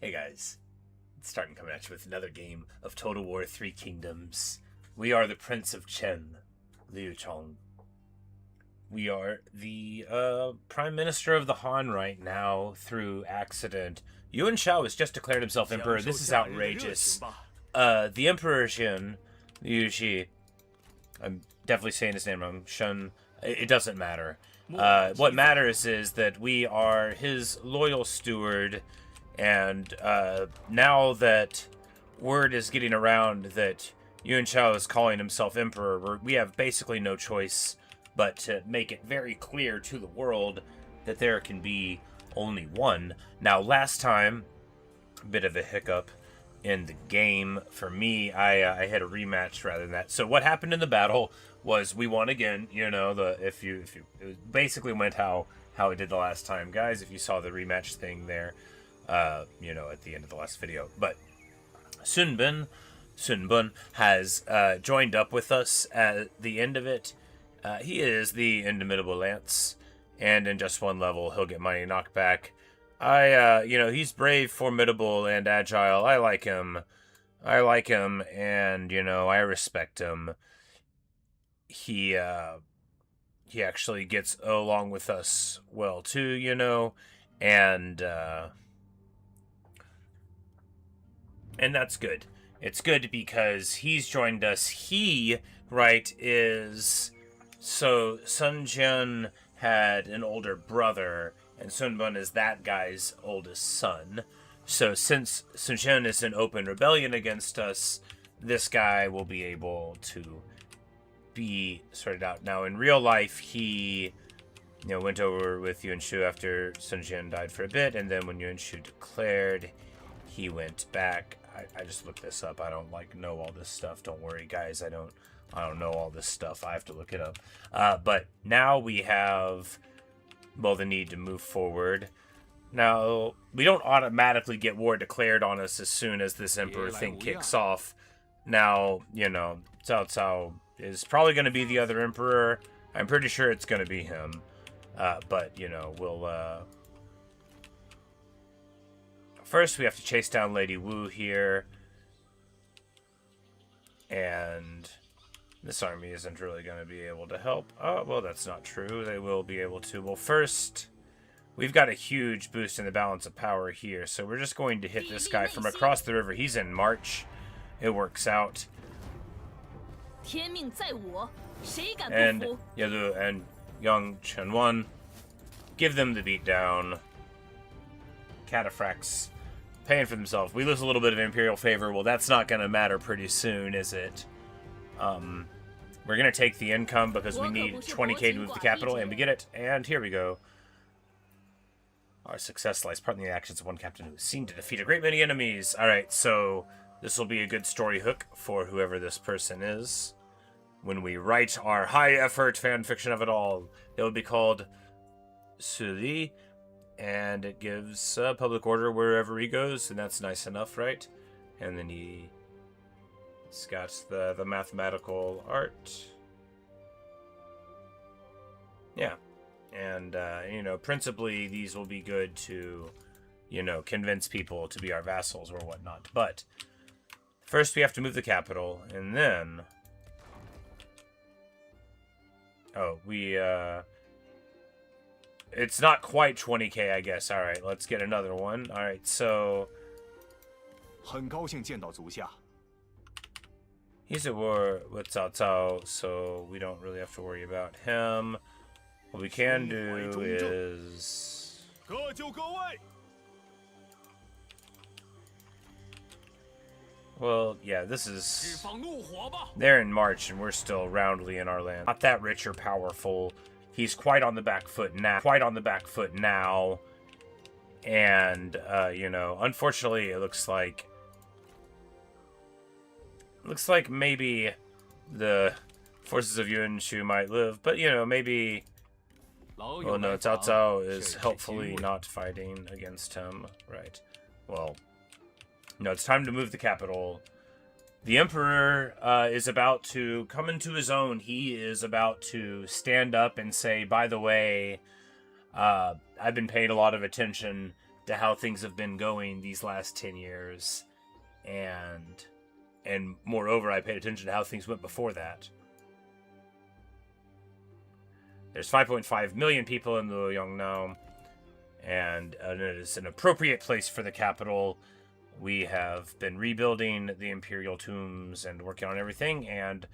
Hey guys, it's starting coming at you with another game of Total War Three Kingdoms. We are the Prince of Chen, Liu Chong. We are the Prime Minister of the Han right now through accident. Yuan Shao has just declared himself Emperor. This is outrageous. The Emperor Xian, Liu Xie, I'm definitely saying his name wrong, Shun, it doesn't matter. What matters is that we are his loyal steward. And now that word is getting around that Yuan Shao is calling himself Emperor, we have basically no choice but to make it very clear to the world that there can be only one. Now, last time, a bit of a hiccup in the game for me. I had a rematch rather than that. So what happened in the battle was we won again. You know, it basically went how it did the last time, guys. If you saw the rematch thing there. You know, at the end of the last video. But Sun Jian has joined up with us at the end of it. He is the Indomitable Lance, and in just one level, he'll get money knocked back. You know, he's brave, formidable, and agile. I like him, and, you know, I respect him. He actually gets along with us well, too, you know, and that's good. It's good because he's joined us. He, right, is... So, Sun Jian had an older brother, and Sun Jian is that guy's oldest son. So, since Sun Jian is in open rebellion against us, this guy will be able to be sorted out. Now, in real life, he... You know, went over with Yuan Shu after Sun Jian died for a bit, and then when Yuan Shu declared, he went back. I just looked this up. I don't know all this stuff. Don't worry, guys. I don't know all this stuff. I have to look it up. But now we have, well, the need to move forward. Now, we don't automatically get war declared on us as soon as this Emperor thing kicks off. Now, you know, Cao Cao is probably going to be the other Emperor. I'm pretty sure it's going to be him. But, you know, we'll... First, we have to chase down Lady Wu here. And this army isn't really going to be able to help. Oh, well, that's not true. They will be able to. Well, first, we've got a huge boost in the balance of power here. So we're just going to hit this guy from across the river. He's in March. It works out. And Yalu and Yang Chenwan give them the beatdown. Cataphracts paying for themselves. We lose a little bit of imperial favor. Well, that's not going to matter pretty soon, is it? We're going to take the income because we need 20k to move the capital, and we get it. And here we go. Our success lies partly in the actions of one captain who is seen to defeat a great many enemies. Alright, so this will be a good story hook for whoever this person is. When we write our high-effort fanfiction of it all, it will be called Suli. And it gives public order wherever he goes, and that's nice enough, right? And then he's got the mathematical art. Yeah. And, you know, principally, these will be good to, you know, convince people to be our vassals or whatnot. But first we have to move the capital, and then... Oh, It's not quite 20k, I guess. All right, let's get another one. All right, so he's at war with Cao Cao, so we don't really have to worry about him. What we can do is... Well, yeah, this is... They're in March, and we're still roundly in our land. Not that rich or powerful. He's quite on the back foot now. And, you know, unfortunately, it looks like maybe the forces of Yuan Shu might live. But, you know, maybe... Well, no, Cao Cao is helpfully not fighting against him. Right. Well, no, it's time to move the capital. The Emperor is about to come into his own. He is about to stand up and say, by the way, I've been paying a lot of attention to how things have been going these last 10 years. And moreover, I paid attention to how things went before that. There's 5.5 million people in Luoyang now, and it is an appropriate place for the capital. We have been rebuilding the imperial tombs and working on everything, and,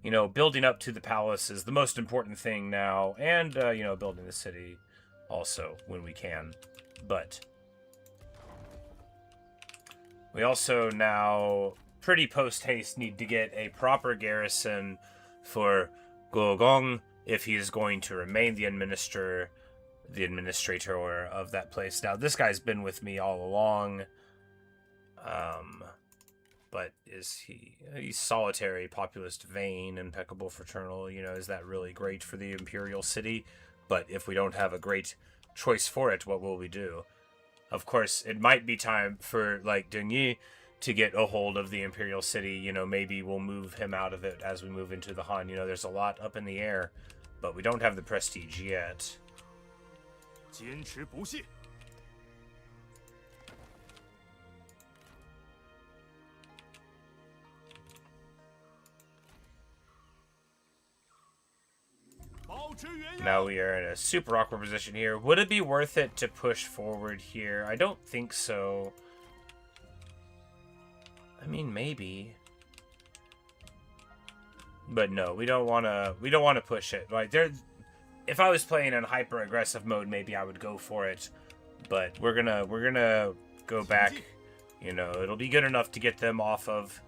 you know, building up to the palace is the most important thing now, and, you know, building the city also when we can. But we also now, pretty post-haste, need to get a proper garrison for Luoyang if he is going to remain the administrator of that place. Now, this guy's been with me all along, but he's solitary, populist, vain, impeccable, fraternal. You know, is that really great for the imperial city? But if we don't have a great choice for it, what will we do? Of course, it might be time for, like, Dengyi to get a hold of the imperial city. You know, maybe we'll move him out of it as we move into the Han. You know, there's a lot up in the air, but we don't have the prestige yet. Now we are in a super awkward position here. Would it be worth it to push forward here? I don't think so. I mean, maybe. But no, we don't want to push it. Like, if I was playing in hyper aggressive mode, maybe I would go for it. But we're gonna go back. You know, it'll be good enough to get them off of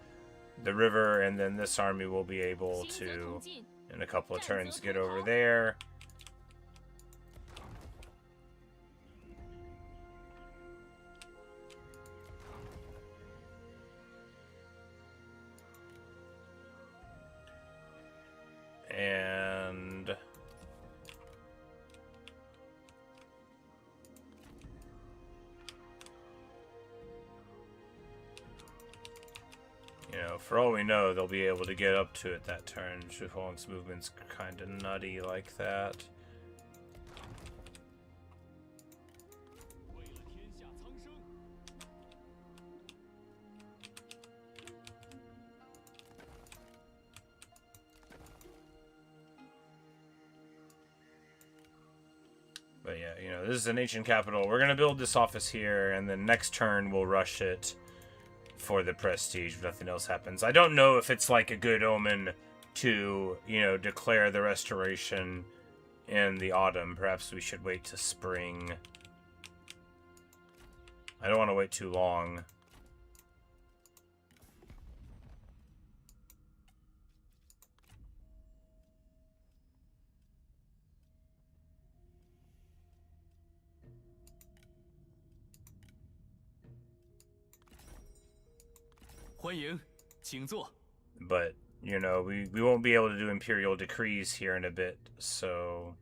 the river, and then this army will be able to, in a couple of turns, get over there. And you know, for all we know, they'll be able to get up to it that turn. Xu Huang's movement's kind of nutty like that. But yeah, you know, this is an ancient capital. We're going to build this office here, and then next turn we'll rush it for the prestige if nothing else happens. I don't know if it's like a good omen to, you know, declare the restoration in the autumn. Perhaps we should wait to spring. I don't want to wait too long. But, you know, we won't be able to do imperial decrees here in a bit, so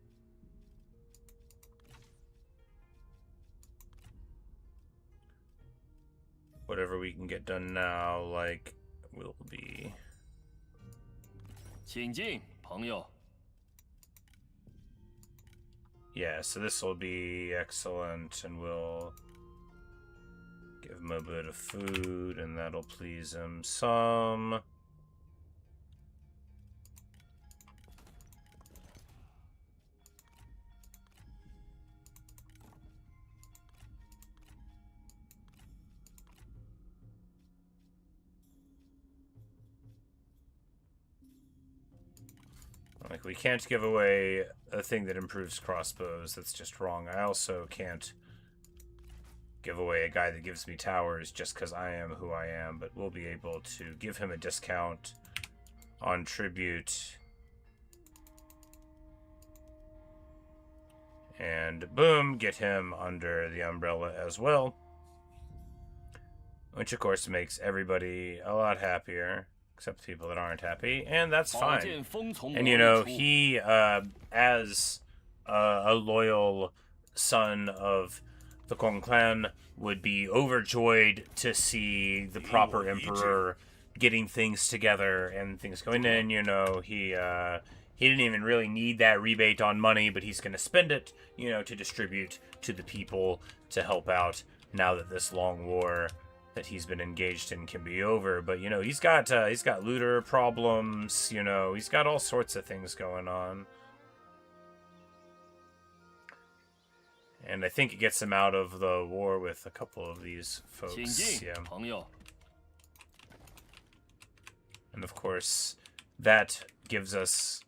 whatever we can get done now, like, will be. Yeah, so this will be excellent, and we'll give him a bit of food, and that'll please him some. Like, we can't give away a thing that improves crossbows. That's just wrong. I also can't give away a guy that gives me towers just because I am who I am, but we'll be able to give him a discount on tribute. And boom, get him under the umbrella as well. Which, of course, makes everybody a lot happier, except the people that aren't happy, and that's fine. And, you know, he, as a loyal son of the Kong clan, would be overjoyed to see the proper emperor getting things together and things going in. You know, he didn't even really need that rebate on money, but he's going to spend it, you know, to distribute to the people to help out now that this long war that he's been engaged in can be over. But, you know, he's got looter problems, you know, he's got all sorts of things going on. And I think it gets him out of the war with a couple of these folks. Yeah. And of course, that gives us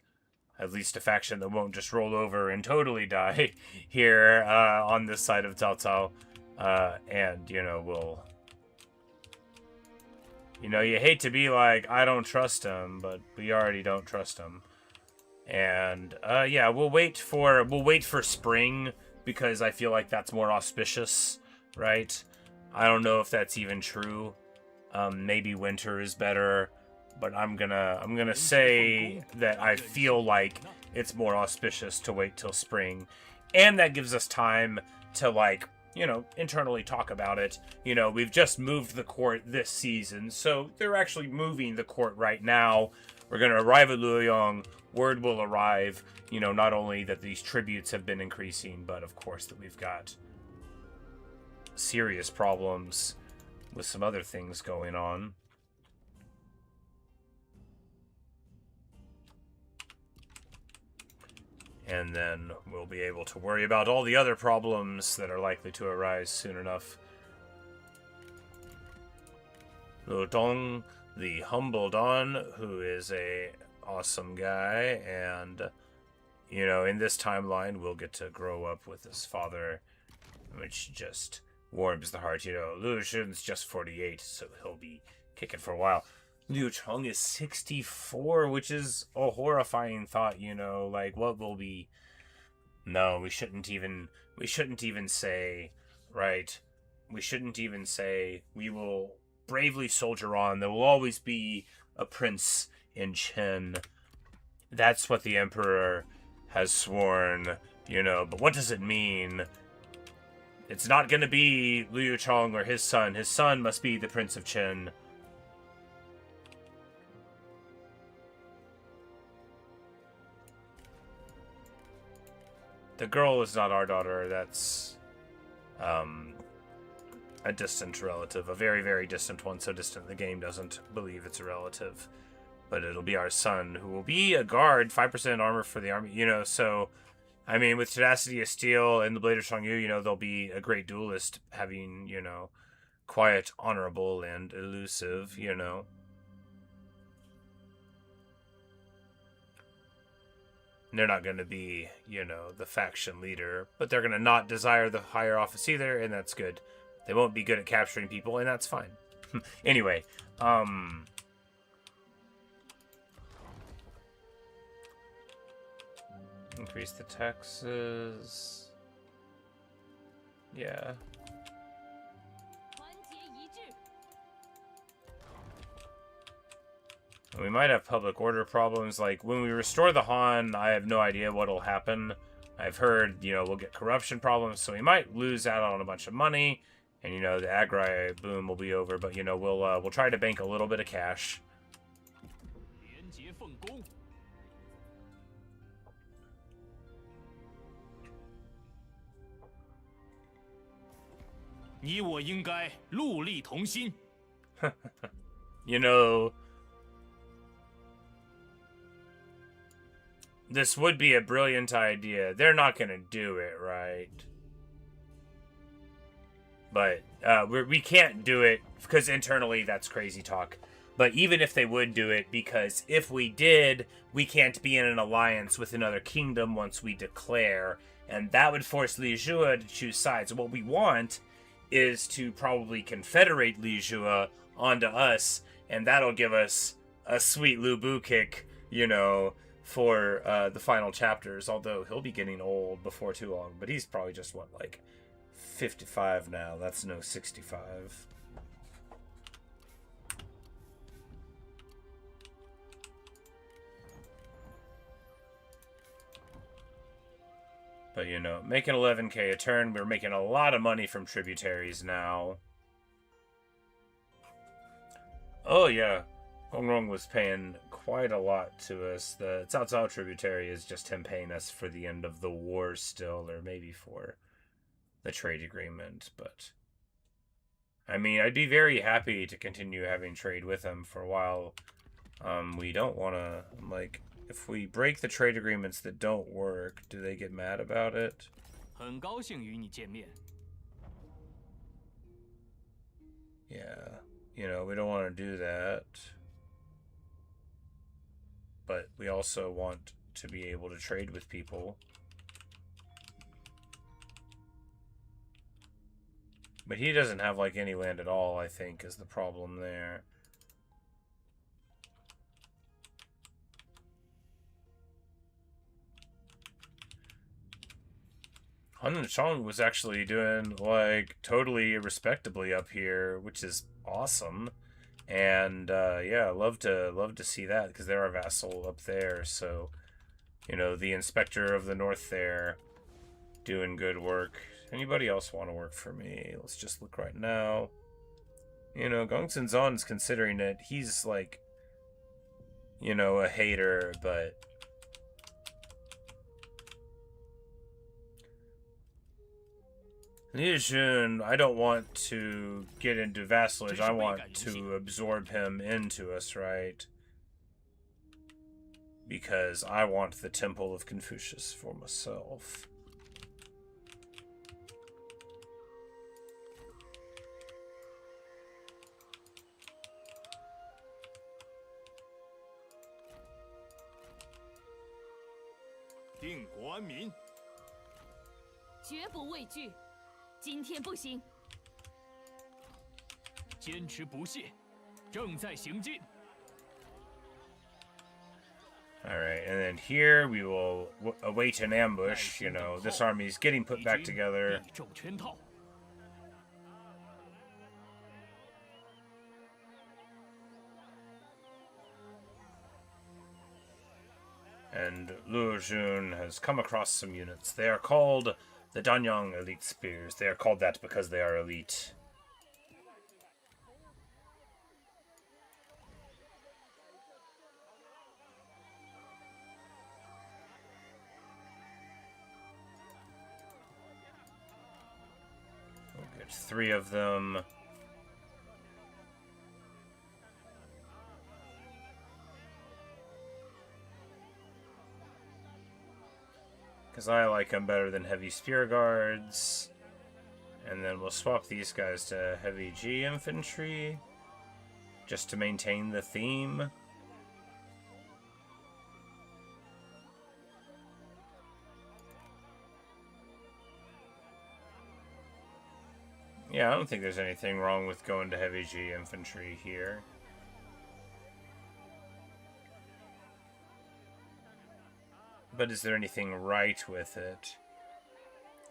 at least a faction that won't just roll over and totally die here on this side of Cao Cao. And, you know, we'll... You know, you hate to be like, I don't trust him, but we already don't trust him. And, yeah, we'll wait for spring, because I feel like that's more auspicious, right? I don't know if that's even true. Maybe winter is better, but I'm gonna say that I feel like it's more auspicious to wait till spring, and that gives us time to, like, you know, internally talk about it. You know, we've just moved the court this season, so they're actually moving the court right now. We're gonna arrive at Luoyang. Word will arrive, you know, not only that these tributes have been increasing, but of course that we've got serious problems with some other things going on. And then we'll be able to worry about all the other problems that are likely to arise soon enough. Lu Dong, the humble Don, who is a awesome guy, and, you know, in this timeline we'll get to grow up with his father, which just warms the heart. You know, Liu Xian's just 48, so he'll be kicking for a while. Liu Chong is 64, which is a horrifying thought, you know, like, what will be... No, we shouldn't even say, right? We shouldn't even say, we will bravely soldier on. There will always be a prince in Chen. That's what the Emperor has sworn, you know, but what does it mean? It's not gonna be Liu Chong or his son. His son must be the Prince of Chen. The girl is not our daughter. That's a distant relative, a very, very distant one, so distant the game doesn't believe it's a relative. But it'll be our son, who will be a guard, 5% armor for the army, you know, so, I mean, with Tenacity of Steel and the Blade of Shangyu, you know, they'll be a great duelist, having, you know, quiet, honorable, and elusive, you know. They're not going to be, you know, the faction leader, but they're going to not desire the higher office either, and that's good. They won't be good at capturing people, and that's fine. Anyway, increase the taxes. Yeah. We might have public order problems. Like, when we restore the Han, I have no idea what'll happen. I've heard, you know, we'll get corruption problems, so we might lose out on a bunch of money. And, you know, the agri boom will be over, but, you know, we'll try to bank a little bit of cash. You know, this would be a brilliant idea. They're not going to do it, right? But we can't do it because internally that's crazy talk. But even if they would do it, because if we did, we can't be in an alliance with another kingdom once we declare. And that would force Liu Xie to choose sides. What we want is to probably confederate Liu Xie onto us. And that'll give us a sweet Lu Bu kick, you know, for the final chapters. Although he'll be getting old before too long. But he's probably just, what, like 55 now. That's no 65. But, you know, making 11k a turn, we're making a lot of money from tributaries now. Oh, yeah. Hongrong was paying quite a lot to us. The Cao Cao tributary is just him paying us for the end of the war still, or maybe for the trade agreement, but I mean, I'd be very happy to continue having trade with them for a while. We don't want to, like, if we break the trade agreements that don't work, do they get mad about it? 很高兴与你见面。 Yeah, you know, we don't want to do that. But we also want to be able to trade with people. But he doesn't have, like, any land at all, I think, is the problem there. Chong was actually doing, like, totally respectably up here, which is awesome. And, yeah, love to see that, because they're our vassal up there, so, you know, the Inspector of the North there, doing good work. Anybody else want to work for me? Let's just look right now. You know, Gongsun Zon's considering it. He's, like, you know, a hater, but... Liu Xie, I don't want to get into vassalage. I want to absorb him into us, right? Because I want the Temple of Confucius for myself. Alright, and then here we will await an ambush. You know, this army's getting put back together. And Liu Xie has come across some units. They are called the Danyang Elite Spears. They are called that because they are elite. We'll get 3 of them. Because I like them better than heavy spear guards. And then we'll swap these guys to heavy G infantry. Just to maintain the theme. Yeah, I don't think there's anything wrong with going to heavy G infantry here. But is there anything right with it?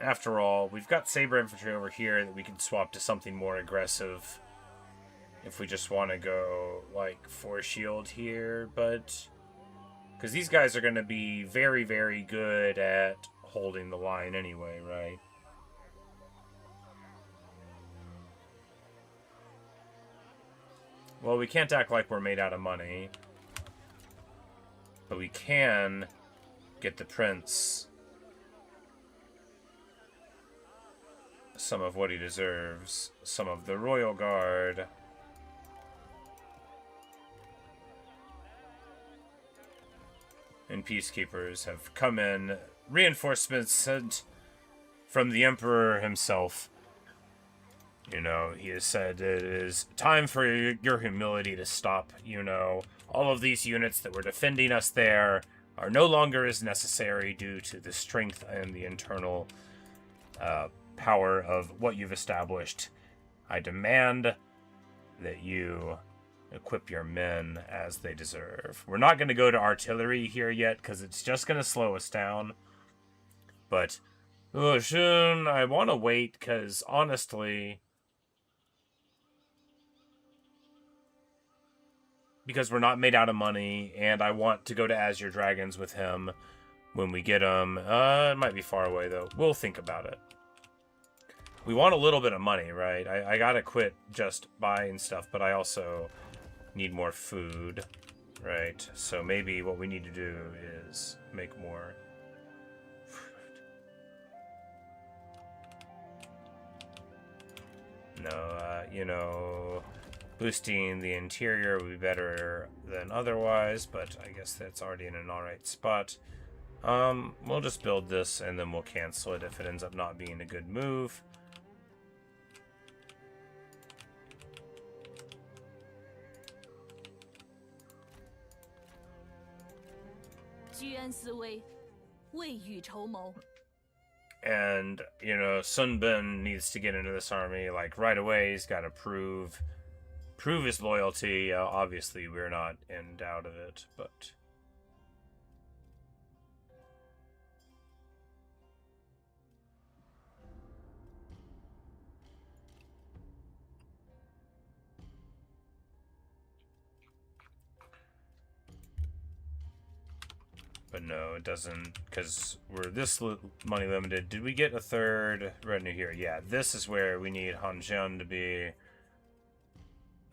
After all, we've got saber infantry over here that we can swap to something more aggressive if we just want to go, like, force shield here, but... Because these guys are going to be very, very good at holding the line anyway, right? Well, we can't act like we're made out of money. But we can... get the prince some of what he deserves. Some of the royal guard. And peacekeepers have come in. Reinforcements sent from the emperor himself. You know, he has said it is time for your humility to stop. You know, all of these units that were defending us there are no longer as necessary due to the strength and the internal power of what you've established. I demand that you equip your men as they deserve. We're not going to go to artillery here yet because it's just going to slow us down. But, soon I want to wait because, honestly... because we're not made out of money, and I want to go to Azure Dragons with him when we get him. It might be far away, though. We'll think about it. We want a little bit of money, right? I gotta quit just buying stuff, but I also need more food, right? So maybe what we need to do is make more food. boosting the interior would be better than otherwise, but I guess that's already in an alright spot. We'll just build this and then we'll cancel it if it ends up not being a good move. And, Sun Jian needs to get into this army, like, right away. He's got to prove his loyalty. Obviously, we're not in doubt of it, but... But no, it doesn't, because we're this money limited. Did we get a third retinue here? Yeah, this is where we need Han Jian to be.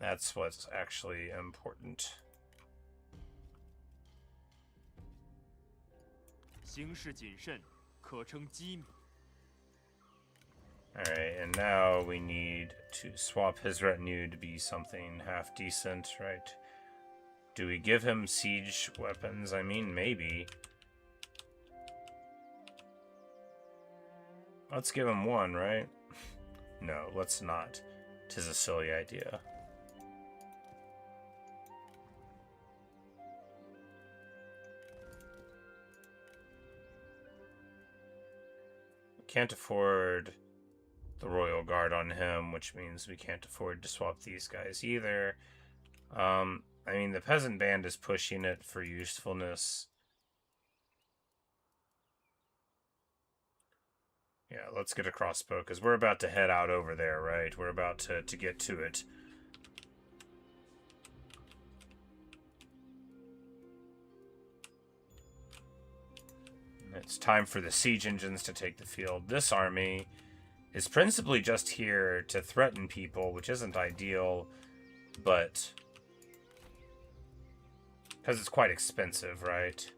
That's what's actually important. Alright, and now we need to swap his retinue to be something half decent, right? Do we give him siege weapons? I mean, maybe. Let's give him one, right? No, let's not. 'Tis a silly idea. Can't afford the Royal Guard on him, which means we can't afford to swap these guys either. I mean, the peasant band is pushing it for usefulness. Yeah, let's get a crossbow, because we're about to head out over there, right? We're about to get to it. It's time for the siege engines to take the field. This army is principally just here to threaten people, which isn't ideal, but... because it's quite expensive, right?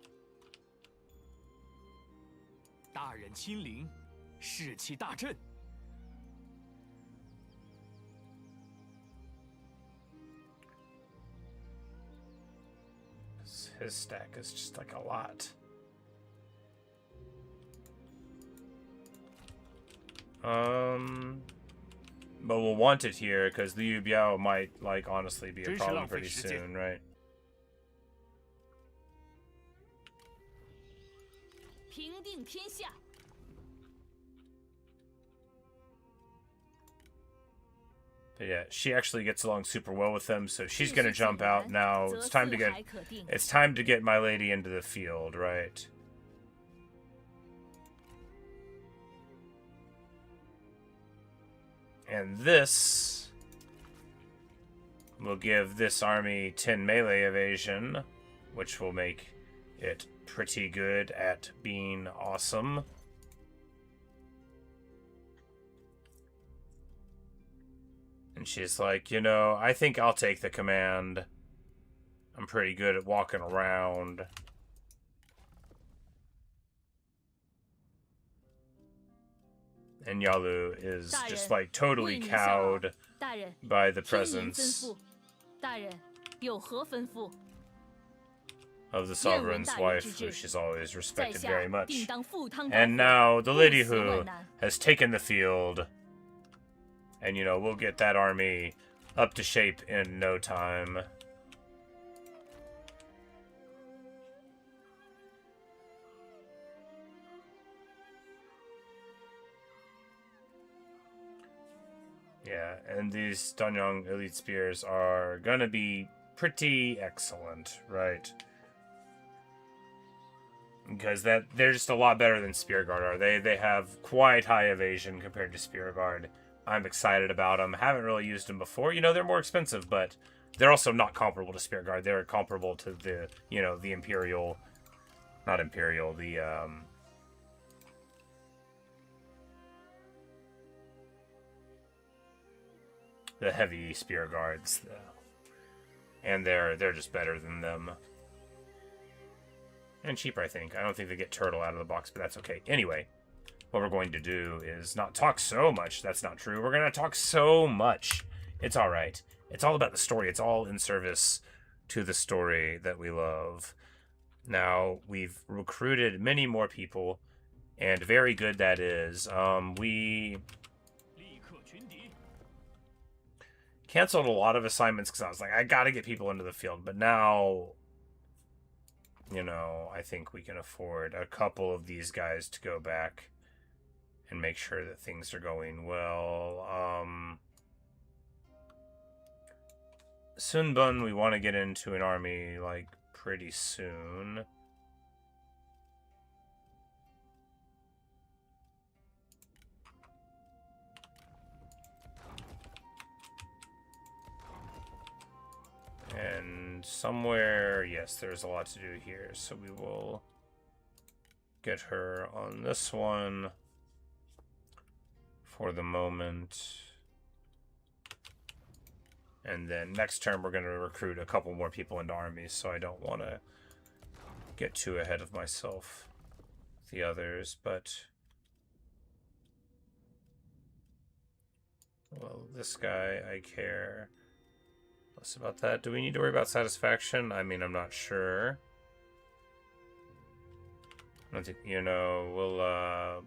His stack is just like a lot. But we'll want it here because Liu Biao might, like, honestly be a problem pretty soon, right? But yeah, she actually gets along super well with them, so she's gonna jump out now. It's time to get my lady into the field, right? And this will give this army 10 melee evasion, which will make it pretty good at being awesome. And she's like, I think I'll take the command. I'm pretty good at walking around. And Yalu is just like totally cowed by the presence of the sovereign's wife, who she's always respected very much. And now the lady who has taken the field. And, we'll get that army up to shape in no time. Yeah, and these Danyang elite spears are gonna be pretty excellent, right? Because they're just a lot better than Spear Guard are. They have quite high evasion compared to Spear Guard. I'm excited about them. Haven't really used them before. They're more expensive, but they're also not comparable to Spear Guard. They're comparable to the, the Imperial, not Imperial, the heavy Spear Guards. And they're just better than them. And cheaper, I think. I don't think they get Turtle out of the box, but that's okay. Anyway, what we're going to do is not talk so much. That's not true. We're going to talk so much. It's all right. It's all about the story. It's all in service to the story that we love. Now, we've recruited many more people, and very good that is. We canceled a lot of assignments because I was like, I gotta get people into the field. But now, you know, I think we can afford a couple of these guys to go back and make sure that things are going well. Sunbun, we want to get into an army, like, pretty soon. And somewhere, yes, there's a lot to do here, so we will get her on this one for the moment. And then next term, we're going to recruit a couple more people into armies, so I don't want to get too ahead of myself with the others, but... Well, this guy, I care less about that. Do we need to worry about satisfaction? I mean, I'm not sure. I don't think, you know, we'll,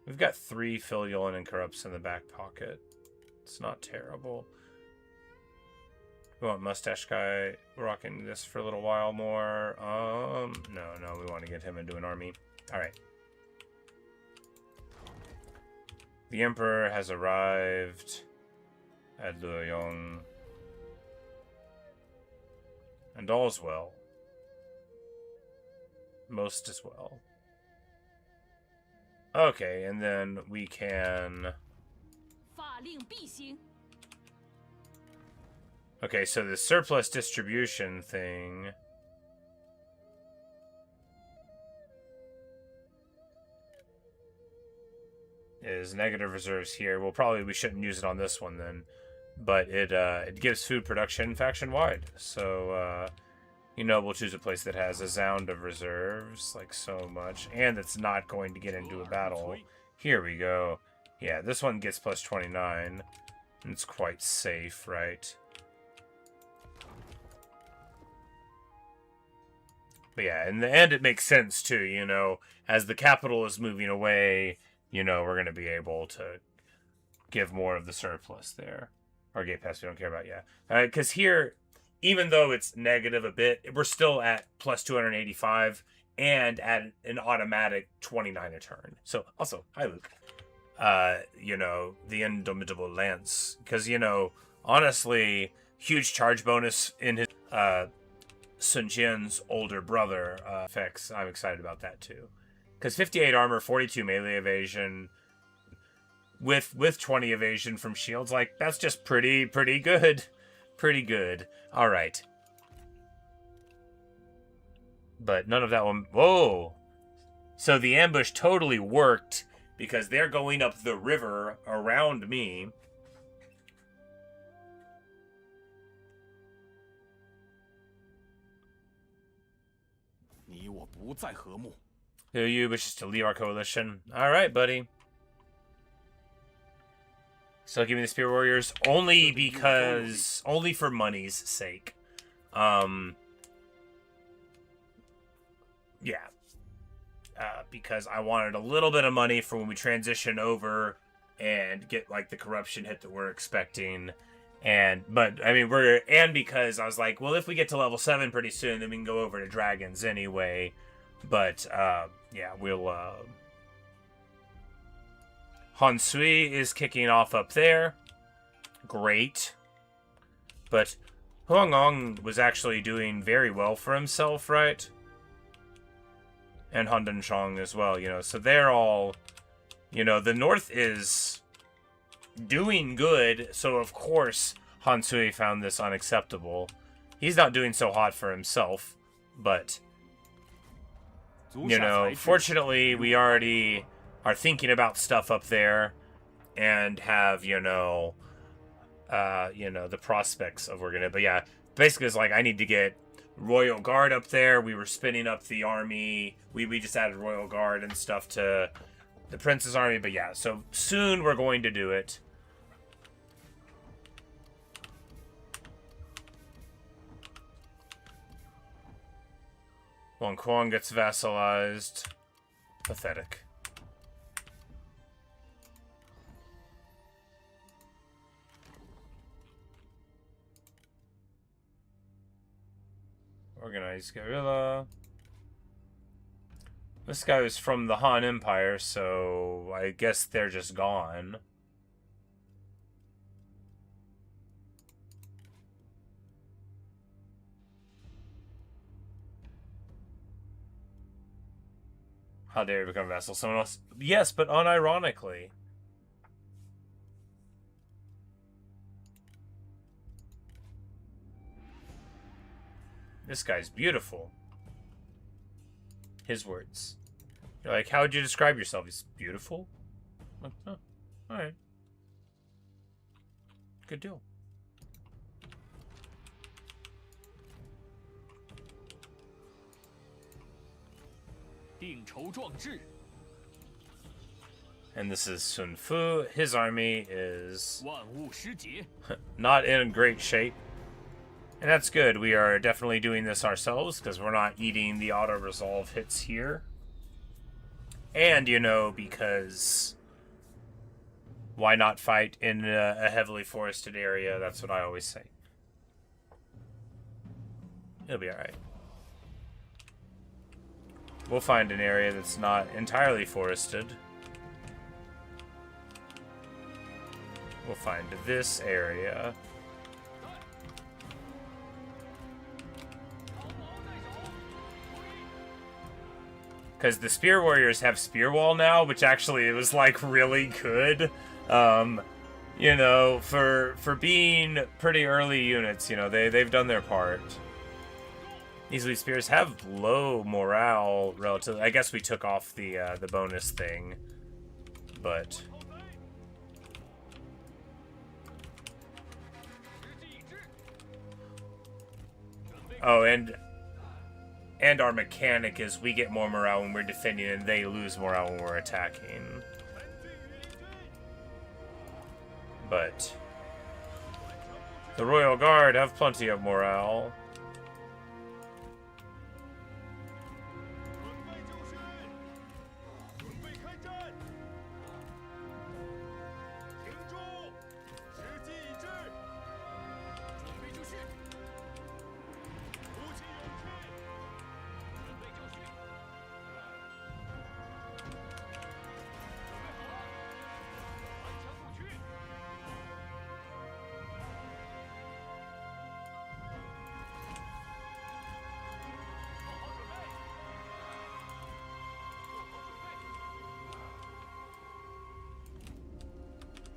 we've got 3 filial and corrupts in the back pocket. It's not terrible. We want mustache guy rocking this for a little while more. No, we want to get him into an army. All right. The Emperor has arrived at Luoyang. And all's well. Most as well. Okay, and then we can... Okay, so the surplus distribution thing... is negative reserves here. Well, probably we shouldn't use it on this one then. But it gives food production faction-wide. So, you know, we'll choose a place that has a sound of reserves, like so much. And that's not going to get into a battle. Here we go. Yeah, this one gets plus 29. And it's quite safe, right? But yeah, in the end it makes sense too, you know. As the capital is moving away... You know, we're going to be able to give more of the surplus there. Or gate pass we don't care about, yeah. Because here, even though it's negative a bit, we're still at plus 285 and at an automatic 29 a turn. So, also, hi, Luke. You know, the Indomitable Lance. Because, you know, honestly, huge charge bonus in his Sun Jian's older brother effects. I'm excited about that, too. Because 58 armor, 42 melee evasion, with 20 evasion from shields, like, that's just pretty good. Pretty good. Alright. But none of that one... Whoa! So the ambush totally worked, because they're going up the river around me. Who you wishes to leave our coalition? Alright, buddy. So give me the Spear Warriors only because... Only for money's sake. Yeah. Because I wanted a little bit of money for when we transition over and get, like, the corruption hit that we're expecting. But, I mean, and because I was like, well, if we get to level 7 pretty soon, then we can go over to dragons anyway. But, yeah, we'll, Han Sui is kicking off up there. Great. But Huang Ong was actually doing very well for himself, right? And Han Dan Chong as well, you know. So they're all, you know, the North is doing good. So, of course, Han Sui found this unacceptable. He's not doing so hot for himself, but... You know, fortunately, we already are thinking about stuff up there and have, you know, the prospects of we're gonna... But yeah, basically it's like I need to get Royal Guard up there. We were spinning up the army. We just added Royal Guard and stuff to the Prince's army. But yeah, so soon we're going to do it. Wang Quang gets vassalized. Pathetic. Organized guerrilla. This guy was from the Han Empire, so I guess they're just gone. How dare you become vassal? Someone else? Yes, but unironically. This guy's beautiful. His words. You're like, how would you describe yourself? He's beautiful? I'm like, oh, alright. Good deal. And this is Sun Fu. His army is not in great shape. And that's good. We are definitely doing this ourselves because we're not eating the auto-resolve hits here. And, you know, because why not fight in a heavily forested area? That's what I always say. It'll be alright. We'll find an area that's not entirely forested. We'll find this area. Because the Spear Warriors have Spear Wall now, which actually was, like, really good. You know, for being pretty early units, you know, they've done their part. These Elite Spears have low morale relatively. I guess we took off the bonus thing, but oh, and our mechanic is we get more morale when we're defending, and they lose morale when we're attacking. But the Royal Guard have plenty of morale.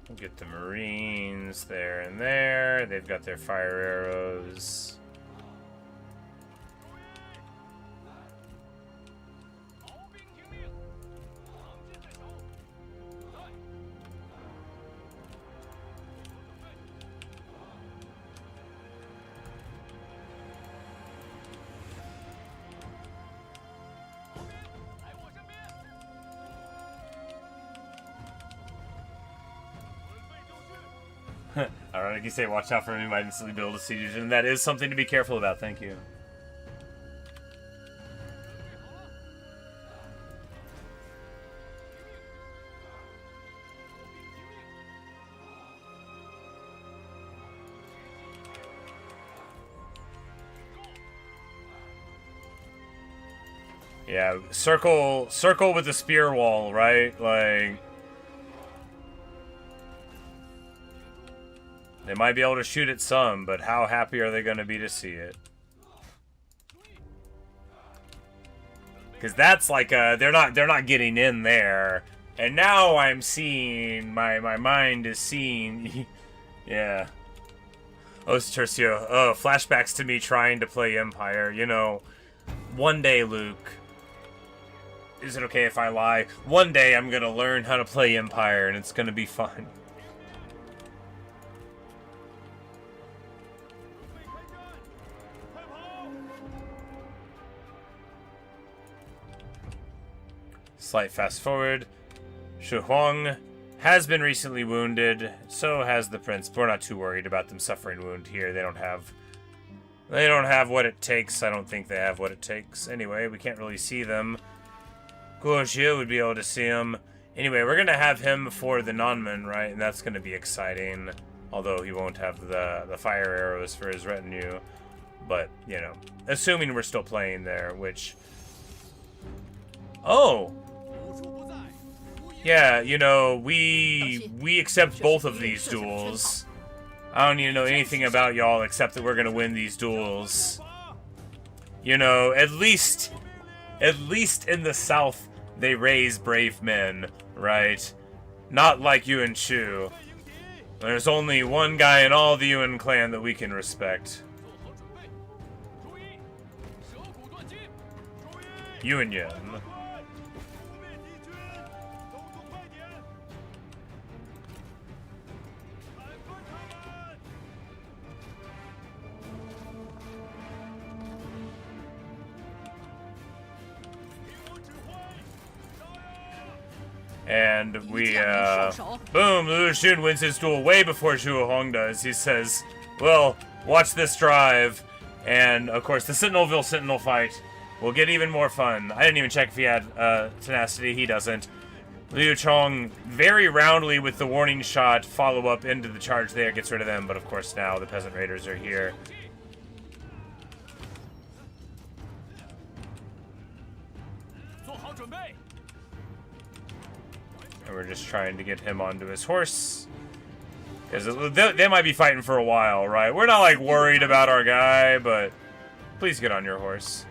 We'll get the Marines there and there. They've got their fire arrows. Alright, you say watch out for me, might instantly build a siege, and that is something to be careful about, thank you. Yeah, circle with the spear wall, right? Like, they might be able to shoot at some, but how happy are they going to be to see it? Because that's like they're not getting in there. And now I'm seeing my mind is seeing yeah. Os Tercio. Oh, flashbacks to me trying to play Empire, you know. One day, Luke. Is it okay if I lie? One day I'm going to learn how to play Empire and it's going to be fun. Slight fast forward. Shu Huang has been recently wounded. So has the prince. But we're not too worried about them suffering wound here. They don't have what it takes. I don't think they have what it takes. Anyway, we can't really see them. Guo Zhi would be able to see him. Anyway, we're going to have him for the Nanman, right? And that's going to be exciting. Although he won't have the fire arrows for his retinue. But, you know, assuming we're still playing there, which... Oh! Yeah, you know, we accept both of these duels. I don't even know anything about y'all except that we're gonna win these duels. You know, at least in the south, they raise brave men, right? Not like Yuan Shu. There's only one guy in all the Yuan clan that we can respect. Yuan Yan. And we, boom, Liu Xie wins his duel way before Zhu Hong does. He says, well, watch this drive. And, of course, the Sentinel fight will get even more fun. I didn't even check if he had tenacity. He doesn't. Liu Chong very roundly with the warning shot follow up into the charge there, gets rid of them. But, of course, now the peasant raiders are here. And we're just trying to get him onto his horse. Because they might be fighting for a while, right? We're not, like, worried about our guy, but please get on your horse.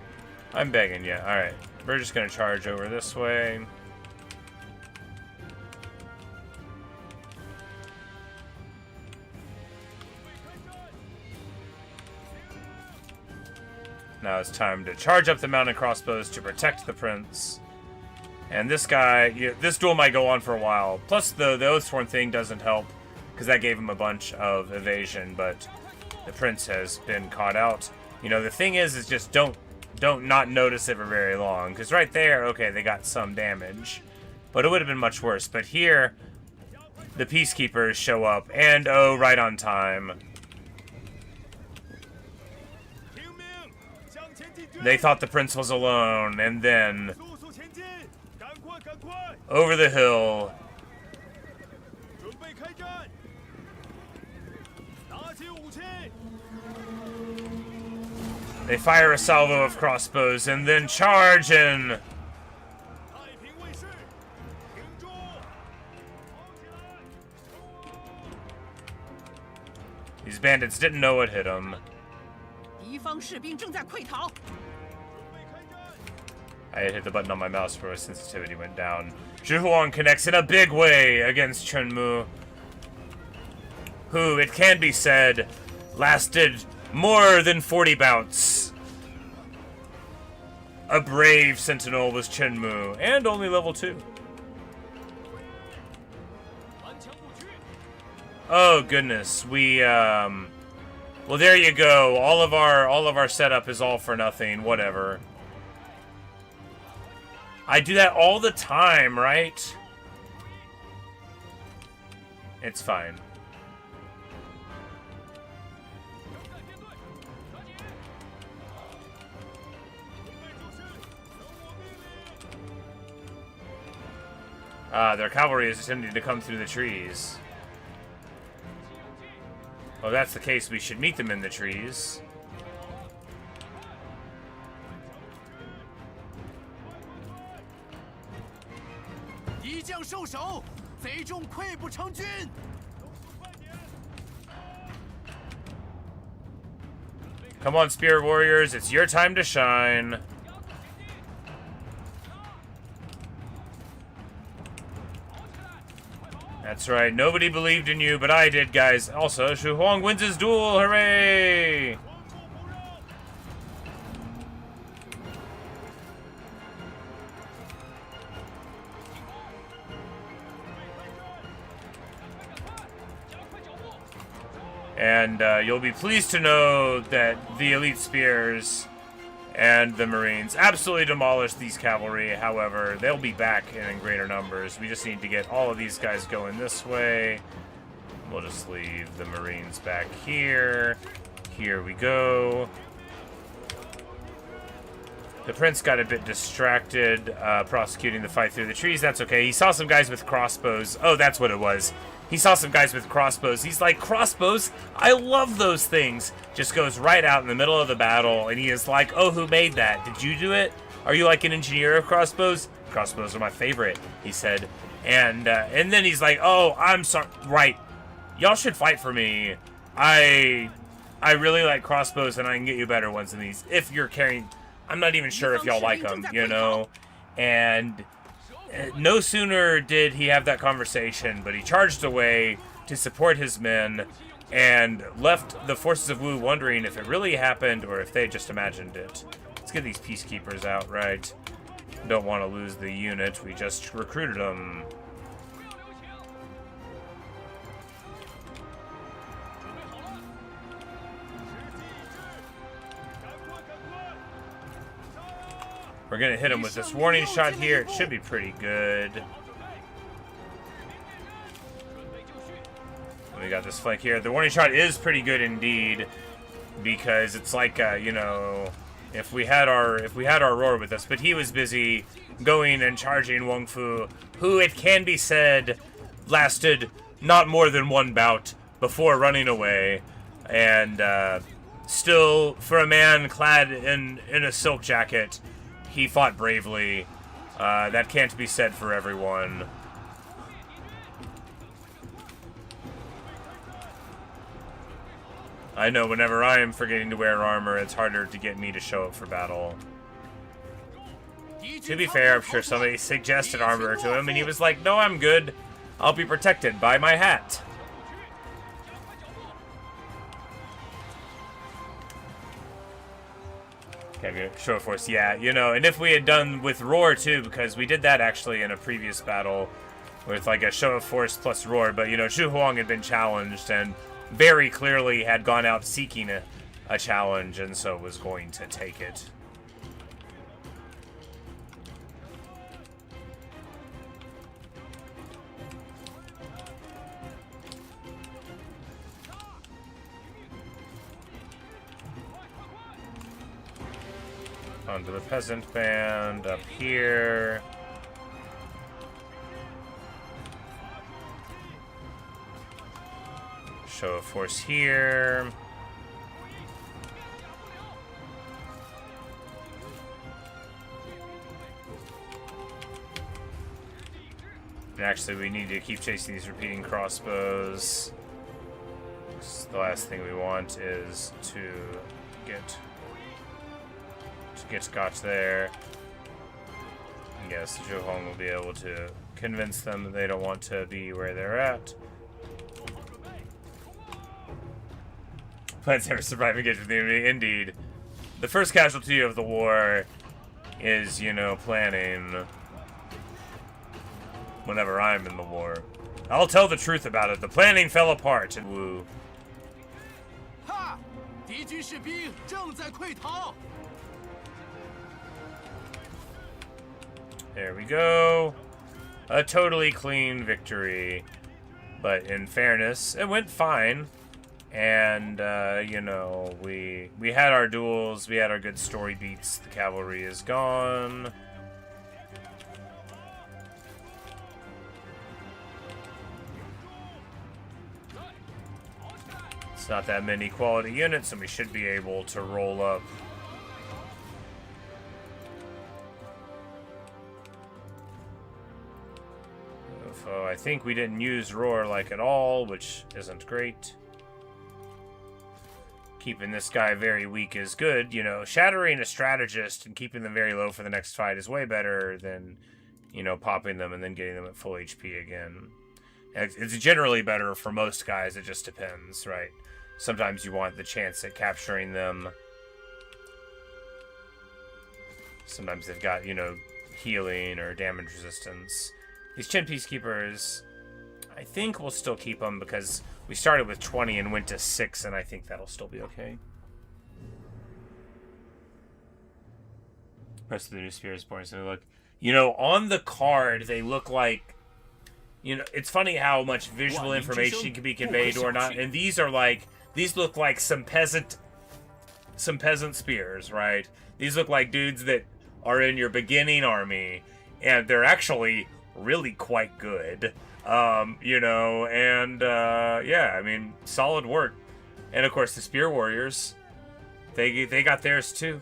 I'm begging you. Alright. We're just going to charge over this way. Now it's time to charge up the mounted crossbows to protect the prince. And this guy, this duel might go on for a while. Plus, the Oathsworn thing doesn't help, because that gave him a bunch of evasion, but the prince has been caught out. You know, the thing is just don't not notice it for very long, because right there, okay, they got some damage. But it would have been much worse. But here, the Peacekeepers show up, and oh, right on time. They thought the prince was alone, and then... over the hill. They fire a salvo of crossbows and then charge in. These bandits didn't know what hit them. I hit the button on my mouse where my sensitivity went down. Zhu Huang connects in a big way against Chen Mu, who, it can be said, lasted more than 40 bouts. A brave sentinel was Chen Mu, and only level 2. Oh goodness, we well, there you go. All of our setup is all for nothing. Whatever. I do that all the time, right? It's fine. Their cavalry is attempting to come through the trees. Well, if that's the case, we should meet them in the trees. Come on, Spirit Warriors, it's your time to shine. That's right, nobody believed in you, but I did, guys. Also, Zhu Huang wins his duel, hooray! And you'll be pleased to know that the elite spears And the Marines absolutely demolished these cavalry. However, they'll be back in greater numbers. We just need to get all of these guys going this way. We'll just leave the Marines back here. Here we go. The prince got a bit distracted prosecuting the fight through the trees. That's okay. He saw some guys with crossbows. Oh, that's what it was. He saw some guys with crossbows. He's like, crossbows? I love those things. Just goes right out in the middle of the battle, and he is like, oh, who made that? Did you do it? Are you like an engineer of crossbows? Crossbows are my favorite, he said. And then he's like, oh, I'm sorry. Right. Y'all should fight for me. I really like crossbows, and I can get you better ones than these. If you're carrying... I'm not even sure if y'all like them, you know? And no sooner did he have that conversation, but he charged away to support his men and left the forces of Wu wondering if it really happened or if they just imagined it. Let's get these peacekeepers out, right? Don't want to lose the unit. We just recruited them. We're going to hit him with this warning shot here. It should be pretty good. We got this flank here. The warning shot is pretty good indeed, because it's like, you know, if we had our roar with us, but he was busy going and charging Wang Fu, who, it can be said, lasted not more than one bout before running away. And still, for a man clad in a silk jacket, he fought bravely. That can't be said for everyone. I know whenever I am forgetting to wear armor, it's harder to get me to show up for battle. To be fair, I'm sure somebody suggested armor to him, and he was like, no, I'm good. I'll be protected by my hat. Okay, show of force, yeah, you know, and if we had done with roar too, because we did that actually in a previous battle with like a show of force plus roar, but you know, Zhu Huang had been challenged and very clearly had gone out seeking a challenge, and so was going to take it. Onto the peasant band up here. Show of force here. And actually, we need to keep chasing these repeating crossbows. The last thing we want is to get Scotch there. Yes, Zhu Hong will be able to convince them that they don't want to be where they're at. Plans never survive engagement with the enemy. Indeed. The first casualty of the war is, you know, planning. Whenever I'm in the war, I'll tell the truth about it. The planning fell apart in Wu. Ha! There we go. A totally clean victory. But in fairness, it went fine. And, you know, we had our duels. We had our good story beats. The cavalry is gone. It's not that many quality units, and we should be able to roll up. So I think we didn't use roar like at all, which isn't great. Keeping this guy very weak is good. You know, shattering a strategist and keeping them very low for the next fight is way better than, you know, popping them and then getting them at full HP again. It's generally better for most guys. It just depends, right? Sometimes you want the chance at capturing them. Sometimes they've got, you know, healing or damage resistance. These Qin Peacekeepers, I think we'll still keep them because we started with 20 and went to 6, and I think that'll still be okay. Rest of the new spears born. So look, you know, on the card they look like, you know, it's funny how much visual information can be conveyed or not. And these look like some peasant spears, right? These look like dudes that are in your beginning army, and they're actually really quite good. You know, and yeah, I mean, solid work. And of course, the spear warriors, they got theirs too.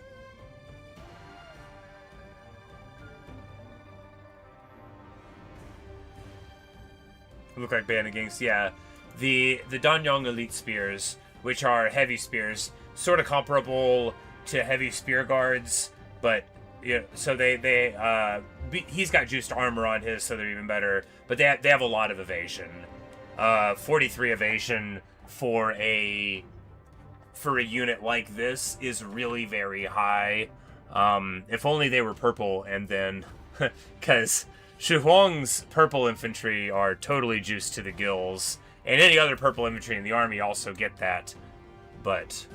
Look like bandagings, yeah. The Danyang elite spears, which are heavy spears, sort of comparable to heavy spear guards, but yeah. So he's got juiced armor on his, so they're even better. But they have a lot of evasion. 43 evasion for a unit like this is really very high. If only they were purple, and then because Shu Huang's purple infantry are totally juiced to the gills, and any other purple infantry in the army also get that. But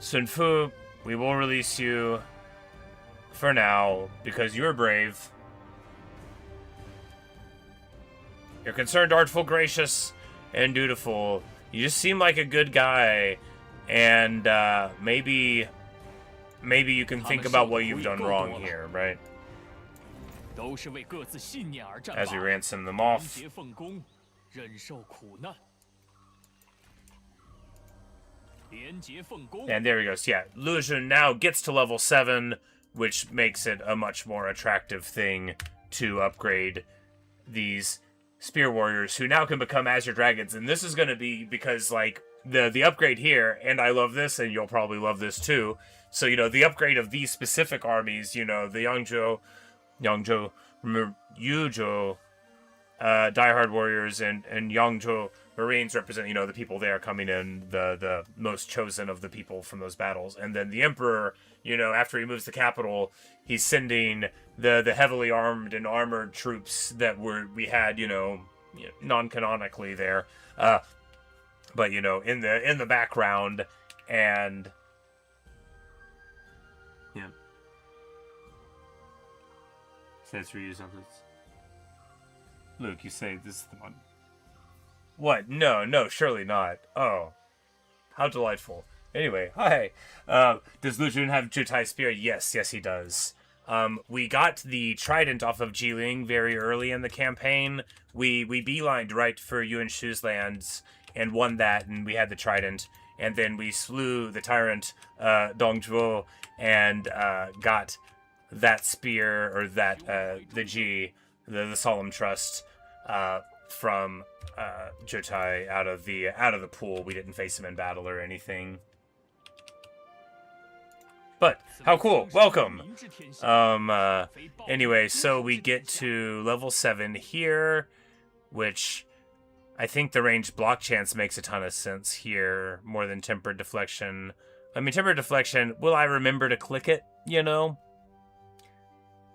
Sun Fu, we will release you for now because you're brave. You're concerned, artful, gracious, and dutiful. You just seem like a good guy, and maybe you can think about what you've done wrong here, right? As we ransom them off. And there he goes. Yeah, Liu Xie now gets to level 7, which makes it a much more attractive thing to upgrade these spear warriors, who now can become Azure Dragons. And this is going to be because, like, the upgrade here, and I love this, and you'll probably love this too. So, you know, the upgrade of these specific armies, you know, the Yuzhou, diehard warriors, and Yangzhou Marines represent, you know, the people there coming in, the most chosen of the people from those battles. And then the Emperor, you know, after he moves the capital, he's sending the heavily armed and armored troops that we had, you know, non-canonically there, but, you know, in the background. And yeah, says reuse efforts. Luke, you say this is the one. What? No, surely not. Oh, how delightful. Anyway, hi. Does Liu Jun have Jutai Spear? Yes, he does. We got the trident off of Jiling very early in the campaign. We beelined right for Yuan Shu's lands and won that, and we had the trident. And then we slew the tyrant Dongzhuo and got that spear, or that the solemn trust from Jutai out of the pool. We didn't face him in battle or anything. But how cool! Welcome. Anyway, so we get to level 7 here, which I think the ranged block chance makes a ton of sense here, more than tempered deflection. I mean, tempered deflection, will I remember to click it, you know?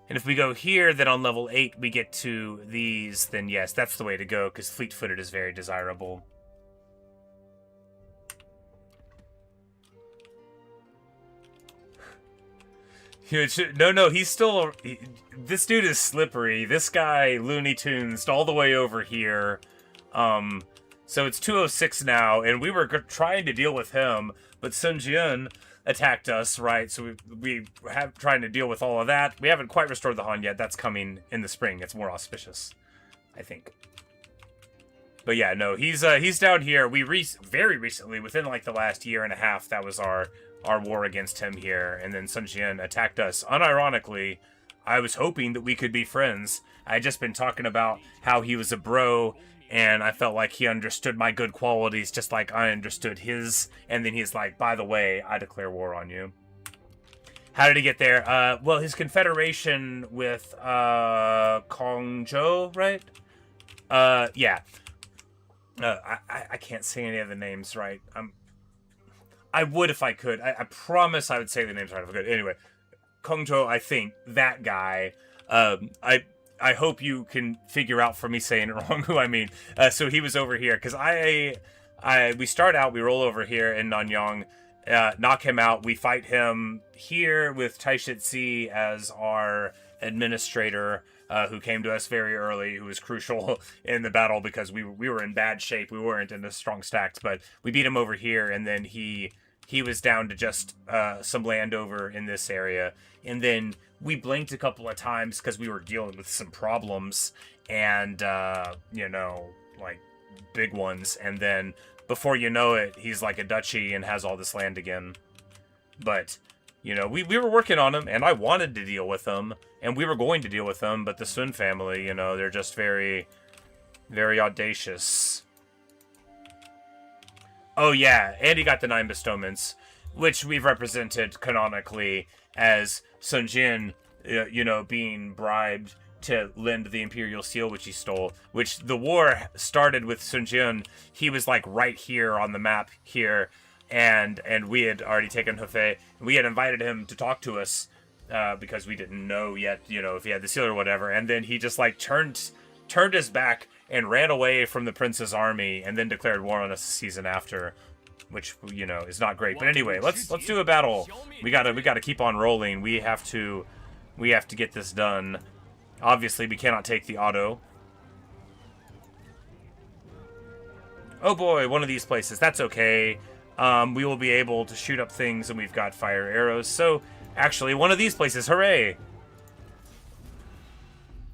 And if we go here, then on level 8 we get to these, then yes, that's the way to go, because fleet-footed is very desirable. No, he's still... this dude is slippery. This guy Looney Tunes all the way over here. So it's 206 now, and we were trying to deal with him, but Sun Jian attacked us, right? So we have trying to deal with all of that. We haven't quite restored the Han yet. That's coming in the spring. It's more auspicious, I think. But yeah, no, he's down here. We very recently, within like the last year and a half, that was our war against him here, and then Sun Jian attacked us. Unironically, I was hoping that we could be friends. I had just been talking about how he was a bro, and I felt like he understood my good qualities just like I understood his. And then he's like, by the way, I declare war on you. How did he get there? Well, his confederation with Kongzhou, right? Yeah. I can't say any of the names right. I would if I could. I promise I would say the names right if I could. Anyway, Kongzhou, I think, that guy. I hope you can figure out from me saying it wrong who I mean. So he was over here, because we start out, we roll over here in Nanyang, knock him out. We fight him here with Taishitzi as our administrator, who came to us very early, who was crucial in the battle because we were in bad shape. We weren't in the strong stacks, but we beat him over here, and then he was down to just some land over in this area. And then we blinked a couple of times because we were dealing with some problems and, you know, like big ones. And then before you know it, he's like a duchy and has all this land again. But, you know, we were working on him, and I wanted to deal with him, and we were going to deal with him, but the Sun family, you know, they're just very, very audacious. Oh yeah, and he got the 9 bestowments, which we've represented canonically as Sun Jian, you know, being bribed to lend the imperial seal, which he stole. Which the war started with Sun Jian. He was like right here on the map here, and we had already taken Hefei. We had invited him to talk to us because we didn't know yet, you know, if he had the seal or whatever. And then he just like turned his back and ran away from the prince's army, and then declared war on us the season after, which, you know, is not great. But anyway, let's do a battle. We gotta keep on rolling. We have to get this done. Obviously, we cannot take the auto. Oh boy, one of these places. That's okay. We will be able to shoot up things, and we've got fire arrows. So, actually, one of these places. Hooray!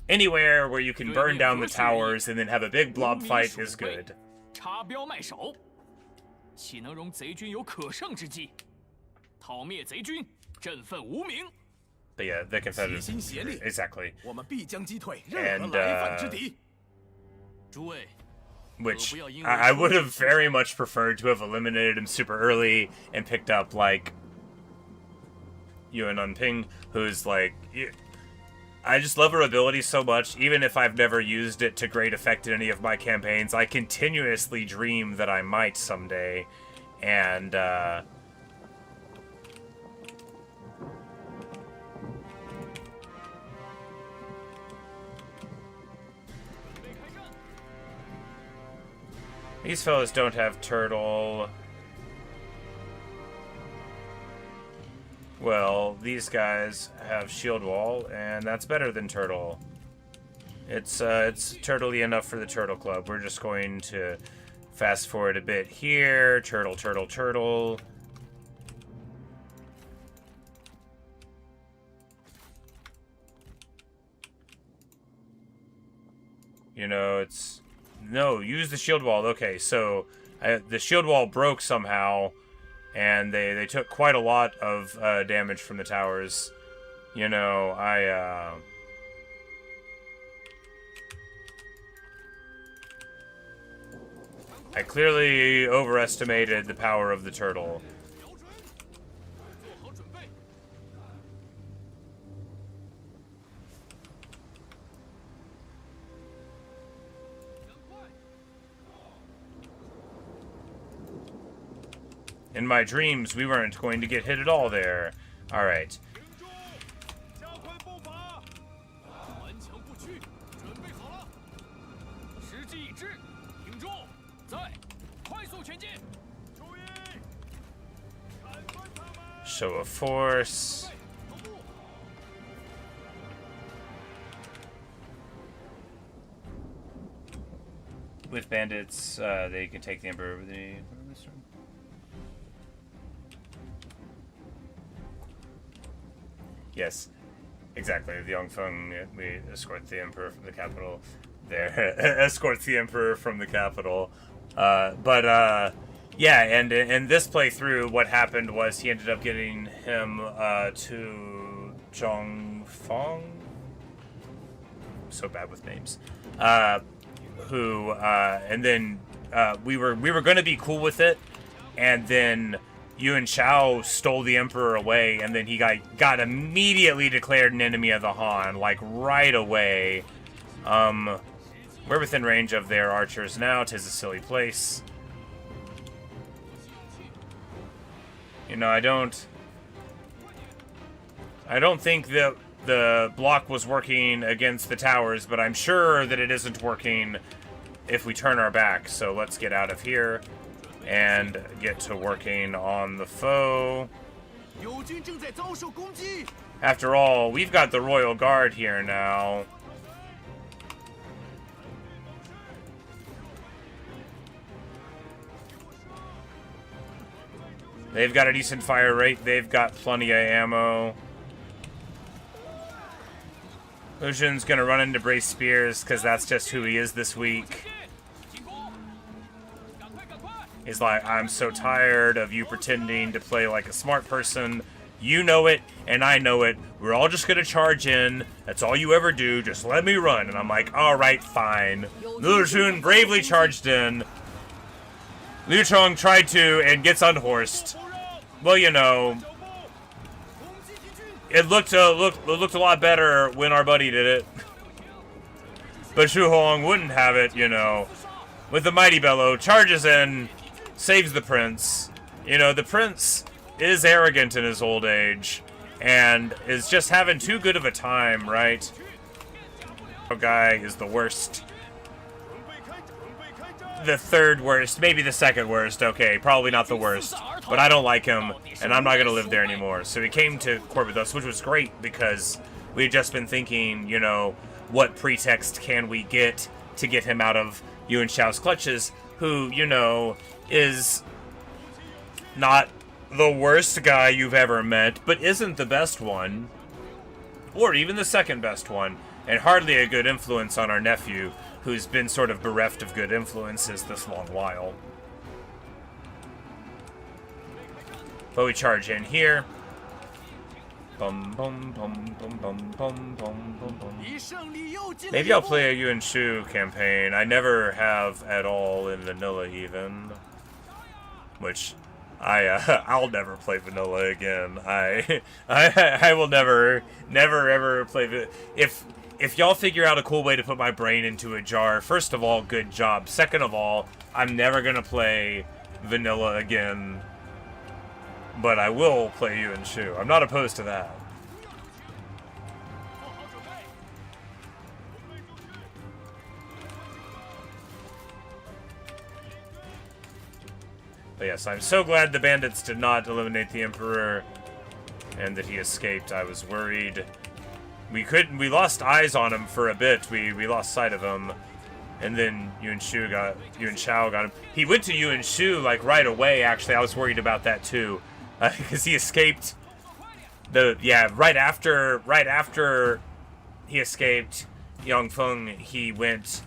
Anywhere where you can burn down the towers and then have a big blob fight is good. But yeah, the Confederates. Exactly. And, which I would have very much preferred to have eliminated him super early and picked up, like, Yuan Unping, who's like... I just love her ability so much, even if I've never used it to great effect in any of my campaigns. I continuously dream that I might someday, and, these fellows don't have turtle. Well, these guys have shield wall, and that's better than turtle. It's turtley enough for the turtle club. We're just going to fast forward a bit here. Turtle, turtle, turtle. You know, it's... No, use the shield wall. Okay, so the shield wall broke somehow, and they took quite a lot of damage from the towers. You know, I clearly overestimated the power of the turtle. In my dreams, we weren't going to get hit at all there. Alright. Show of force. With bandits, they can take the Emperor with the... Yes, exactly. The Yongfeng, we escort the Emperor from the capital. There, escorts the Emperor from the capital. Yeah, and in this playthrough, what happened was he ended up getting him to Chong. I'm so bad with names. And then we were going to be cool with it, and then Yuan Shao stole the Emperor away, and then he got immediately declared an enemy of the Han, like right away. We're within range of their archers now. 'Tis a silly place. You know, I don't think that the block was working against the towers, but I'm sure that it isn't working if we turn our back. So let's get out of here. and get to working on the foe. After all, we've got the Royal Guard here now. They've got a decent fire rate. They've got plenty of ammo. Liu Xian's gonna run into brace spears because that's just who he is this week. He's like, I'm so tired of you pretending to play like a smart person. You know it, and I know it. We're all just gonna charge in. That's all you ever do. Just let me run. And I'm like, all right, fine. Liu Xian bravely charged in. Liu Chong tried to and gets unhorsed. Well, you know, it looked a lot better when our buddy did it. But Shu Hong wouldn't have it, you know. With the mighty bellow, charges in, saves the prince. You know, the prince is arrogant in his old age and is just having too good of a time, right? The guy is the worst. The third worst, maybe the second worst. Okay, probably not the worst, but I don't like him, and I'm not gonna live there anymore. So he came to court with us, which was great because we had just been thinking, you know, what pretext can we get to get him out of Yuan Shao's clutches, who, you know, is not the worst guy you've ever met, but isn't the best one, or even the second best one, and hardly a good influence on our nephew, who's been sort of bereft of good influences this long while. But we charge in here. Bum, bum, bum, bum, bum, bum, bum, bum, bum. Maybe I'll play a Yuan Shu campaign. I never have at all in vanilla even. Which, I'll never play vanilla again. I will never ever play If y'all figure out a cool way to put my brain into a jar, first of all, good job. Second of all, I'm never gonna play vanilla again. But I will play Yuan Shu. I'm not opposed to that. But yes, I'm so glad the bandits did not eliminate the Emperor and that he escaped. I was worried. We lost eyes on him for a bit. We lost sight of him. And then Yuan Shao got him. He went to Yuan Shu like right away, actually. I was worried about that too. Because he escaped right after he escaped Yangfeng, he went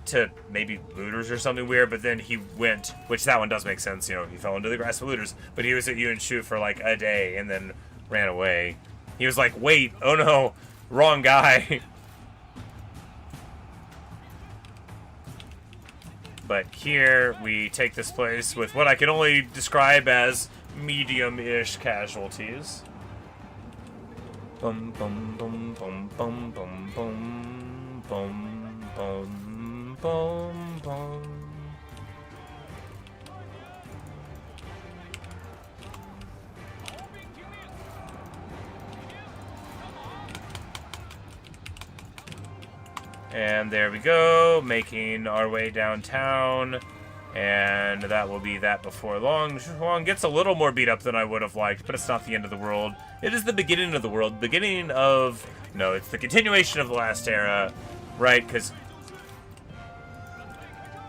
to maybe looters or something weird, but then he went, which that one does make sense, you know, he fell into the grasp of looters, but he was at Yuan Shu for like a day and then ran away. He was like, wait, oh no, wrong guy. But here we take this place with what I can only describe as medium-ish casualties. Bum bum bum bum bum bum bum bum bum bum bum. And there we go, making our way downtown. And that will be that before long. Zhuang gets a little more beat up than I would have liked, but it's not the end of the world. It is the beginning of the world. Beginning of... No, it's the continuation of the last era, right? Because...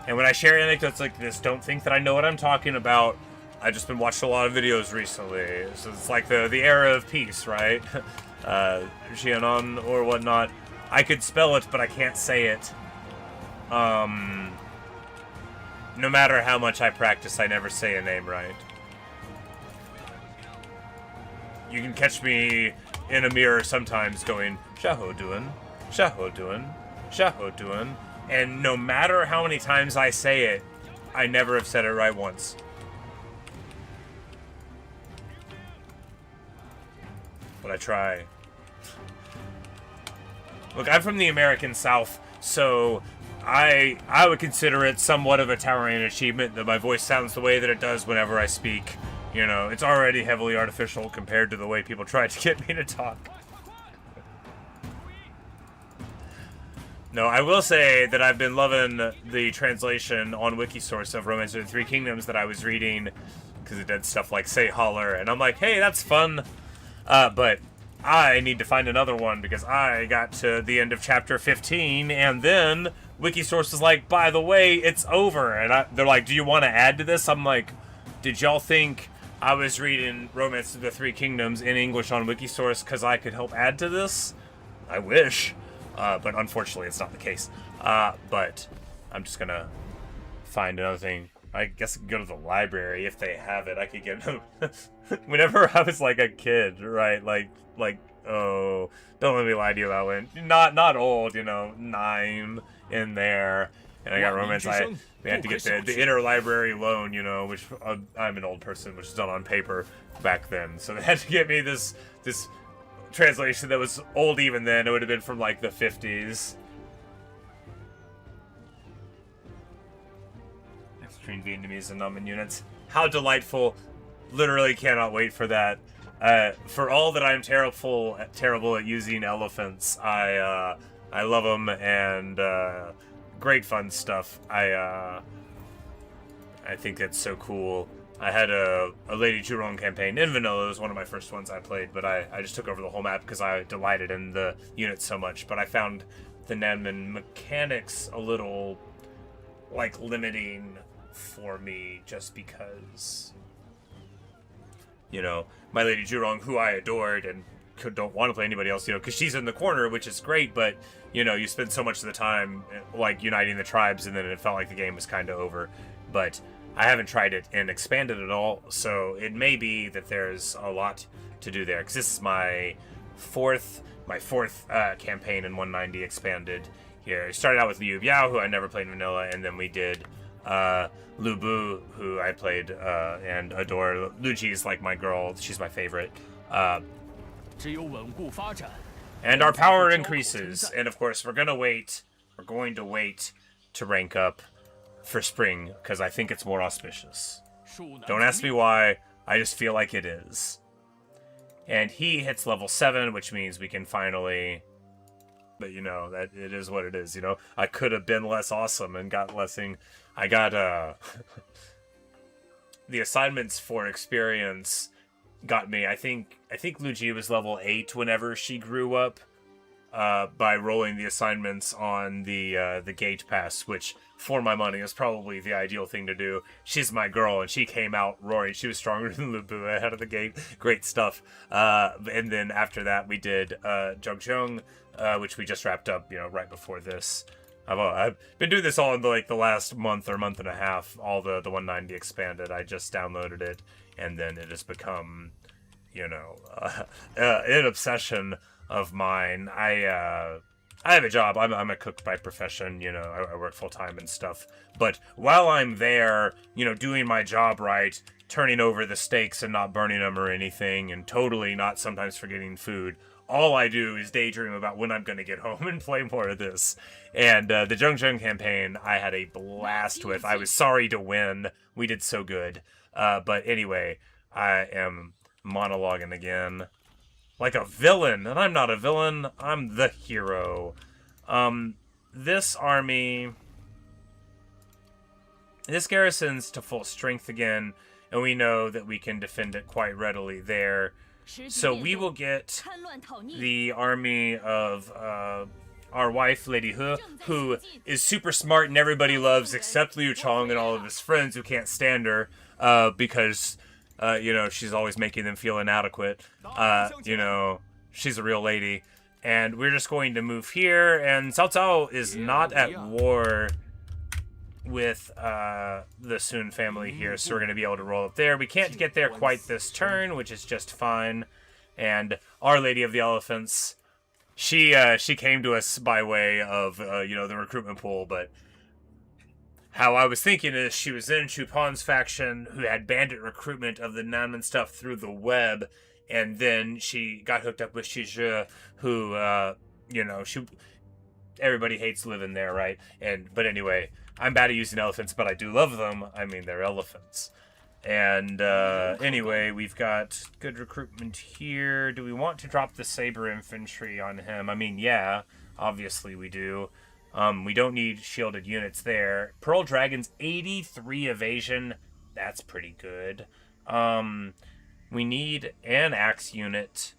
And when I share anecdotes like this, don't think that I know what I'm talking about. I've just been watching a lot of videos recently. So it's like the era of peace, right? Xianon or whatnot. I could spell it, but I can't say it. No matter how much I practice, I never say a name right. You can catch me in a mirror sometimes going, Xiaho Duan, Xiaho Duan, Xiaho Duan. And no matter how many times I say it, I never have said it right once. But I try. Look, I'm from the American South, so I would consider it somewhat of a towering achievement that my voice sounds the way that it does whenever I speak. You know, it's already heavily artificial compared to the way people try to get me to talk. No, I will say that I've been loving the translation on Wikisource of Romance of the Three Kingdoms that I was reading, because it did stuff like Say Holler, and I'm like, hey, that's fun. But I need to find another one, because I got to the end of chapter 15, and then Wikisource is like, by the way, it's over. And they're like, do you want to add to this? I'm like, did y'all think I was reading Romance of the Three Kingdoms in English on Wikisource because I could help add to this? I wish. But unfortunately, it's not the case. But I'm just gonna find another thing. I guess I could go to the library if they have it. I could get whenever I was like a kid, right? Like, oh, don't let me lie to you about when not old, 9 in there, and I got romance. We had to get the interlibrary loan, which I'm an old person, which is done on paper back then. So they had to get me this translation that was old even then. It would have been from like the 50s. Extreme Vietnamese and Namen units. How delightful. Literally cannot wait for that. For all that I'm terrible at using elephants, I love them, and great fun stuff. I think it's so cool. I had a Lady Zhurong campaign in vanilla. It was one of my first ones I played, but I just took over the whole map because I delighted in the units so much. But I found the Nanman mechanics a little, like, limiting for me, just because, my Lady Zhurong, who I adored and don't want to play anybody else, because she's in the corner, which is great, but, you spend so much of the time, like, uniting the tribes, and then it felt like the game was kind of over. But I haven't tried it and expanded at all, so it may be that there's a lot to do there, because this is my fourth campaign in 190 expanded here. I started out with Liu Biao, who I never played in vanilla, and then we did Lu Bu, who I played and adore. Lu Ji is like my girl. She's my favorite. And our power increases, and of course we're going to wait to rank up for spring, because I think it's more auspicious. Don't ask me why, I just feel like it is. And he hits level 7, which means we can finally... But, that it is what it is, I could have been less awesome and got lessing. I got, the assignments for experience got me. I think Lu Ji was level 8 whenever she grew up, by rolling the assignments on the gate pass, which, for my money, is probably the ideal thing to do. She's my girl, and she came out roaring. She was stronger than Lu Bu out of the gate. Great stuff. And then after that, we did Zhongzhong, which we just wrapped up, right before this. I've been doing this all in the last month or month and a half. All the 190 expanded. I just downloaded it, and then it has become, an obsession of mine. I have a job. I'm a cook by profession. I work full time and stuff. But while I'm there, doing my job right, turning over the steaks and not burning them or anything, and totally not sometimes forgetting food, all I do is daydream about when I'm going to get home and play more of this. And the Zhongzheng campaign, I had a blast with. I was sorry to win. We did so good. But anyway, I am monologuing again. Like a villain, and I'm not a villain, I'm the hero. This army... This garrison's to full strength again, and we know that we can defend it quite readily there. So we will get the army of our wife, Lady He, who is super smart and everybody loves, except Liu Chong and all of his friends who can't stand her, because... she's always making them feel inadequate. She's a real lady. And we're just going to move here, and Cao Cao is not at war with the Sun family here, so we're going to be able to roll up there. We can't get there quite this turn, which is just fine. And Our Lady of the Elephants, she came to us by way of, the recruitment pool, but... How I was thinking is she was in Chupan's faction, who had bandit recruitment of the Nanman stuff through the web, and then she got hooked up with Shizhe, who, everybody hates living there, right? But anyway, I'm bad at using elephants, but I do love them. I mean, they're elephants. And anyway, we've got good recruitment here. Do we want to drop the saber infantry on him? I mean, yeah, obviously we do. We don't need shielded units there. Pearl Dragon's 83 evasion. That's pretty good. We need an axe unit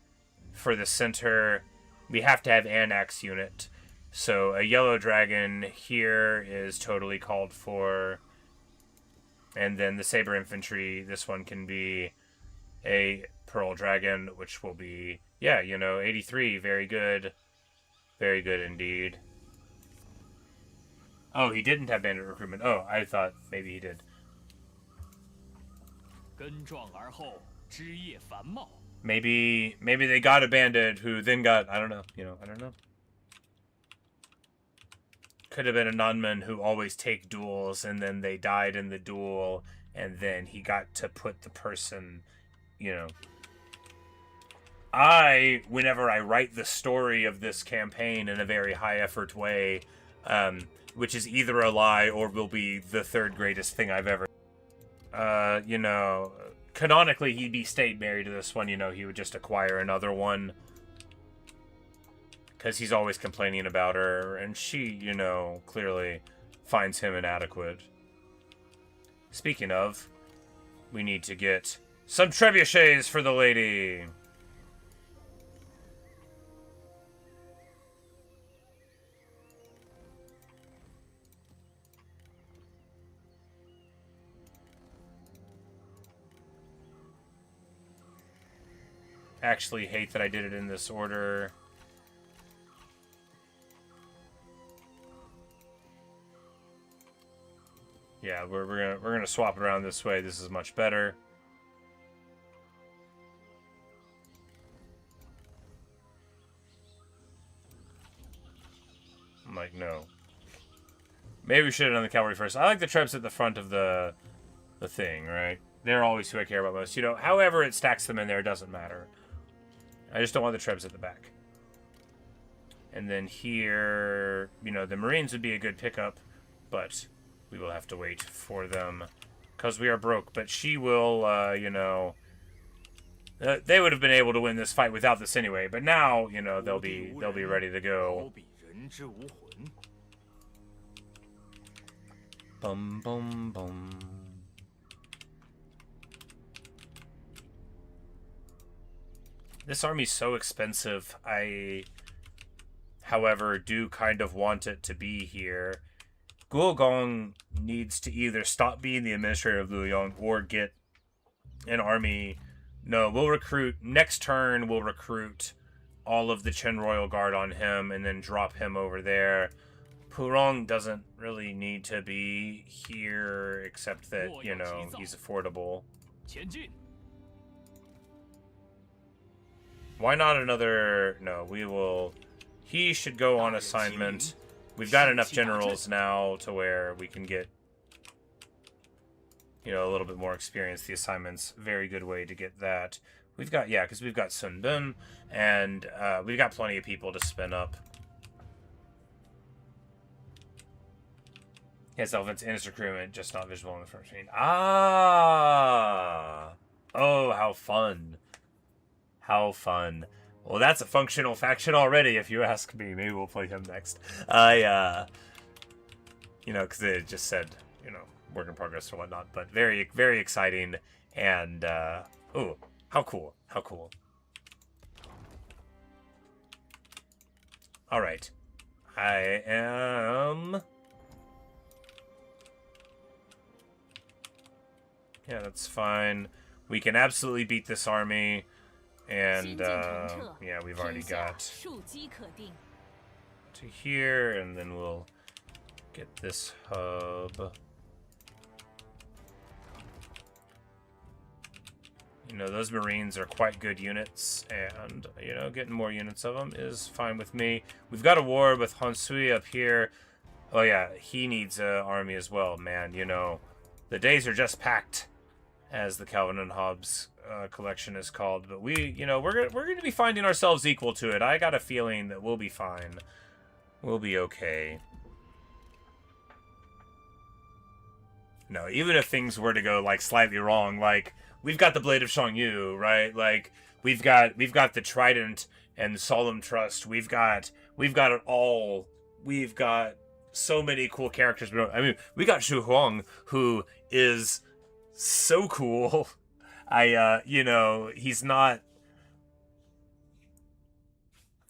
for the center. We have to have an axe unit. So a yellow dragon here is totally called for. And then the saber infantry, this one can be a pearl dragon, which will be, yeah, 83. Very good. Very good indeed. Oh, he didn't have bandit recruitment. Oh, I thought maybe he did. Maybe they got a bandit who then got, I don't know. I don't know. Could have been a nunman who always take duels, and then they died in the duel, and then he got to put the person, whenever I write the story of this campaign in a very high effort way, which is either a lie or will be the third greatest thing I've ever, canonically he'd stayed married to this one, he would just acquire another one. Because he's always complaining about her, and she, clearly finds him inadequate. Speaking of, we need to get some trebuchets for the lady. Actually hate that I did it in this order. Yeah, we're gonna swap it around this way. This is much better. I'm like, no. Maybe we should have done the cavalry first. I like the trebs at the front of the thing, right? They're always who I care about most. However it stacks them in there, it doesn't matter. I just don't want the trebs at the back. And then here, the Marines would be a good pickup, but we will have to wait for them because we are broke. But she will, they would have been able to win this fight without this anyway. But now, they'll be ready to go. Bum bum bum. This army's so expensive. I, however, do kind of want it to be here. Guogong needs to either stop being the administrator of Luoyang or get an army. No, we'll recruit. Next turn, we'll recruit all of the Chen Royal Guard on him and then drop him over there. Purong doesn't really need to be here, except that, he's affordable. Why not another... No, we will... He should go on assignment. We've got enough generals now to where we can get, a little bit more experience. The assignment's a very good way to get that. We've got, because we've got Sun Jian, and we've got plenty of people to spin up. Yes, elephants and his recruitment, just not visible on the front screen. Ah! Oh, how fun. How fun. Well, that's a functional faction already, if you ask me. Maybe we'll play him next. Because it just said, work in progress or whatnot. But very, very exciting. And, ooh, how cool. How cool. All right. I am... Yeah, that's fine. We can absolutely beat this army. And, yeah, we've already got to here, and then we'll get this hub. Those Marines are quite good units, and, getting more units of them is fine with me. We've got a war with Honsui up here. Oh, yeah, he needs an army as well, man. The days are just packed, as the Calvin and Hobbes collection is called, but we're going to be finding ourselves equal to it. I got a feeling that we'll be fine. We'll be okay. No, even if things were to go slightly wrong, we've got the Blade of Shangyu, right? We've got the Trident and Solemn Trust. We've got it all we've got so many cool characters. I mean, we got Shu Huang, who is so cool. He's not,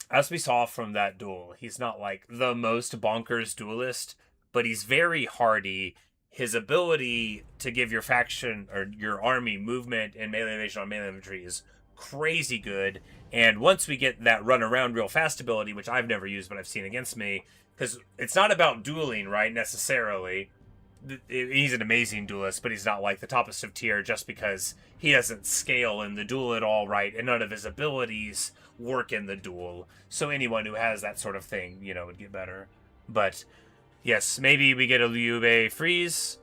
as we saw from that duel, he's not like the most bonkers duelist, but he's very hardy. His ability to give your faction or your army movement and melee evasion on melee infantry is crazy good. And once we get that run around real fast ability, which I've never used but I've seen against me, because it's not about dueling, right, necessarily. He's an amazing duelist, but he's not like the toppest of tier just because he doesn't scale in the duel at all, right, and none of his abilities work in the duel. So anyone who has that sort of thing, would get better. But yes, maybe we get a Liu Bei freeze.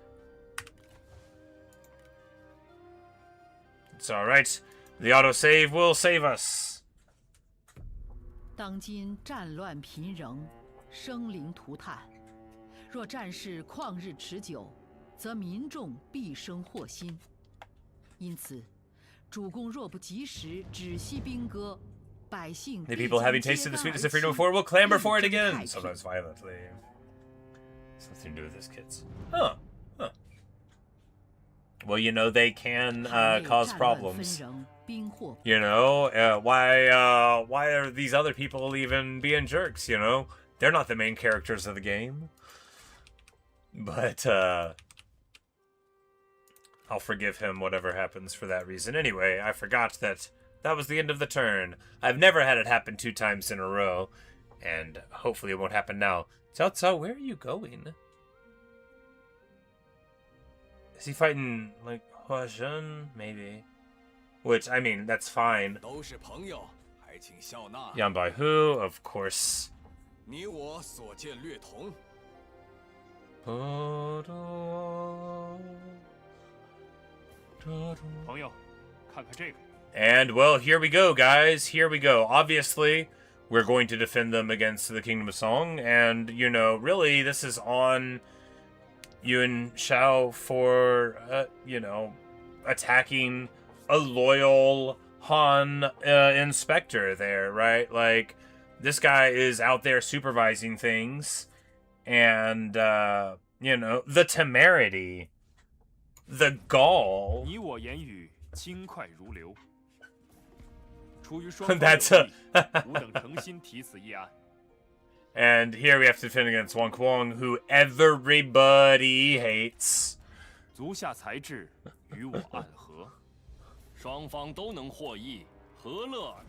It's alright. The autosave will save us. 当今战乱频仍，生灵涂炭。若战事旷日持久，则民众必生祸心。因此，主公若不及时止息兵戈，百姓 The people having tasted the sweetness of freedom before will clamor for it again, sometimes violently. Something to do with his kids. Huh. Well, they can cause problems. Why are these other people even being jerks, They're not the main characters of the game. But, I'll forgive him whatever happens for that reason. Anyway, I forgot that was the end of the turn. I've never had it happen 2 times in a row, and hopefully it won't happen now. Cao Cao, where are you going? Is he fighting, like, Hua Zhen? Maybe. Which, I mean, that's fine. Yan Bai Hu, of course. 你我所见略同。 朋友，看看这个。 And, well, here we go, guys. Here we go. Obviously, we're going to defend them against the Kingdom of Song. And, really, this is on Yuan Shao for, attacking a loyal Han inspector there, right? Like, this guy is out there supervising things. And, the temerity, the gall. 你我言语轻快如流。出于双方 That's 有利，吾等诚心提此议案。 And here we have to defend against Wang Kuang, who everybody hates. 足下才智与我暗合，双方都能获益，何乐耳？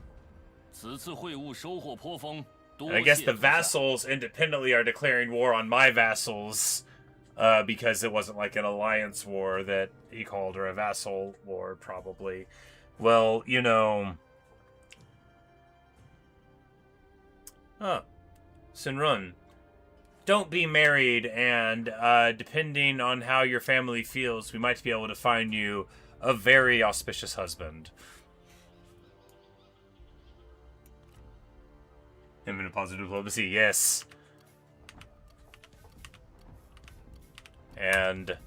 此次会晤收获颇丰。 And I guess the vassals independently are declaring war on my vassals, because it wasn't like an alliance war that he called, or a vassal war, probably. Well, Sunrun. Don't be married, and depending on how your family feels, we might be able to find you a very auspicious husband. Him in a positive diplomacy, yes. And,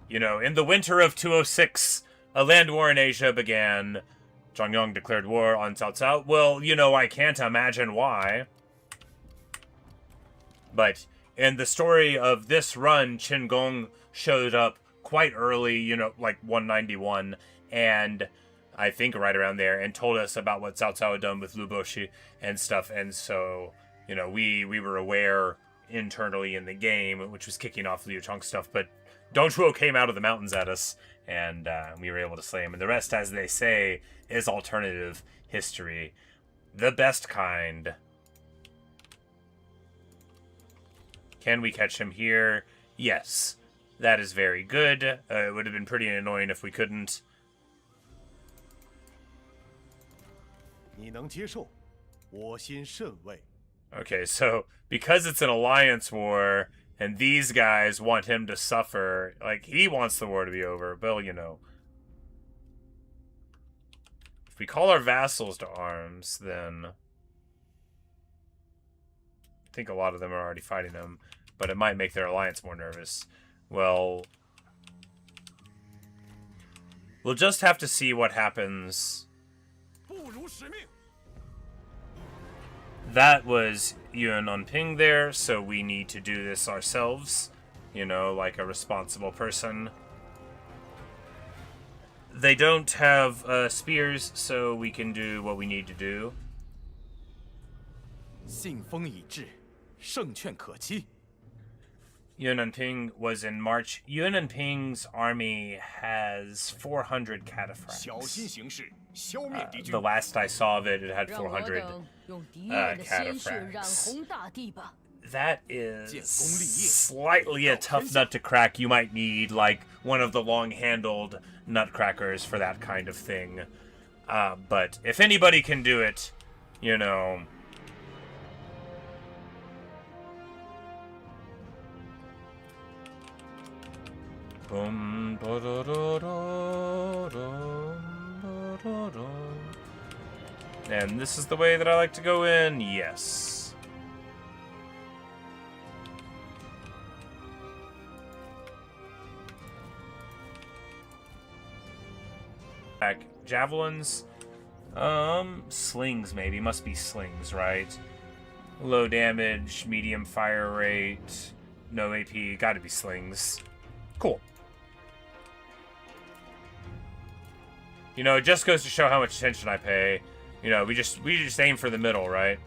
in the winter of 206, a land war in Asia began. Zhang declared war on Cao Cao. Well, I can't imagine why. But in the story of this run, Qin Gong showed up quite early, like 191, and I think right around there, and told us about what Cao Cao had done with Lu Boshi and stuff. And so, we were aware internally in the game, which was kicking off Liu Chong stuff, but Dong Zhuo came out of the mountains at us, and we were able to slay him. And the rest, as they say, is alternative history. The best kind. Can we catch him here? Yes. That is very good. It would have been pretty annoying if we couldn't. 你能接受，我心甚慰。 Okay, so because it's an alliance war, and these guys want him to suffer, like, he wants the war to be over, but, if we call our vassals to arms, then I think a lot of them are already fighting him, but it might make their alliance more nervous. Well, we'll just have to see what happens. That was Yuan Ping there, so we need to do this ourselves. You know, like a responsible person. They don't have spears, so we can do what we need to do. 信封已至，胜券可期。 Yuan Ping was in March. Yuan Ping's army has 400 cataphracts. 小心行事，消灭敌军。 The last I saw of it, it had 让我 400 等用敌人的鲜血染 cataphracts. 红大地吧。 That is slightly a tough nut to crack. You might need, like, one of the long-handled nutcrackers for that kind of thing. But if anybody can do it, you know... Boom, and this is the way that I like to go in, yes. Back javelins. Slings maybe. Must be slings, right? Low damage, medium fire rate, no AP, gotta be slings. Cool. You know, it just goes to show how much attention I pay. You know, we just aim for the middle, right?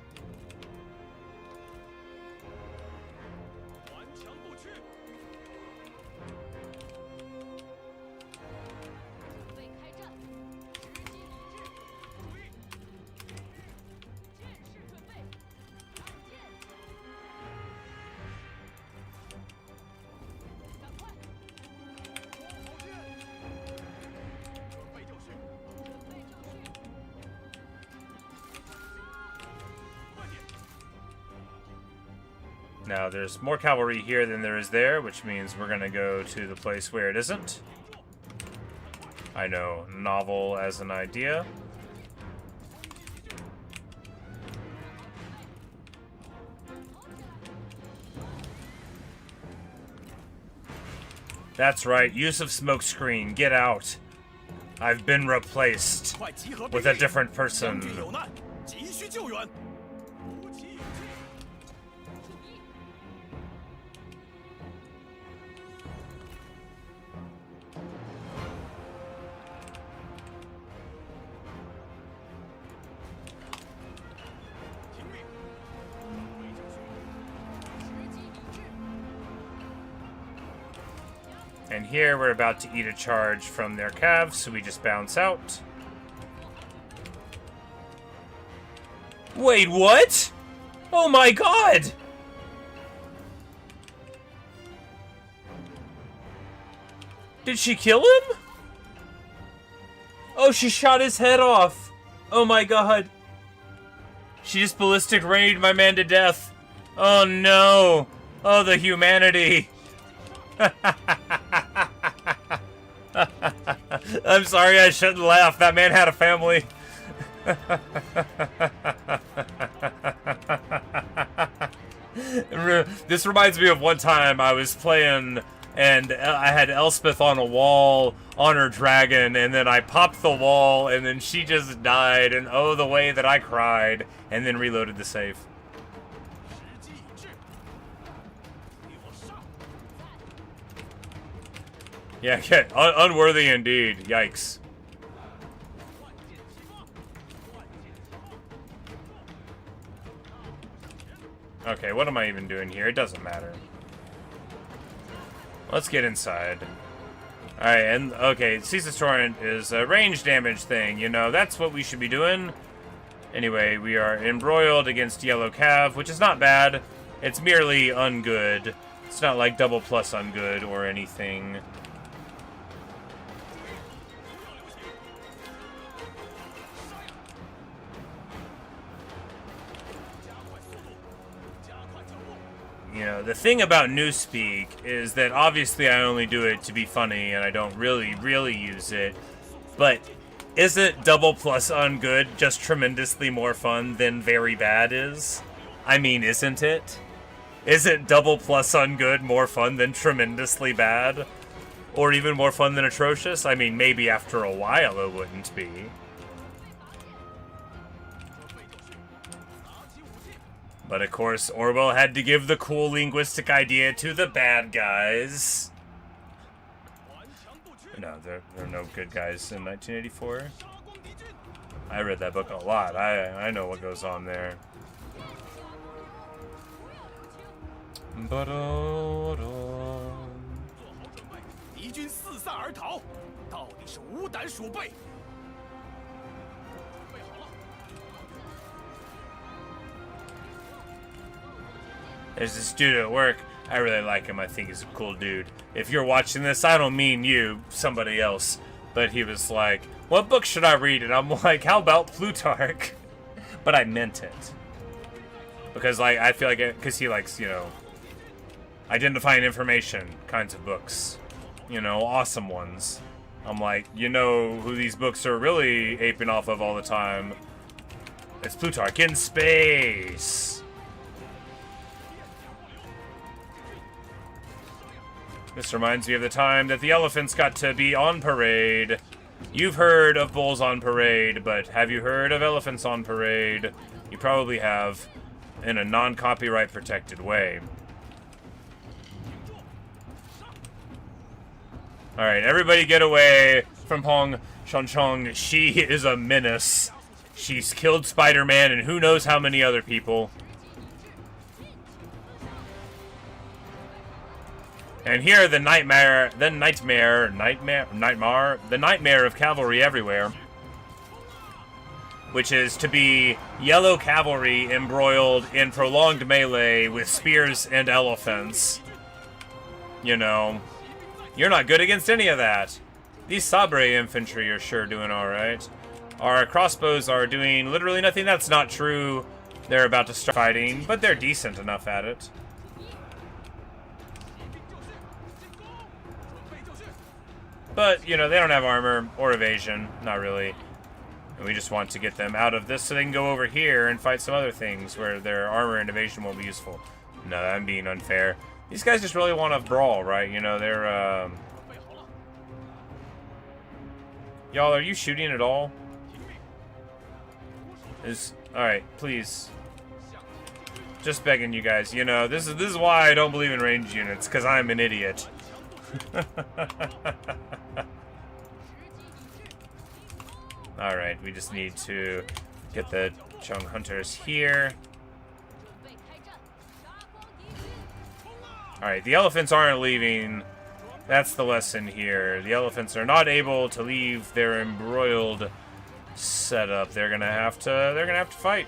Now, there's more cavalry here than there is there, which means we're gonna go to the place where it isn't. I know, novel as an idea. That's right, use of smokescreen, get out. I've been replaced with a different person. And here we're about to eat a charge from their calves, so we just bounce out. Wait, what? Oh my god! Did she kill him? Oh, she shot his head off. Oh my god. She just ballistic ranged my man to death. Oh no. Oh, the humanity. I'm sorry, I shouldn't laugh. That man had a family. This reminds me of one time I was playing and I had Elspeth on a wall on her dragon, and then I popped the wall and then she just died, and oh, the way that I cried, and then reloaded the save. Yeah, unworthy indeed. Yikes. Okay, what am I even doing here? It doesn't matter. Let's get inside. Alright, and okay, Caesar's Torrent is a range damage thing, you know, that's what we should be doing. Anyway, we are embroiled against Yellow Cav, which is not bad. It's merely ungood. It's not like double plus ungood or anything. You know, the thing about Newspeak is that obviously I only do it to be funny and I don't really use it. But isn't double plus ungood just tremendously more fun than very bad is? I mean, isn't it? Isn't double plus ungood more fun than tremendously bad? Or even more fun than atrocious? I mean, maybe after a while it wouldn't be. But of course, Orwell had to give the cool linguistic idea to the bad guys. No, there are no good guys in 1984. I read that book a lot. I know what goes on there. There's this dude at work. I really like him. I think he's a cool dude. If you're watching this, I don't mean you, somebody else. But he was like, what book should I read? And I'm like, how about Plutarch? But I meant it. Because, like, I feel like because he likes, you know, identifying information kinds of books. You know, awesome ones. I'm like, you know who these books are really aping off of all the time? It's Plutarch in space. This reminds me of the time that the elephants got to be on parade. You've heard of bulls on parade, but have you heard of elephants on parade? You probably have, in a non-copyright protected way. Alright, everybody get away from Hong Chong. She is a menace. She's killed Spider-Man and who knows how many other people. And here, the nightmare of cavalry everywhere, which is to be yellow cavalry embroiled in prolonged melee with spears and elephants. You know, you're not good against any of that. These Sabre infantry are sure doing alright. Our crossbows are doing literally nothing. That's not true. They're about to start fighting, but they're decent enough at it. But, you know, they don't have armor or evasion. Not really. And we just want to get them out of this so they can go over here and fight some other things where their armor and evasion will be useful. No, I'm being unfair. These guys just really want to brawl, right? You know, they're, Y'all, are you shooting at all? Alright, please. Just begging you guys. You know, this is why I don't believe in ranged units, because I'm an idiot. Alright, we just need to get the Chong hunters here. Alright, the elephants aren't leaving. That's the lesson here. The elephants are not able to leave their embroiled setup. They're gonna have to fight.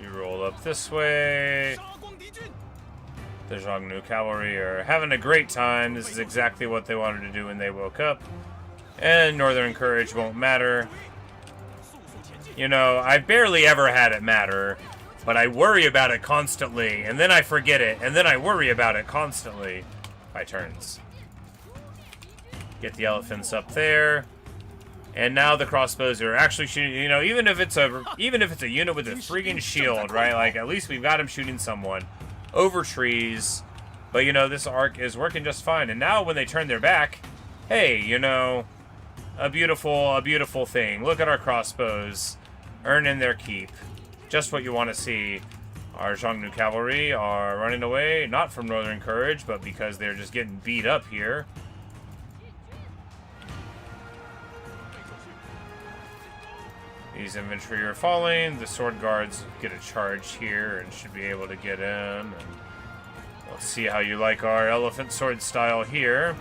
You roll up this way. The Zhongnu cavalry are having a great time. This is exactly what they wanted to do when they woke up. And Northern Courage won't matter. You know, I barely ever had it matter, but I worry about it constantly, and then I forget it, and then I worry about it constantly. By turns. Get the elephants up there. And now the crossbows are actually shooting, you know, even if it's a unit with a freaking shield, right? Like, at least we've got him shooting someone over trees. But, you know, this arc is working just fine. And now when they turn their back, hey, you know, a beautiful thing. Look at our crossbows earning their keep. Just what you want to see. Our Zhongnu cavalry are running away, not from Northern Courage, but because they're just getting beat up here. These infantry are falling. The sword guards get a charge here and should be able to get in. And let's see how you like our elephant sword style here.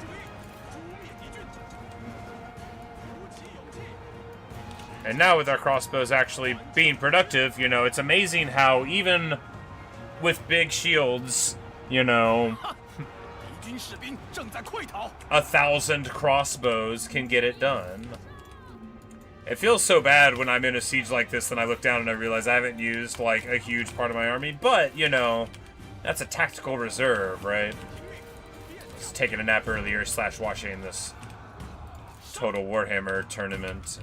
And now with our crossbows actually being productive, you know, it's amazing how even with big shields, you know, 军士兵正在溃逃。 1,000 crossbows can get it done. It feels so bad when I'm in a siege like this, and I look down and I realize I haven't used, like, a huge part of my army. But, you know, that's a tactical reserve, right? Just taking a nap earlier, / watching this Total Warhammer tournament.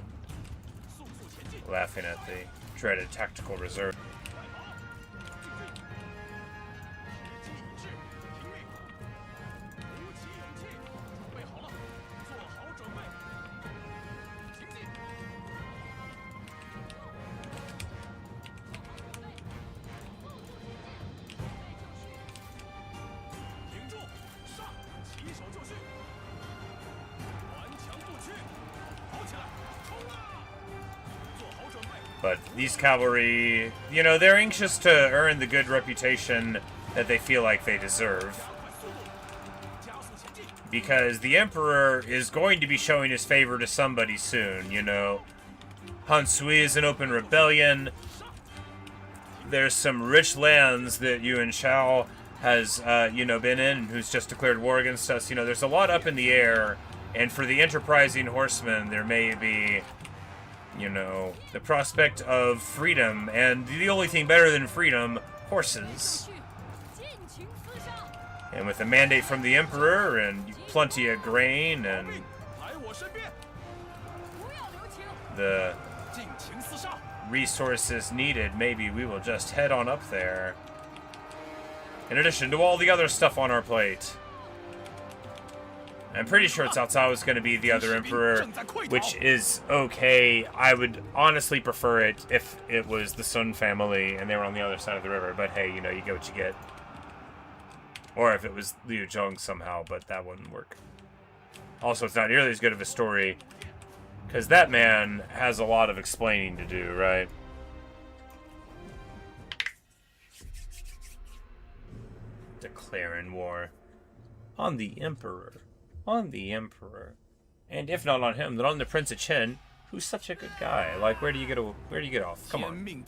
Laughing at the dreaded tactical reserve. But these cavalry, you know, they're anxious to earn the good reputation that they feel like they deserve. Because the Emperor is going to be showing his favor to somebody soon, you know. Han Sui is an open rebellion. There's some rich lands that Yuan Shao has, you know, been in, who's just declared war against us. You know, there's a lot up in the air. And for the enterprising horsemen, there may be, you know, the prospect of freedom, and the only thing better than freedom, horses. And with a mandate from the Emperor, and plenty of grain, and the resources needed, maybe we will just head on up there. In addition to all the other stuff on our plate. I'm pretty sure Cao Cao is going to be the other emperor, which is okay. I would honestly prefer it if it was the Sun family and they were on the other side of the river. But hey, you know, you get what you get. Or if it was Liu Zhong somehow, but that wouldn't work. Also, it's not nearly as good of a story, because that man has a lot of explaining to do, right? Declaring war on the Emperor. On the Emperor. And if not on him, then on the Prince of Chen, who's such a good guy. Like, where do you get off? Come on.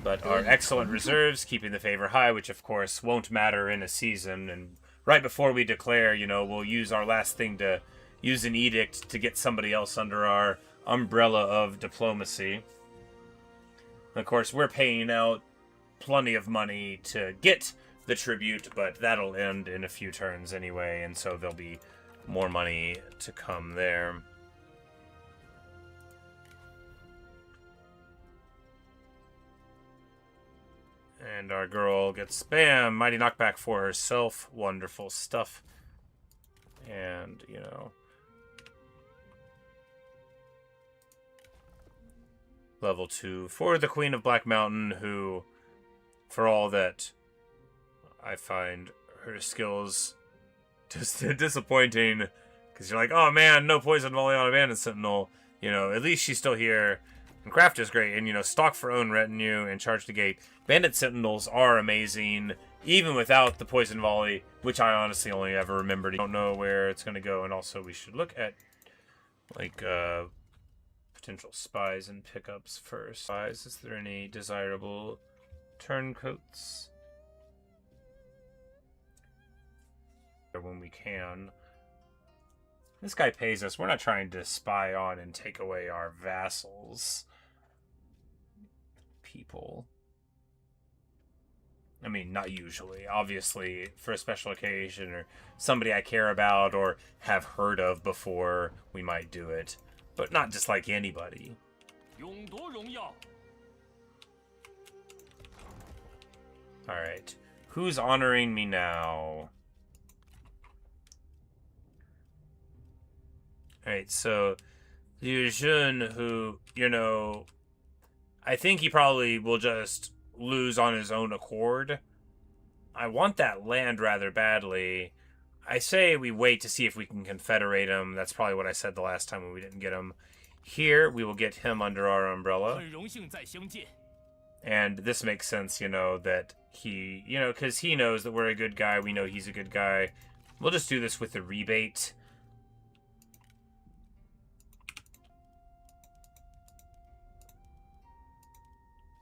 But our excellent reserves, keeping the favor high, which of course won't matter in a season. And right before we declare, you know, we'll use our last thing to use an edict to get somebody else under our umbrella of diplomacy. Of course, we're paying out plenty of money to get the tribute, but that'll end in a few turns anyway, and so there'll be more money to come there. And our girl gets spam, mighty knockback for herself. Wonderful stuff. And, you know, level 2 for the Queen of Black Mountain, who, for all that I find her skills just disappointing, because you're like, oh man, no poison volley on a bandit sentinel. You know, at least she's still here. And craft is great, and you know, stock for own retinue and charge the gate. Bandit sentinels are amazing, even without the poison volley, which I honestly only ever remembered. I don't know where it's going to go, and also we should look at, like, potential spies and pickups first. Spies, is there any desirable turncoats? When we can. This guy pays us. We're not trying to spy on and take away our vassals. People. I mean, not usually. Obviously, for a special occasion or somebody I care about or have heard of before, we might do it. But not just like anybody. Alright. Who's honoring me now? Alright, so Liu Xie, who, you know, I think he probably will just lose on his own accord. I want that land rather badly. I say we wait to see if we can confederate him. That's probably what I said the last time when we didn't get him. Here, we will get him under our umbrella. And this makes sense, you know, that he, you know, because he knows that we're a good guy. We know he's a good guy. We'll just do this with the rebate.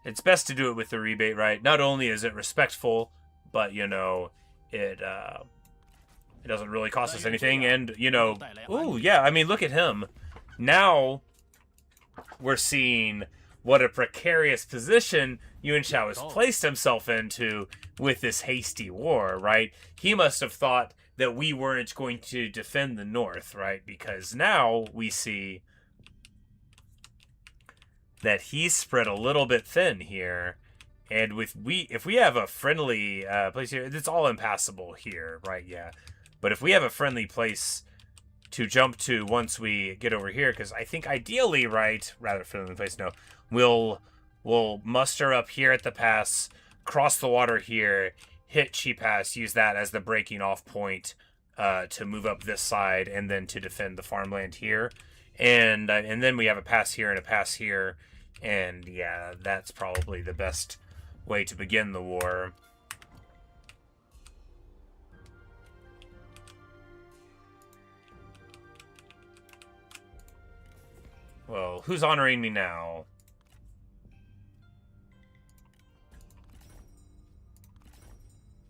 it's best to do it with the rebate, right? Not only is it respectful, but, it doesn't really cost us anything, and, ooh, yeah, I mean, look at him. Now, we're seeing what a precarious position Yuan Shao has placed himself into with this hasty war, right? He must have thought that we weren't going to defend the north, right? Because now we see that he's spread a little bit thin here. And if we have a friendly place here, it's all impassable here, right? Yeah. But if we have a friendly place to jump to once we get over here, because I think ideally, right, rather friendly place, no, we'll muster up here at the pass, cross the water here, hit Chi Pass, use that as the breaking off point to move up this side, and then to defend the farmland here. And then we have a pass here and a pass here. And yeah, that's probably the best way to begin the war. Well, who's honoring me now?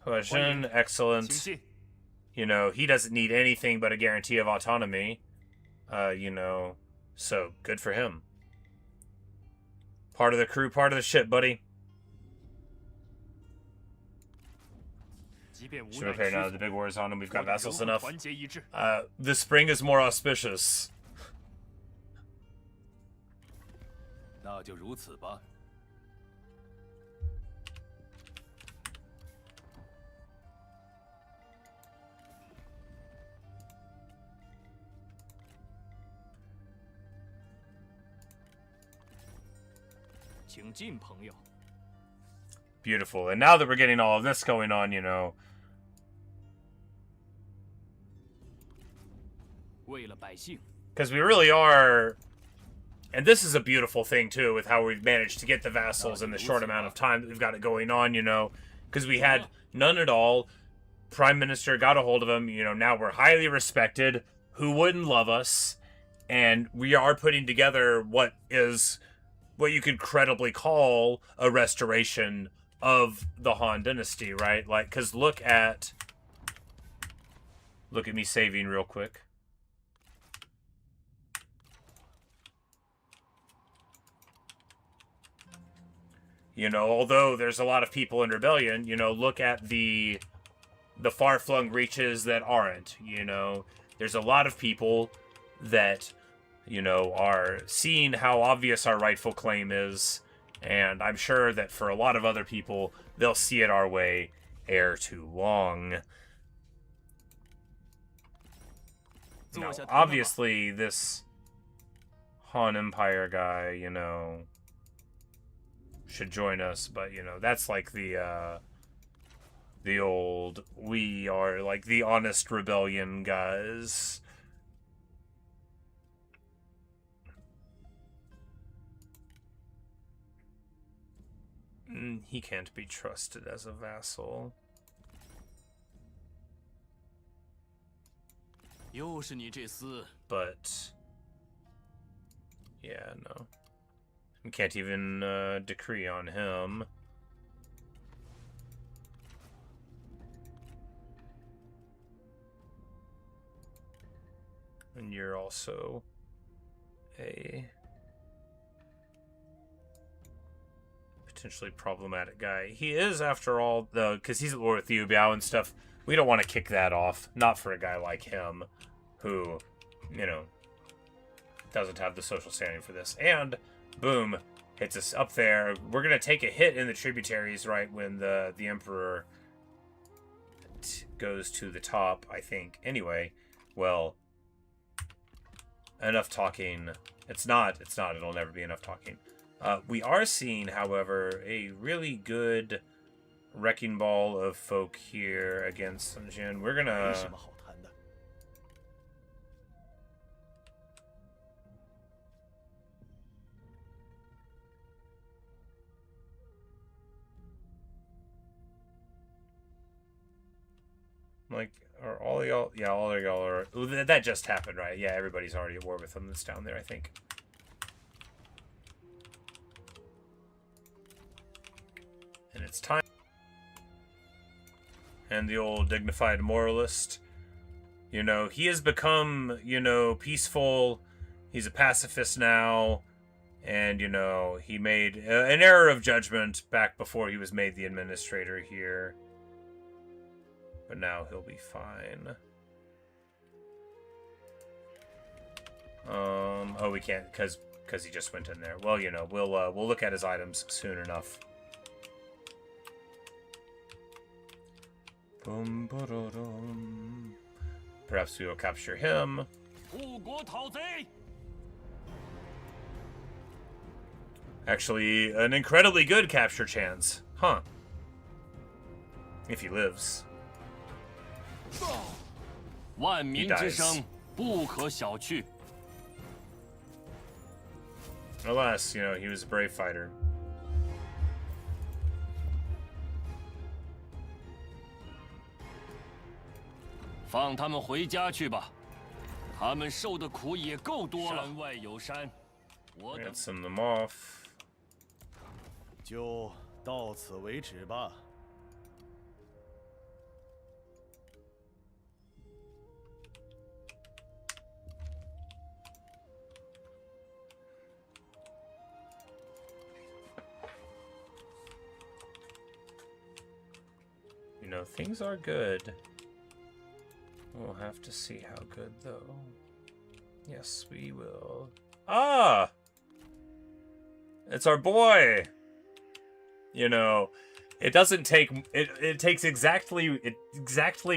Huashen, excellent. He doesn't need anything but a guarantee of autonomy. So good for him. Part of the crew, part of the ship, buddy. Should repair now that the big war is on and we've got vassals enough. The spring is more auspicious. 那就如此吧。请进，朋友。 Beautiful. And now that we're getting all of this going on, 为了百姓。 because we really are. And this is a beautiful thing, too, with how we've managed to get the vassals in the short amount of time that we've got it going on, because we had none at all. Prime Minister got a hold of him, now we're highly respected. Who wouldn't love us? And we are putting together what you could credibly call a restoration of the Han Dynasty, right? Like, because look at me saving real quick. Although there's a lot of people in rebellion, look at the far-flung reaches that aren't, There's a lot of people that, are seeing how obvious our rightful claim is, and I'm sure that for a lot of other people, they'll see it our way ere too long. Now, obviously, this Han Empire guy, should join us, but that's like the old, we are like the honest rebellion guys. He can't be trusted as a vassal. 又是你这厮。 But yeah, no. We can't even decree on him. And you're also a potentially problematic guy. He is, after all, though, because he's at war with Liu Biao and stuff. We don't want to kick that off. Not for a guy like him, who, doesn't have the social standing for this. And boom, hits us up there. We're gonna take a hit in the tributaries right when the Emperor goes to the top, I think. Anyway, well, enough talking. It's not. It'll never be enough talking. We are seeing, however, a really good wrecking ball of folk here against Sun Jian. We're gonna. Like, are all y'all... Yeah, all of y'all are... Ooh, that just happened, right? Yeah, everybody's already at war with them that's down there, I think. it's time. And the old dignified moralist. You know, he has become, you know, peaceful. He's a pacifist now. And, you know, he made an error of judgment back before he was made the administrator here. But now he'll be fine. Oh, we can't, because he just went in there. Well, you know, we'll look at his items soon enough. Boom, ba-da-dum. Perhaps we will capture him. Actually, an incredibly good capture chance. Huh. If he lives. He dies. Alas, you know, he was a brave fighter. Ransom them off. 就到此为止吧。You know, things are good. We'll have to see how good, though. Yes, we will. Ah! It's our boy! You know, it doesn't take... It takes exactly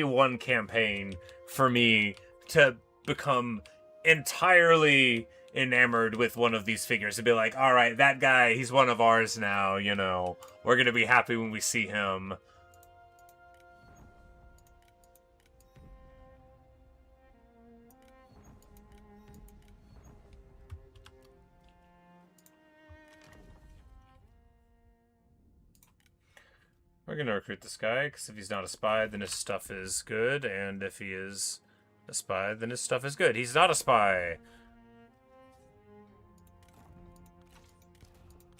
one campaign for me to become entirely enamored with one of these figures. To be like, alright, that guy, he's one of ours now, you know. We're gonna be happy when we see him. We're gonna recruit this guy, because if he's not a spy, then his stuff is good, and if he is a spy, then his stuff is good. He's not a spy!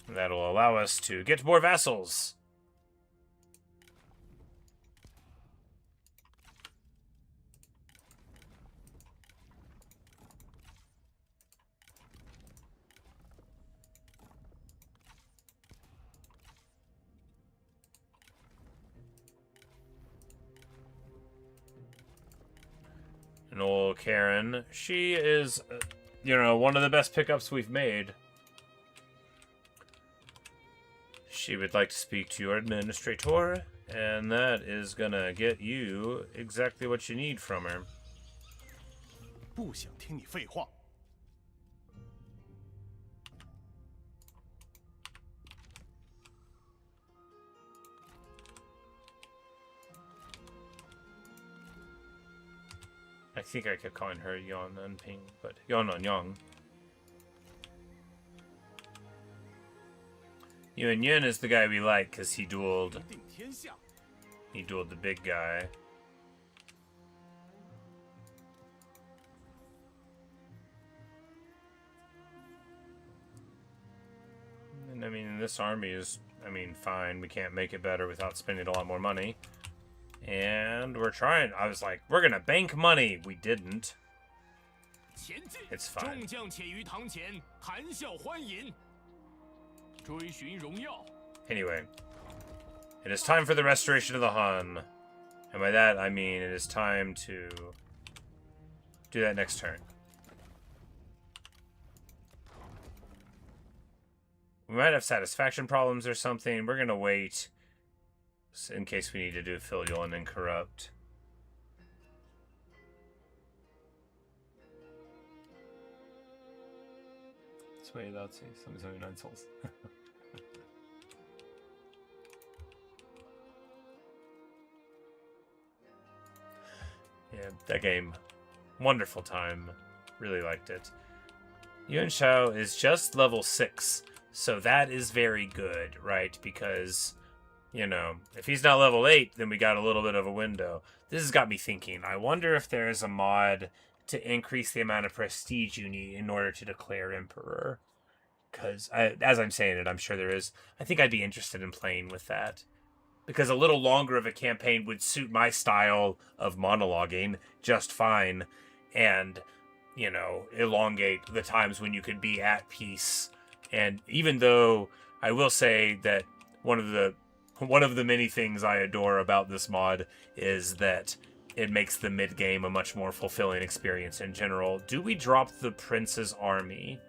That'll allow us to get more vassals! And old Karen, she is, you know, one of the best pickups we've made. She would like to speak to your administrator, and that is gonna get you exactly what you need from her. 不想听你废话。 I think I kept calling her Yuan Ping, but Yuan Yang. Yuan Yin is the guy we like because he dueled the big guy. And I mean, this army is, I mean, fine. We can't make it better without spending a lot more money. And we're trying. I was like, we're gonna bank money. We didn't. It's fine. Anyway, it is time for the restoration of the Han. And by that, I mean it is time to do that next turn. We might have satisfaction problems or something. We're gonna wait in case we need to do filial and then corrupt. That's why that's somebody's only 9 souls. Yeah, that game. Wonderful time. Really liked it. Yuan Shao is just level 6. So that is very good, right? Because, you know, if he's not level 8, then we got a little bit of a window. This has got me thinking. I wonder if there is a mod to increase the amount of prestige you need in order to declare Emperor. Because, as I'm saying it, I'm sure there is. I think I'd be interested in playing with that. because a little longer of a campaign would suit my style of monologuing just fine, and, you know, elongate the times when you could be at peace. And even though I will say that one of the many things I adore about this mod is that it makes the mid-game a much more fulfilling experience in general. Do we drop the Prince's army?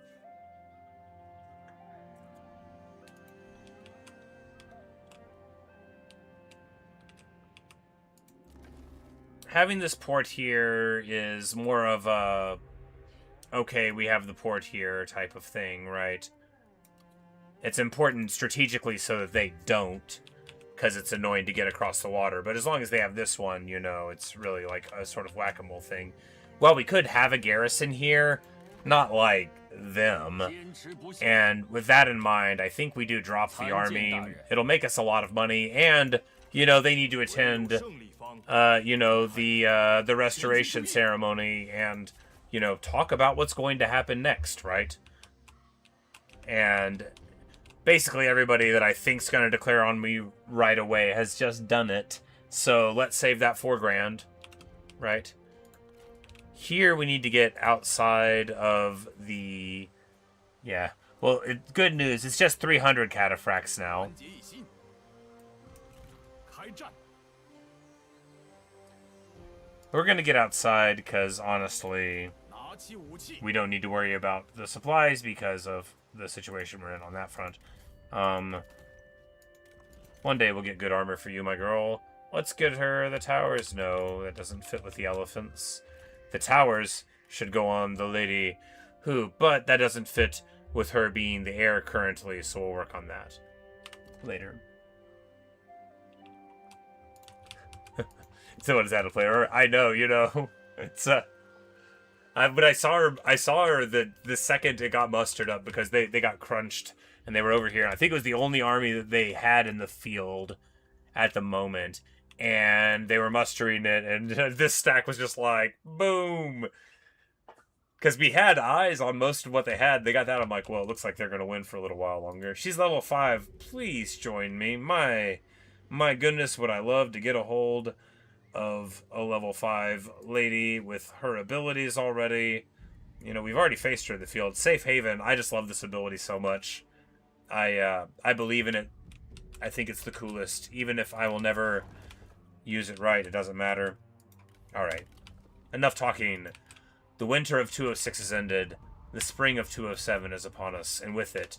Having this port here is more of a, okay, we have the port here type of thing, right? It's important strategically so that they don't, because it's annoying to get across the water. But as long as they have this one, you know, it's really like a sort of whack-a-mole thing. Well, we could have a garrison here, not like them. And with that in mind, I think we do drop the army. It'll make us a lot of money, and, you know, they need to attend, you know, the restoration ceremony and, you know, talk about what's going to happen next, right? And basically everybody that I think's going to declare on me right away has just done it. So let's save that 4 grand, right? Here we need to get outside of the... Yeah. Well, good news. It's just 300 cataphracts now. We're going to get outside because, honestly, we don't need to worry about the supplies because of the situation we're in on that front. One day we'll get good armor for you, my girl. Let's get her the towers. No, that doesn't fit with the elephants. The towers should go on the lady who, but that doesn't fit with her being the heir currently, so we'll work on that later. So what is that a player? I know, you know. It's but I saw her the second it got mustered up because they got crunched and they were over here. I think it was the only army that they had in the field at the moment, and they were mustering it, and this stack was just like boom. Because we had eyes on most of what they had. They got that. I'm like, well, it looks like they're gonna win for a little while longer. She's level 5. Please join me. My goodness, would I love to get a hold of a level 5 lady with her abilities already. You know, we've already faced her in the field. Safe Haven, I just love this ability so much. I believe in it. I think it's the coolest. Even if I will never use it right, it doesn't matter. Alright. Enough talking. The winter of 206 has ended. The spring of 207 is upon us, and with it,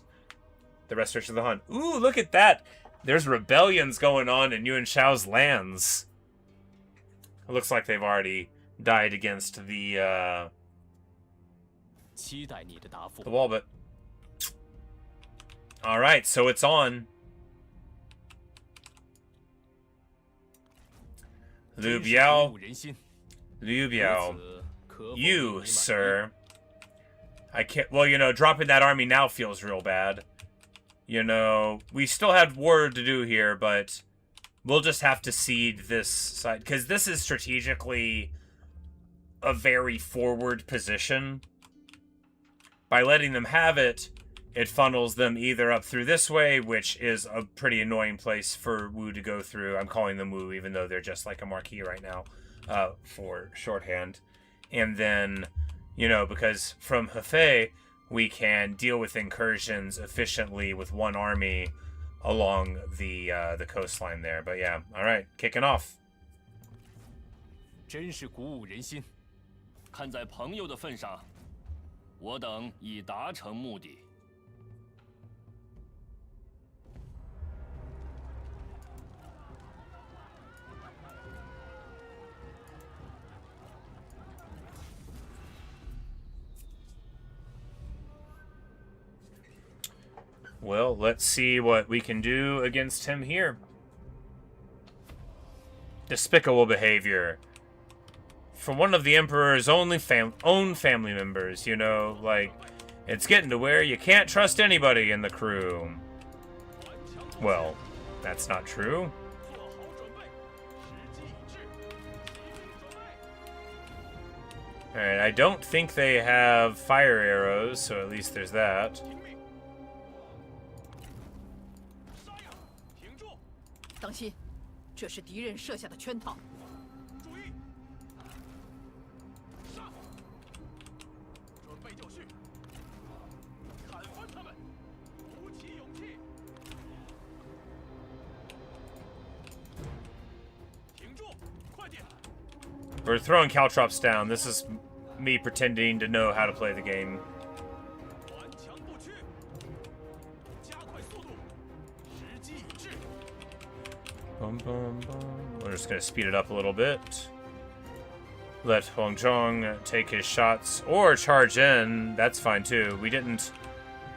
the restoration of the Han. Ooh, look at that! There's rebellions going on in Yuan Shao's lands. It looks like they've already died against the wall, but... Alright, so it's on. Liu Biao. Liu Biao. You, sir. I can't... Well, you know, dropping that army now feels real bad. You know, we still have war to do here, but... We'll just have to cede this side, because this is strategically a very forward position. By letting them have it, it funnels them either up through this way, which is a pretty annoying place for Wu to go through. I'm calling them Wu, even though they're just like a marquee right now, for shorthand. And then, you know, because from Hefei, we can deal with incursions efficiently with one army along the coastline there. But yeah, all right, kicking off. 真是鼓舞人心，看在朋友的份上，我等已达成目的。Well, let's see what we can do against him here. Despicable behavior. From one of the Emperor's own family members, you know, like, it's getting to where you can't trust anybody in the crew. Well, that's not true. Alright, I don't think they have fire arrows, so at least there's that. 当心，这是敌人设下的圈套。注意，杀！准备就绪，砍翻他们，鼓起勇气，挺住，快点！ We're throwing caltrops down. This is me pretending to know how to play the game. 顽强不屈，加快速度，时机已至。 Bum, bum, bum. We're just gonna speed it up a little bit. Let Huang Zhong take his shots or charge in. That's fine too. We didn't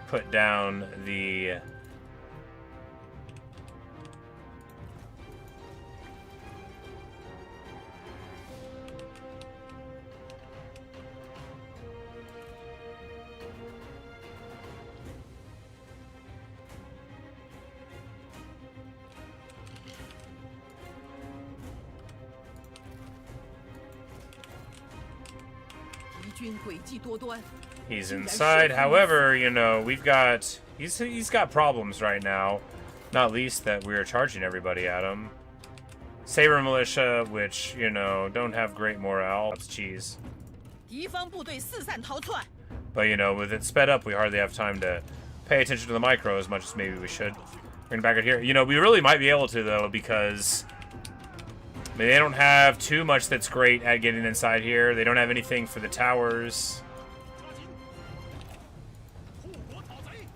put down the. He's inside. However, you know, we've got he's got problems right now. Not least that we're charging everybody at him. Saber militia, which, you know, don't have great morale. That's cheese. But, you know, with it sped up, we hardly have time to pay attention to the micro as much as maybe we should. We're gonna back it here. You know, we really might be able to, though, because I mean, they don't have too much that's great at getting inside here. They don't have anything for the towers. 护国讨贼，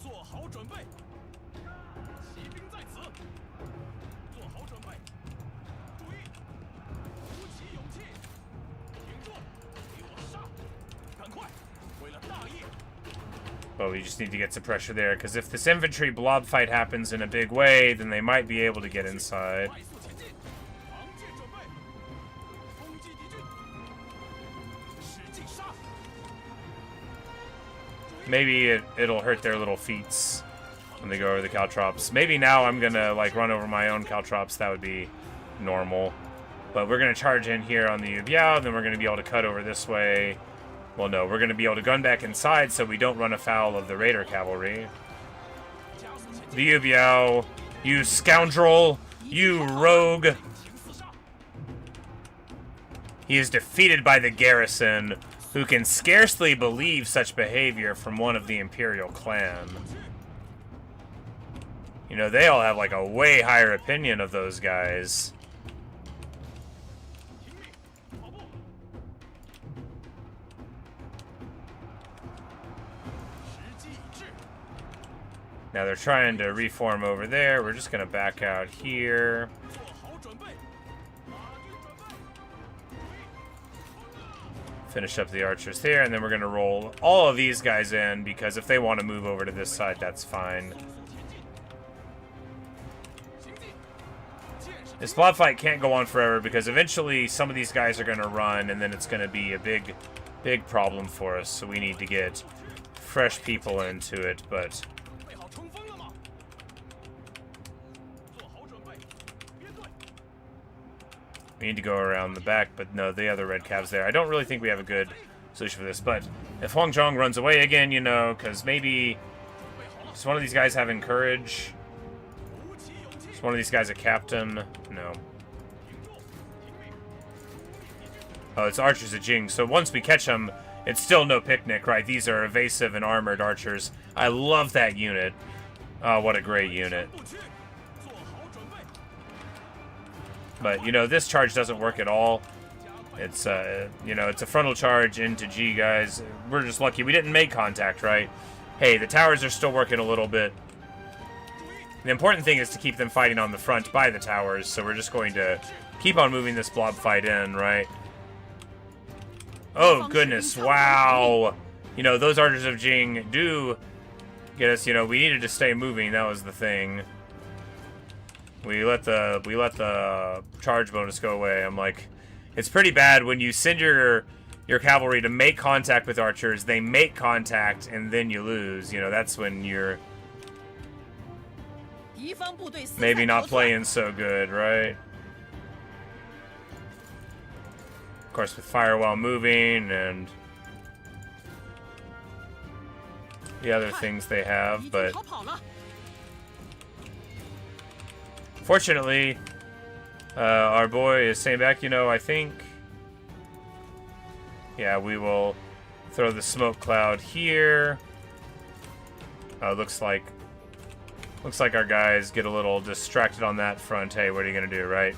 做好准备。骑兵在此，做好准备。注意，鼓起勇气，挺住，给我杀！赶快，为了大业。 But we just need to get some pressure there, because if this infantry blob fight happens in a big way, then they might be able to get inside. 快速前进，防箭准备，攻击敌军，使劲杀！ Maybe it'll hurt their little feats when they go over the caltrops. Maybe now I'm gonna like run over my own caltrops. That would be normal. But we're gonna charge in here on the Yu Biao, then we're gonna be able to cut over this way. Well, no, we're gonna be able to gun back inside so we don't run afoul of the Raider cavalry. Liu Biao, you scoundrel, you rogue. He is defeated by the garrison, who can scarcely believe such behavior from one of the imperial clan. You know, they all have like a way higher opinion of those guys. Now they're trying to reform over there. We're just gonna back out here. Finish up the archers there, and then we're gonna roll all of these guys in, because if they want to move over to this side, that's fine. This blob fight can't go on forever, because eventually some of these guys are gonna run, and then it's gonna be a big problem for us, so we need to get fresh people into it, but we need to go around the back, but no, the other red cab's there. I don't really think we have a good solution for this, but if Huang Zhong runs away again, you know, because maybe is one of these guys having courage? Is one of these guys a captain? No. Oh, it's archers of Jing. So once we catch them, it's still no picnic, right? These are evasive and armored archers. I love that unit. Oh, what a great unit. But, you know, this charge doesn't work at all. It's, you know, it's a frontal charge into G, guys. We're just lucky we didn't make contact, right? Hey, the towers are still working a little bit. The important thing is to keep them fighting on the front by the towers, so we're just going to keep on moving this blob fight in, right? Oh, goodness, wow. You know, those archers of Jing do get us, you know, we needed to stay moving, that was the thing. We let the charge bonus go away. I'm like, it's pretty bad when you send your cavalry to make contact with archers, they make contact, and then you lose. You know, that's when you're maybe not playing so good, right? Of course, with fire while moving and the other things they have, but fortunately, Our boy is saying back, you know, I think... Yeah, we will throw the smoke cloud here. Looks like our guys get a little distracted on that front. Hey, what are you gonna do, right?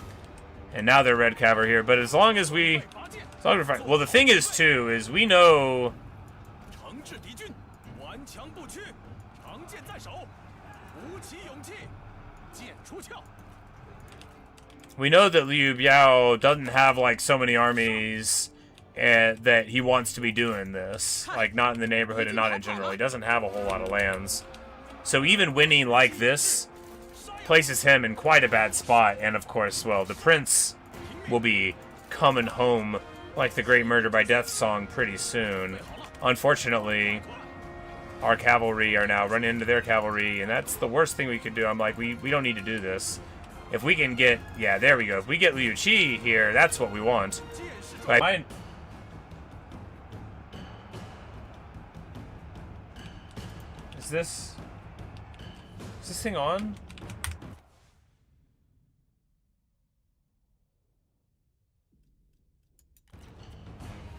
And now they're red cav here. But as long as we're fine. Well, the thing is too is we know. We know that Liu Biao doesn't have like so many armies that he wants to be doing this. Like not in the neighborhood and not in general. He doesn't have a whole lot of lands. So even winning like this places him in quite a bad spot. And of course, well, the prince will be coming home like the Great Murder by Death song pretty soon. Unfortunately, our cavalry are now running into their cavalry, and that's the worst thing we could do. I'm like, we don't need to do this. If we can get, yeah, there we go. If we get Liu Xie here, that's what we want. But is this thing on?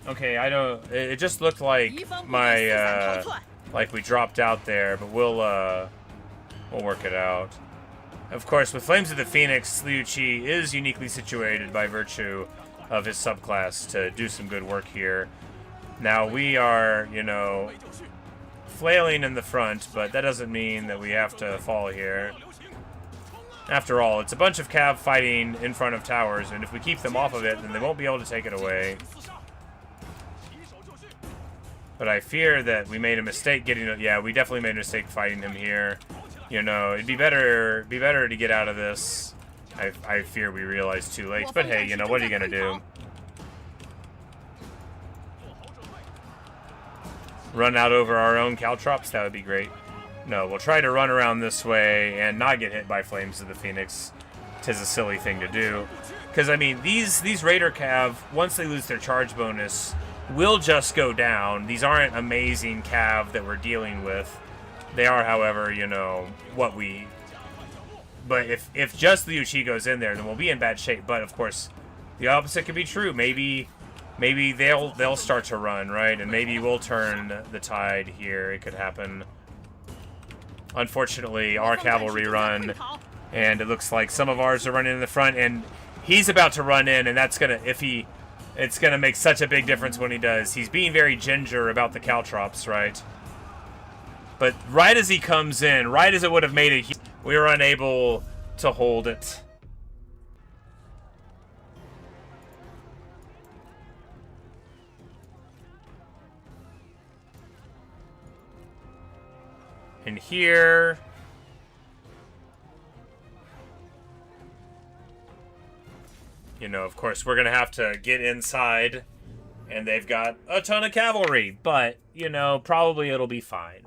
Okay, I don't. It just looked like my like we dropped out there, but we'll work it out. Of course, with Flames of the Phoenix, Liu Xie is uniquely situated by virtue of his subclass to do some good work here. Now we are, you know, flailing in the front, but that doesn't mean that we have to fall here. After all, it's a bunch of cav fighting in front of towers, and if we keep them off of it, then they won't be able to take it away. But I fear that we made a mistake getting it. Yeah, we definitely made a mistake fighting him here. You know, it'd be better to get out of this. I fear we realized too late. But hey, you know, what are you gonna do? Run out over our own caltrops? That would be great. No, we'll try to run around this way and not get hit by Flames of the Phoenix. 'Tis a silly thing to do. Because, I mean, these Raider Cav, once they lose their charge bonus, will just go down. These aren't amazing Cav that we're dealing with. They are, however, you know, what we... But if just Liu Xie goes in there, then we'll be in bad shape. But, of course, the opposite could be true. Maybe they'll start to run, right? And maybe we'll turn the tide here. It could happen. Unfortunately, our cavalry run, and it looks like some of ours are running in the front, and he's about to run in, and that's gonna, it's gonna make such a big difference when he does. He's being very ginger about the caltrops, right? But right as he comes in, right as it would have made it, we were unable to hold it. And here, you know, of course, we're going to have to get inside, and they've got a ton of cavalry, but, you know, probably it'll be fine.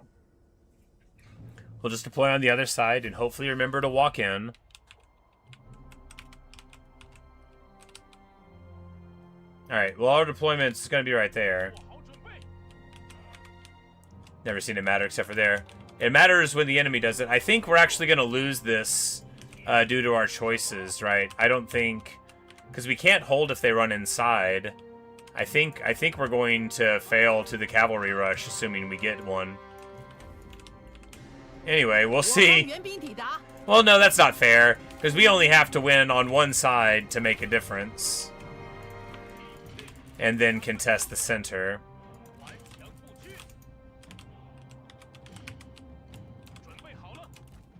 We'll just deploy on the other side and hopefully remember to walk in. Alright, well, our deployment is going to be right there. Never seen it matter except for there. It matters when the enemy does it. I think we're actually going to lose this due to our choices, right? I don't think... Because we can't hold if they run inside. I think we're going to fail to the cavalry rush, assuming we get one. Anyway, we'll see. Well, no, that's not fair. Because we only have to win on one side to make a difference. And then contest the center.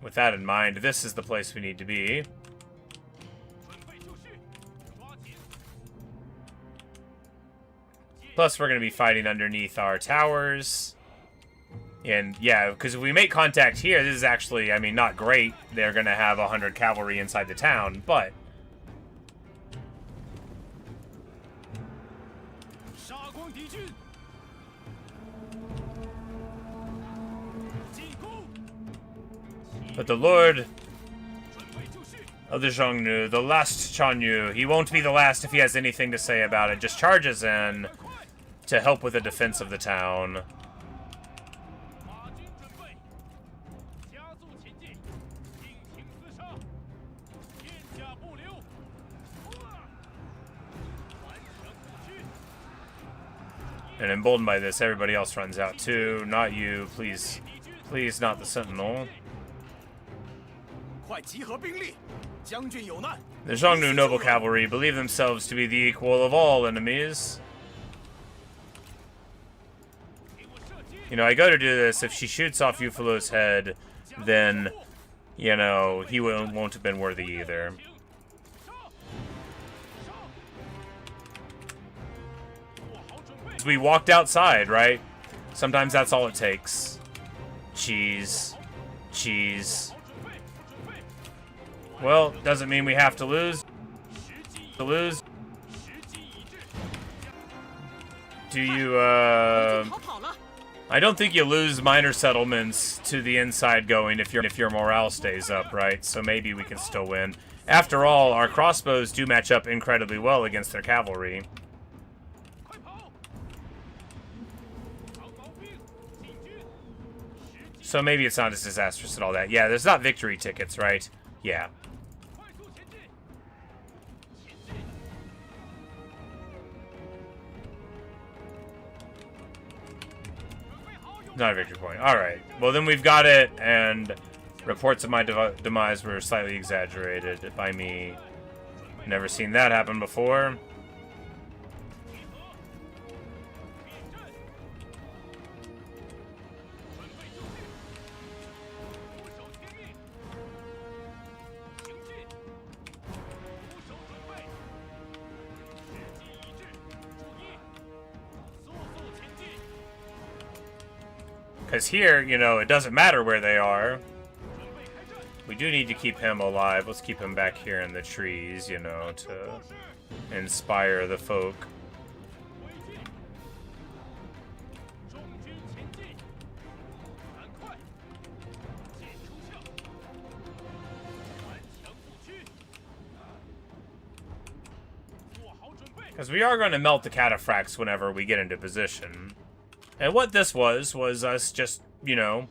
With that in mind, this is the place we need to be. Plus, we're going to be fighting underneath our towers. And, yeah, because if we make contact here, this is actually, I mean, not great. They're going to have 100 cavalry inside the town, but... But the Lord of the Zhongnu, the last Chanyu, he won't be the last if he has anything to say about it. Just charges in to help with the defense of the town. And emboldened by this, everybody else runs out too. Not you, please. Please, not the sentinel. 快集合兵力，将军有难。 The Xiongnu noble cavalry believe themselves to be the equal of all enemies. You know, I go to do this. If she shoots off Euphalo's head, then, you know, he won't have been worthy either. We walked outside, right? Sometimes that's all it takes. Cheese. Cheese. Well, doesn't mean we have to lose. To lose. Do you, I don't think you lose minor settlements to the inside going if your morale stays up, right? So maybe we can still win. After all, our crossbows do match up incredibly well against their cavalry. So maybe it's not as disastrous and all that. Yeah, there's not victory tickets, right? Yeah. Not a victory point. Alright. Well, then we've got it, and reports of my demise were slightly exaggerated by me. Never seen that happen before. Because here, you know, it doesn't matter where they are. We do need to keep him alive. Let's keep him back here in the trees, you know, to inspire the folk. Because we are going to melt the cataphracts whenever we get into position. And what this was us just, you know,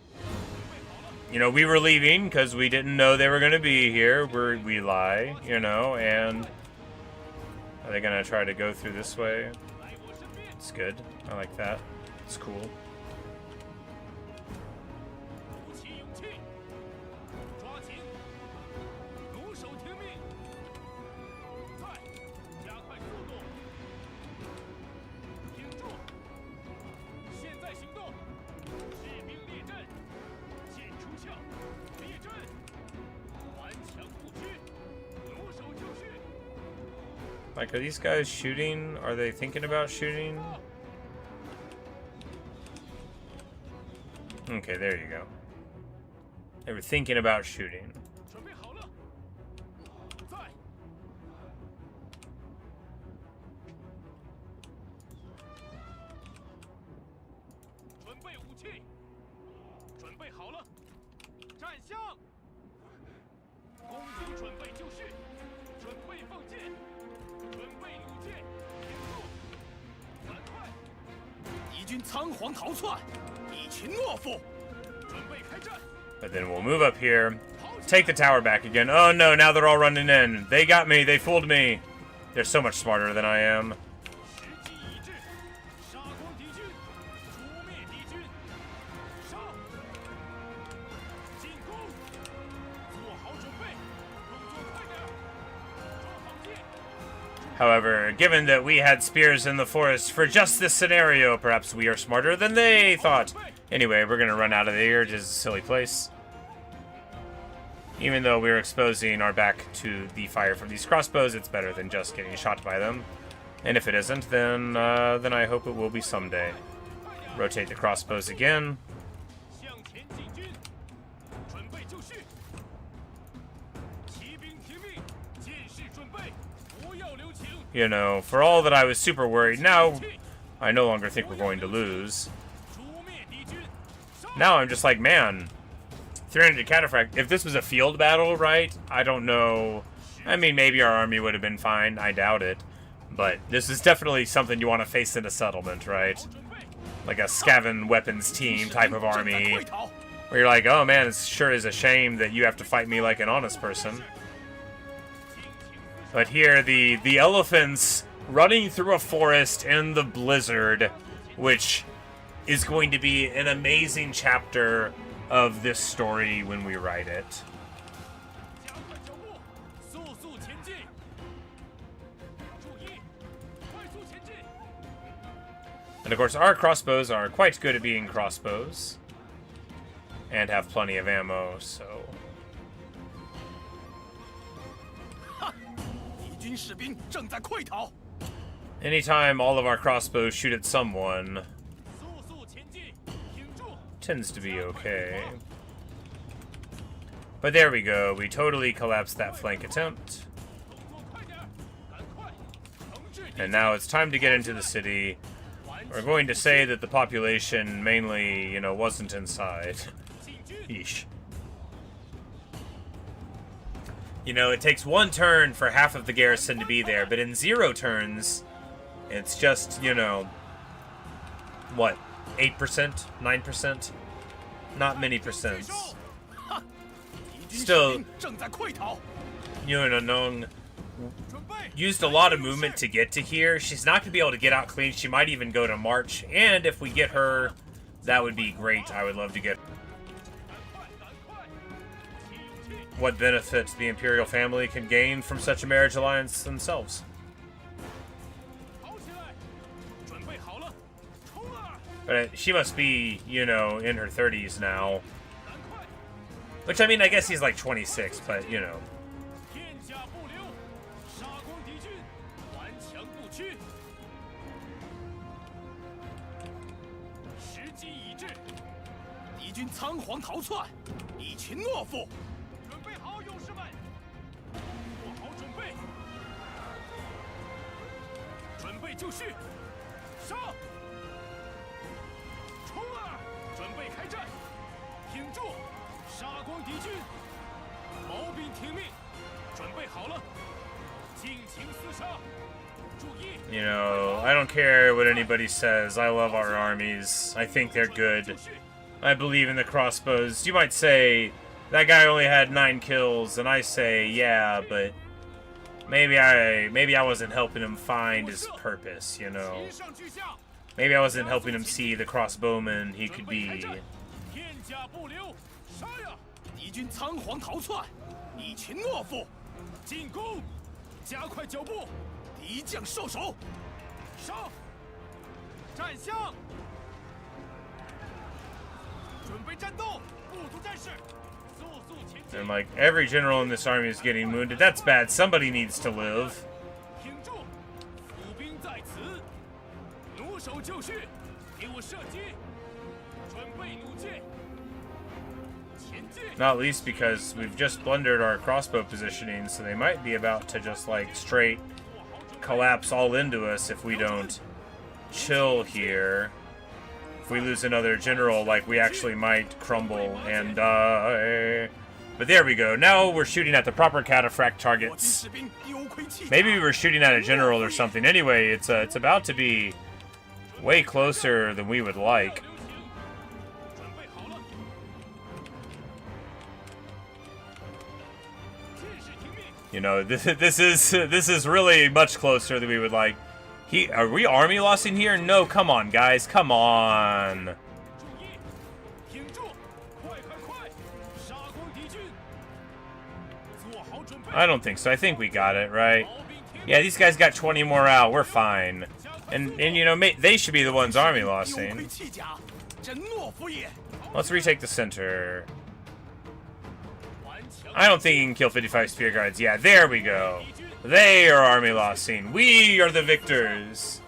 we were leaving because we didn't know they were going to be here. We lie, you know, and are they going to try to go through this way? It's good. I like that. It's cool. Like, are these guys shooting? Are they thinking about shooting? Okay, there you go. They were thinking about shooting. But then we'll move up here, take the tower back again. Oh no, now they're all running in. They got me, they fooled me. They're so much smarter than I am. However, given that we had spears in the forest for just this scenario, perhaps we are smarter than they thought. Anyway, we're going to run out of here. It is a silly place. Even though we're exposing our back to the fire from these crossbows, it's better than just getting shot by them. And if it isn't, then I hope it will be someday. Rotate the crossbows again. You know, for all that I was super worried, now I no longer think we're going to lose. Now I'm just like, man, 300 cataphract. If this was a field battle, right? I don't know. I mean, maybe our army would have been fine. I doubt it. But this is definitely something you want to face in a settlement, right? Like a Scaven weapons team type of army. Where you're like, oh man, it sure is a shame that you have to fight me like an honest person. But here, the elephants running through a forest in the blizzard which is going to be an amazing chapter of this story when we write it. 加快脚步，速速前进。注意，快速前进。 And of course, our crossbows are quite good at being crossbows. And have plenty of ammo, so... 敌军士兵正在溃逃。 Anytime all of our crossbows shoot at someone, 速速前进，挺住。 tends to be okay. But there we go. We totally collapsed that flank attempt. 动作快点，赶快，惩治敌 And now it's time to get into the city. We're going to say that the population mainly, you know, wasn't inside. 进军。 Yeesh. You know, it takes 1 turn for half of the garrison to be there, but in 0 turns, it's just, you know, what, 8%? 9%? Not many percents. 敌军 Still 士兵正在溃逃。 Yuan 准备。 used a lot of movement to get to here. She's not going to be able to get out clean. She might even go to March. And if we get her, that would be great. I would love to get... 赶快，赶快，起勇气。 what benefits the imperial family can gain from such a marriage alliance themselves. 跑起来，准备好了，冲啊！ But she must be, you know, in her 30s now. 赶快， Which, I mean, I guess he's like 26, but, you know. 天下不留，杀光敌军，顽强不屈。时机已至，敌军仓皇逃窜，一群懦夫。准备好，勇士们，做好准备，准备就绪，上！冲啊！准备开战，挺住，杀光敌军。 毛兵听命，准备好了，尽情厮杀。注意， You know, I don't care what anybody says. I love our armies. I think they're good. I believe in the crossbows. You might say, that guy only had 9 kills, and I say, yeah, but maybe I wasn't helping him find his purpose, you know. 齐上俱下， Maybe I wasn't helping him see the crossbowman he could 准备开 be. 战，天下不留，杀呀！敌军仓皇逃窜，一群懦夫，进攻，加快脚步，敌将受手，上，站相，准备战斗，部族战士，速速前进。 And like, every general in this army is getting wounded. That's bad. Somebody needs to live. 挺住，府兵在此，弩手就绪，给我射击，准备弩箭，前进。 Not least because we've just blundered our crossbow positioning, so they might be about to just like straight collapse all into us if we don't chill here. If we lose another general, like, we actually might crumble and die. But there we go. Now we're shooting at the proper cataphract 我军 targets. 士兵丢盔弃甲。 Maybe we were shooting at a general or something. Anyway, it's about to be way closer than we would like. 准备好了，剑士听命。 You know, this is really much closer than we would like. Are we army lossing here? No, come on, guys, come on. 注意，挺住，快快快，杀光敌军，做好准备。 I don't think so. I think we got it, right? 毛兵听命。 Yeah, these guys got 20 more out. We're fine. And you know, they should be the ones army 丢盔 lossing. 弃甲，真懦夫也。 Let's retake the center. 顽强 I don't think you can kill 55 spear guards. Yeah, there we go. They are army lossing. We are the victors.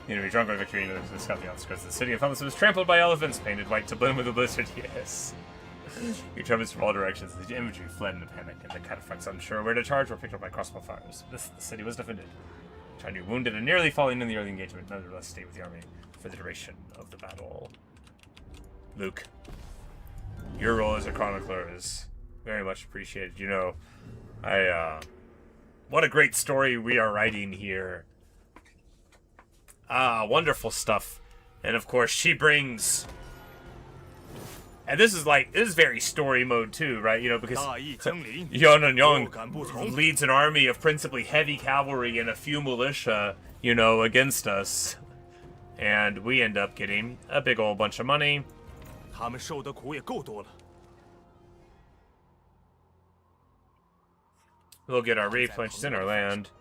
You know, we drunk our victory into the scout the outskirts of the city and found this was trampled by elephants, painted white to blend with the blizzard. Yes. Your tremors from all directions. The infantry fled in a panic, and the cataphracts, unsure where to charge, were picked up by crossbow fires. The city was defended. Chinese wounded and nearly falling in the early engagement, nonetheless stayed with the army for the duration of the battle. Luke, your role as a chronicler is very much appreciated. You know, what a great story we are writing here. Wonderful stuff. And of course, she brings And this is very story mode too, right? You know, because 大义将临， Yuan and 不 Yang 敢不从。 leads an army of principally heavy cavalry and a few militia, you know, against us. And we end up getting a big old bunch of money. 他们受的苦也够多了。 We'll get our replenishes in our land.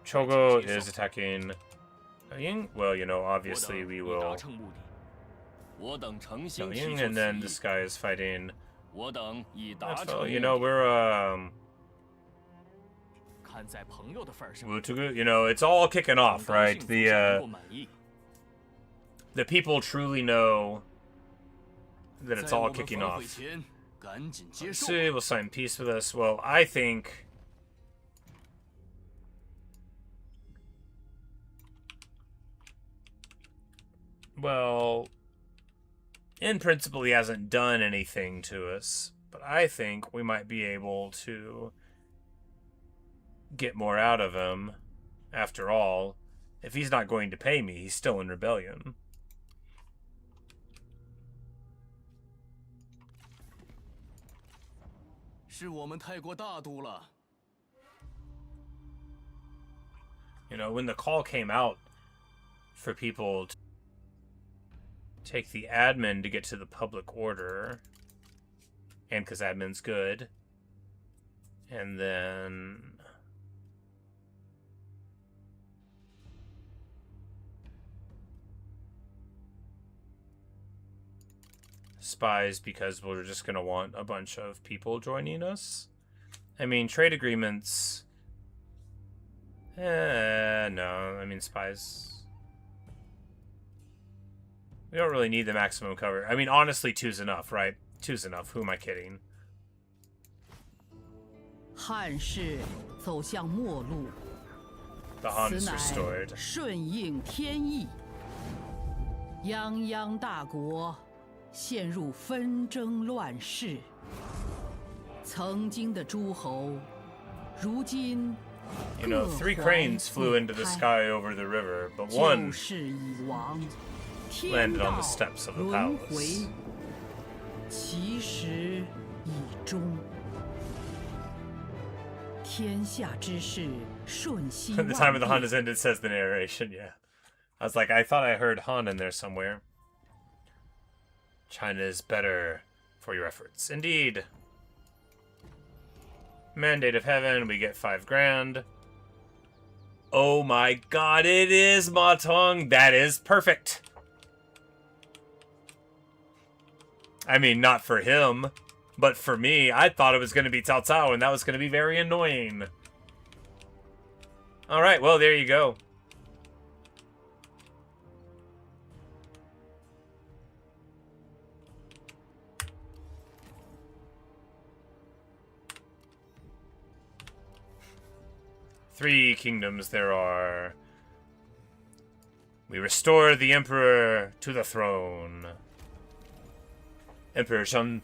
Chogo is attacking Ying. Well, you know, obviously we 我等已达 will 成目的。我等诚心 kill 祈 Ying, 求 and then 此 this 意。 guy is fighting. 我等已达 That's 成 all, 目 you 的。 know, we're 看在朋友的份上， Wutugu, you know, it's all kicking 很 off, 高 right? 兴父亲能够满意。 The people truly know that it's 在我 all 们 kicking 反悔 off. 前，赶紧接 Let's 受 see, 吧。 will sign peace with us. Well, I think. Well, in principle, he hasn't done anything to us, but I think we might be able to get more out of him. After all, if he's not going to pay me, he's still in rebellion. 是我们太过大度了。 You know, when the call came out for people to take the admin to get to the public order, and because admin's good, and then spies because we're just going to want a bunch of people joining us. I mean, trade agreements... no, I mean, spies... We don't really need the maximum cover. I mean, honestly, 2's enough, right? 2's enough. Who am I kidding? 汉室走向末路， The Han 此 is 乃 restored. 顺应天意。泱泱大国陷入纷争乱世，曾经的诸侯，如今 You know, 各 3 怀 cranes 鬼 flew into the 胎 sky over the river, but 旧 one 事已亡，天 landed on 道 the steps of the 轮回 palace. 其时已终。天下之事瞬息 The time of the 万 Han 变 has ended, says the narration, yeah. I was like, I thought I heard Han in there somewhere. China is better for your efforts. Indeed. Mandate of Heaven, we get 5 grand. Oh my god, it is Ma Tong! That is perfect! I mean, not for him, but for me. I thought it was going to be Cao Cao, and that was going to be very annoying. Alright, well, there you go. Three kingdoms there are. We restore the Emperor to the throne. Emperor Xian,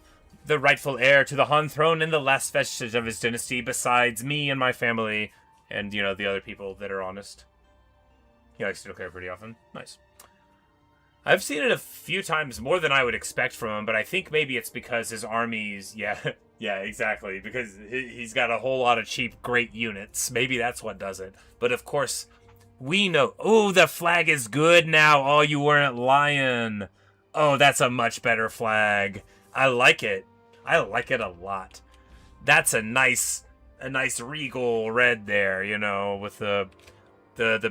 the rightful heir to the Han throne and the last vestige of his dynasty, besides me and my family, and, you know, the other people that are honest. He likes to declare pretty often. Nice. I've seen it a few times, more than I would expect from him, but I think maybe it's because his armies, yeah, yeah, exactly, because he's got a whole lot of cheap, great units. Maybe that's what does it. But of course, we know, oh, the flag is good now. Oh, you weren't lying. Oh, that's a much better flag. I like it. I like it a lot. That's a nice regal red there, you know, with the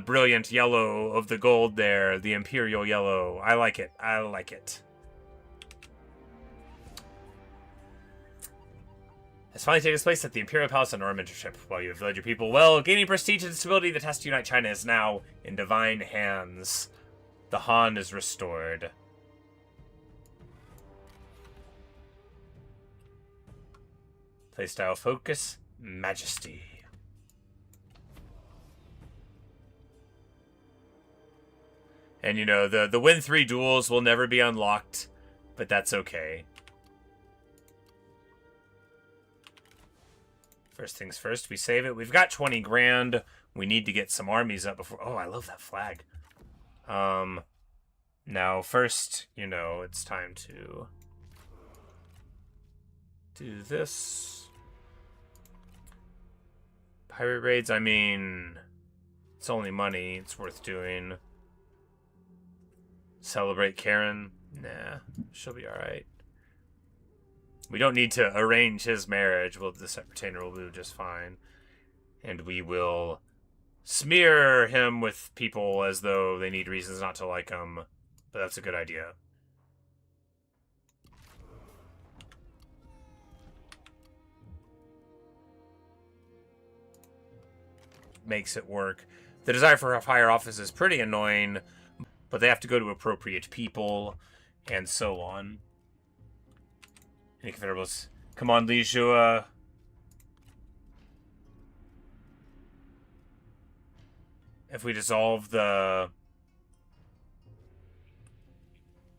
brilliant yellow of the gold there, the imperial yellow. I like it. I like it. Has finally taken place at the Imperial Palace under our mentorship. While you have led your people well, gaining prestige and stability, the task to unite China is now in divine hands. The Han is restored. Playstyle focus, majesty. And you know, the win 3 duels will never be unlocked, but that's okay. First things first, we save it. We've got 20 grand. We need to get some armies up before... Oh, I love that flag. Now, first, you know, it's time to Do this. Pirate raids, I mean, it's only money. It's worth doing. Celebrate Karen? Nah, she'll be alright. We don't need to arrange his marriage. Well, the retainer will do just fine. And we will smear him with people as though they need reasons not to like him. But that's a good idea. Makes it work. The desire for higher office is pretty annoying, but they have to go to appropriate people, and so on. Any Confederables? Come on, Liu Xie. If we dissolve the...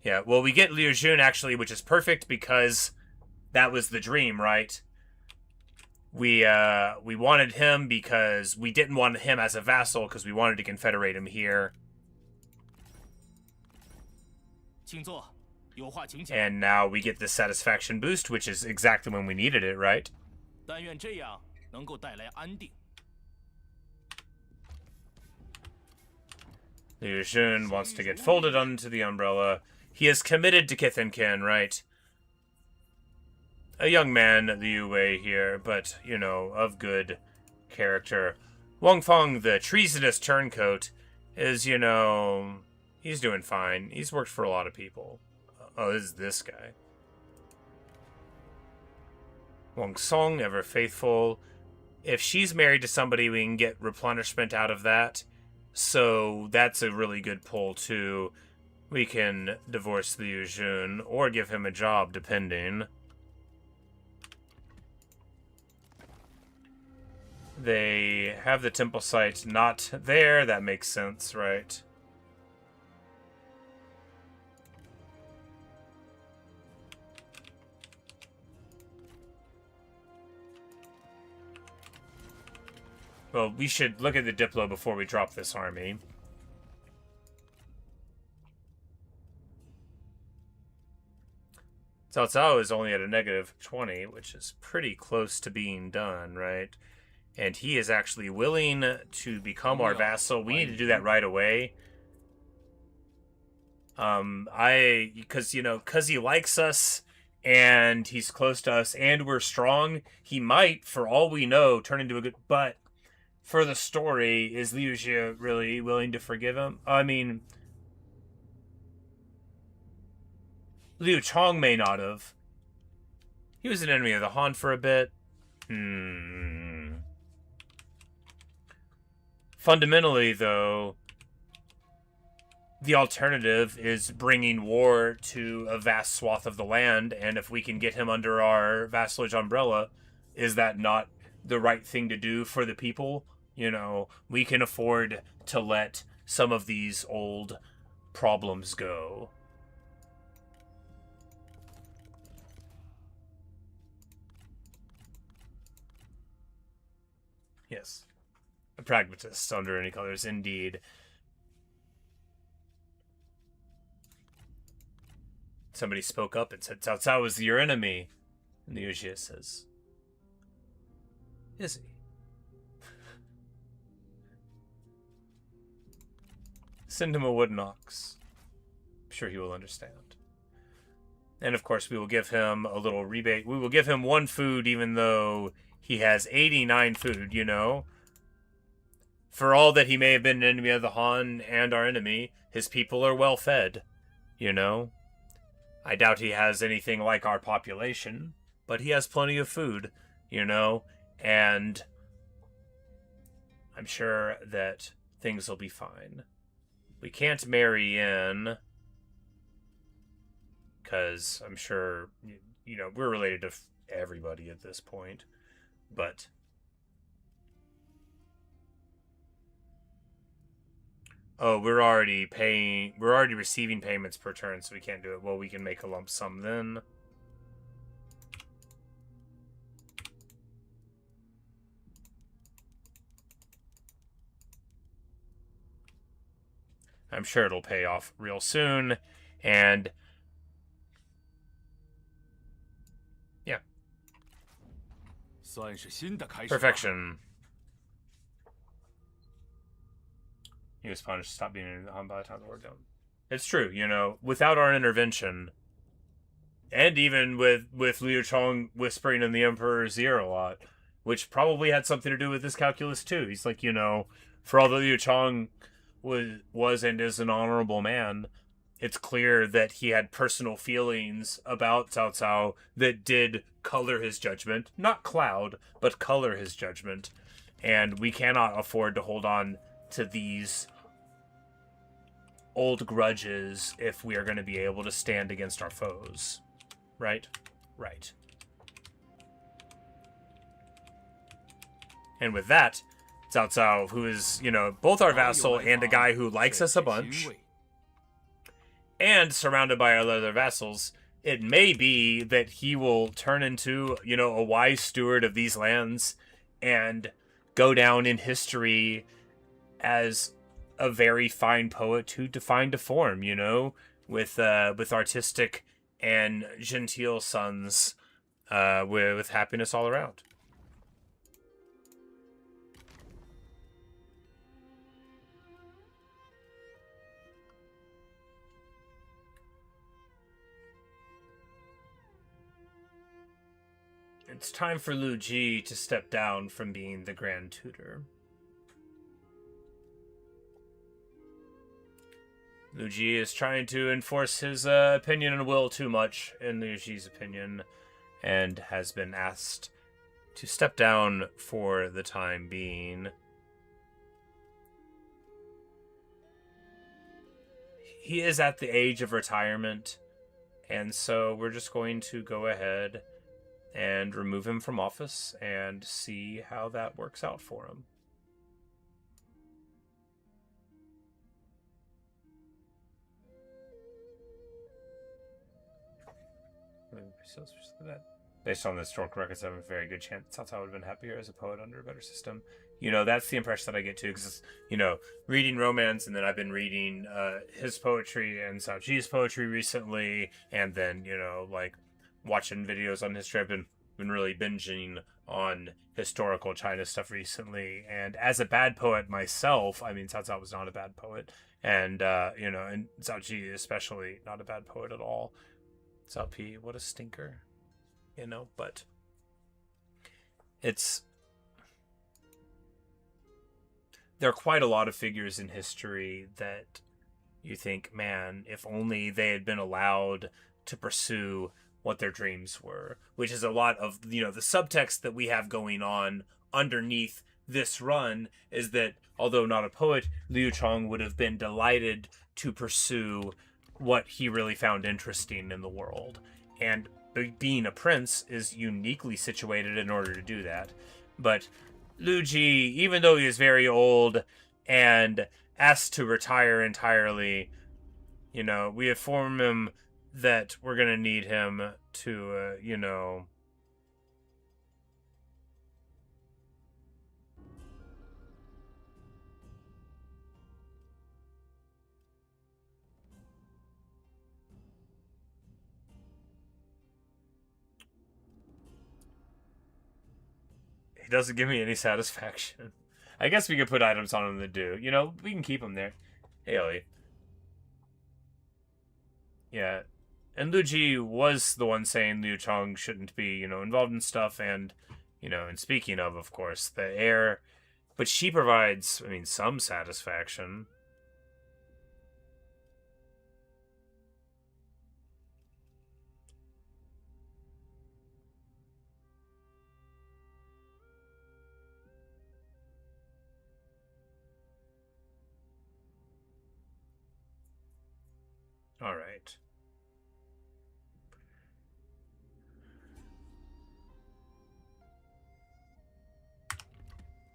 Yeah, well, we get Liu Xun, actually, which is perfect, because that was the dream, right? We wanted him because we didn't want him as a vassal, because we wanted to confederate him here. And now we get this satisfaction boost, which is exactly when we needed it, right? Liu Xun wants to get folded onto the umbrella. He is committed to kith and kin, right? A young man, Liu Wei here, but, you know, of good character. Wang Feng, the treasonous turncoat, is, you know, he's doing fine. He's worked for a lot of people. Oh, this is this guy. Wang Song, ever faithful. If she's married to somebody, we can get replenishment out of that. So that's a really good pull, too. We can divorce Liu Xun or give him a job, depending. They have the temple site not there. That makes sense, right? Well, we should look at the Diplo before we drop this army. Cao Cao is only at a -20, which is pretty close to being done, right? And he is actually willing to become our vassal. We need to do that right away. Because he likes us, and he's close to us, and we're strong, he might, for all we know, turn into a good... But for the story, is Liu Xie really willing to forgive him? I mean, Liu Chong may not have. He was an enemy of the Han for a bit. Fundamentally, though, the alternative is bringing war to a vast swath of the land, and if we can get him under our vassalage umbrella, is that not the right thing to do for the people? You know, we can afford to let some of these old problems go. Yes. A pragmatist under any colors, indeed. Somebody spoke up and said, Cao Cao is your enemy. And Liu Xie says, is he? Send him a wooden ox. I'm sure he will understand. And of course, we will give him a little rebate. We will give him 1 food, even though he has 89 food, you know? For all that he may have been an enemy of the Han and our enemy, his people are well fed, you know? I doubt he has anything like our population, but he has plenty of food, you know? And I'm sure that things will be fine. We can't marry in, because I'm sure, you know, we're related to everybody at this point, but... Oh, we're already receiving payments per turn, so we can't do it. Well, we can make a lump sum then. I'm sure it'll pay off real soon, and... yeah. 算是新的开始吧。 Perfection. He was punished. Stop being on by the time the war done. It's true, you know, without our intervention, and even with Liu Chong whispering in the Emperor's ear a lot, which probably had something to do with this calculus too. He's like, you know, for all that Liu Chong was and is an honorable man, it's clear that he had personal feelings about Cao Cao that did color his judgment. Not cloud, but color his judgment. And we cannot afford to hold on to these old grudges if we are going to be able to stand against our foes. Right? Right. And with that, Cao Cao, who is, you know, both our vassal and a guy who likes us a bunch, and surrounded by our other vassals, it may be that he will turn into, you know, a wise steward of these lands and go down in history as a very fine poet who defined a form, you know, with artistic and genteel sons, with happiness all around. It's time for Liu Xie to step down from being the Grand Tutor. Liu Xie is trying to enforce his opinion and will too much, in Liu Xie's opinion, and has been asked to step down for the time being. He is at the age of retirement, and so we're just going to go ahead and remove him from office and see how that works out for him. Based on the historical records, I have a very good chance Cao Cao would have been happier as a poet under a better system. You know, that's the impression that I get too, because, you know, reading romance, and then I've been reading his poetry and Cao Ji's poetry recently, and then, you know, like, watching videos on history. I've been really binging on historical China stuff recently, and as a bad poet myself, I mean, Cao Cao was not a bad poet, and, you know, and Cao Ji especially not a bad poet at all. Cao Pi, what a stinker. You know, but there are quite a lot of figures in history that you think, man, if only they had been allowed to pursue what their dreams were, which is a lot of, you know, the subtext that we have going on underneath this run is that, although not a poet, Liu Chong would have been delighted to pursue what he really found interesting in the world. And being a prince is uniquely situated in order to do that. But Liu Xie, even though he is very old and asked to retire entirely, you know, we inform him that we're going to need him to, you know, he doesn't give me any satisfaction. I guess we could put items on him that do. You know, we can keep him there. Hey, Ellie. Yeah. And Liu Xie was the one saying Liu Chong shouldn't be, you know, involved in stuff. And, you know, and speaking of course, the heir. But she provides, I mean, some satisfaction. All right.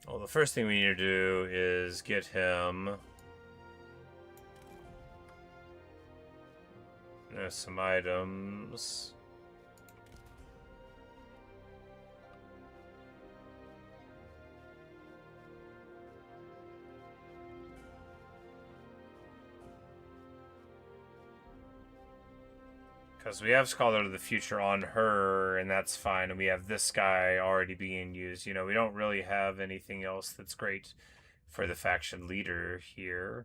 Well, the first thing we need to do is get him some items. Because we have Scholar of the Future on her, and that's fine. And we have this guy already being used. You know, we don't really have anything else that's great for the faction leader here.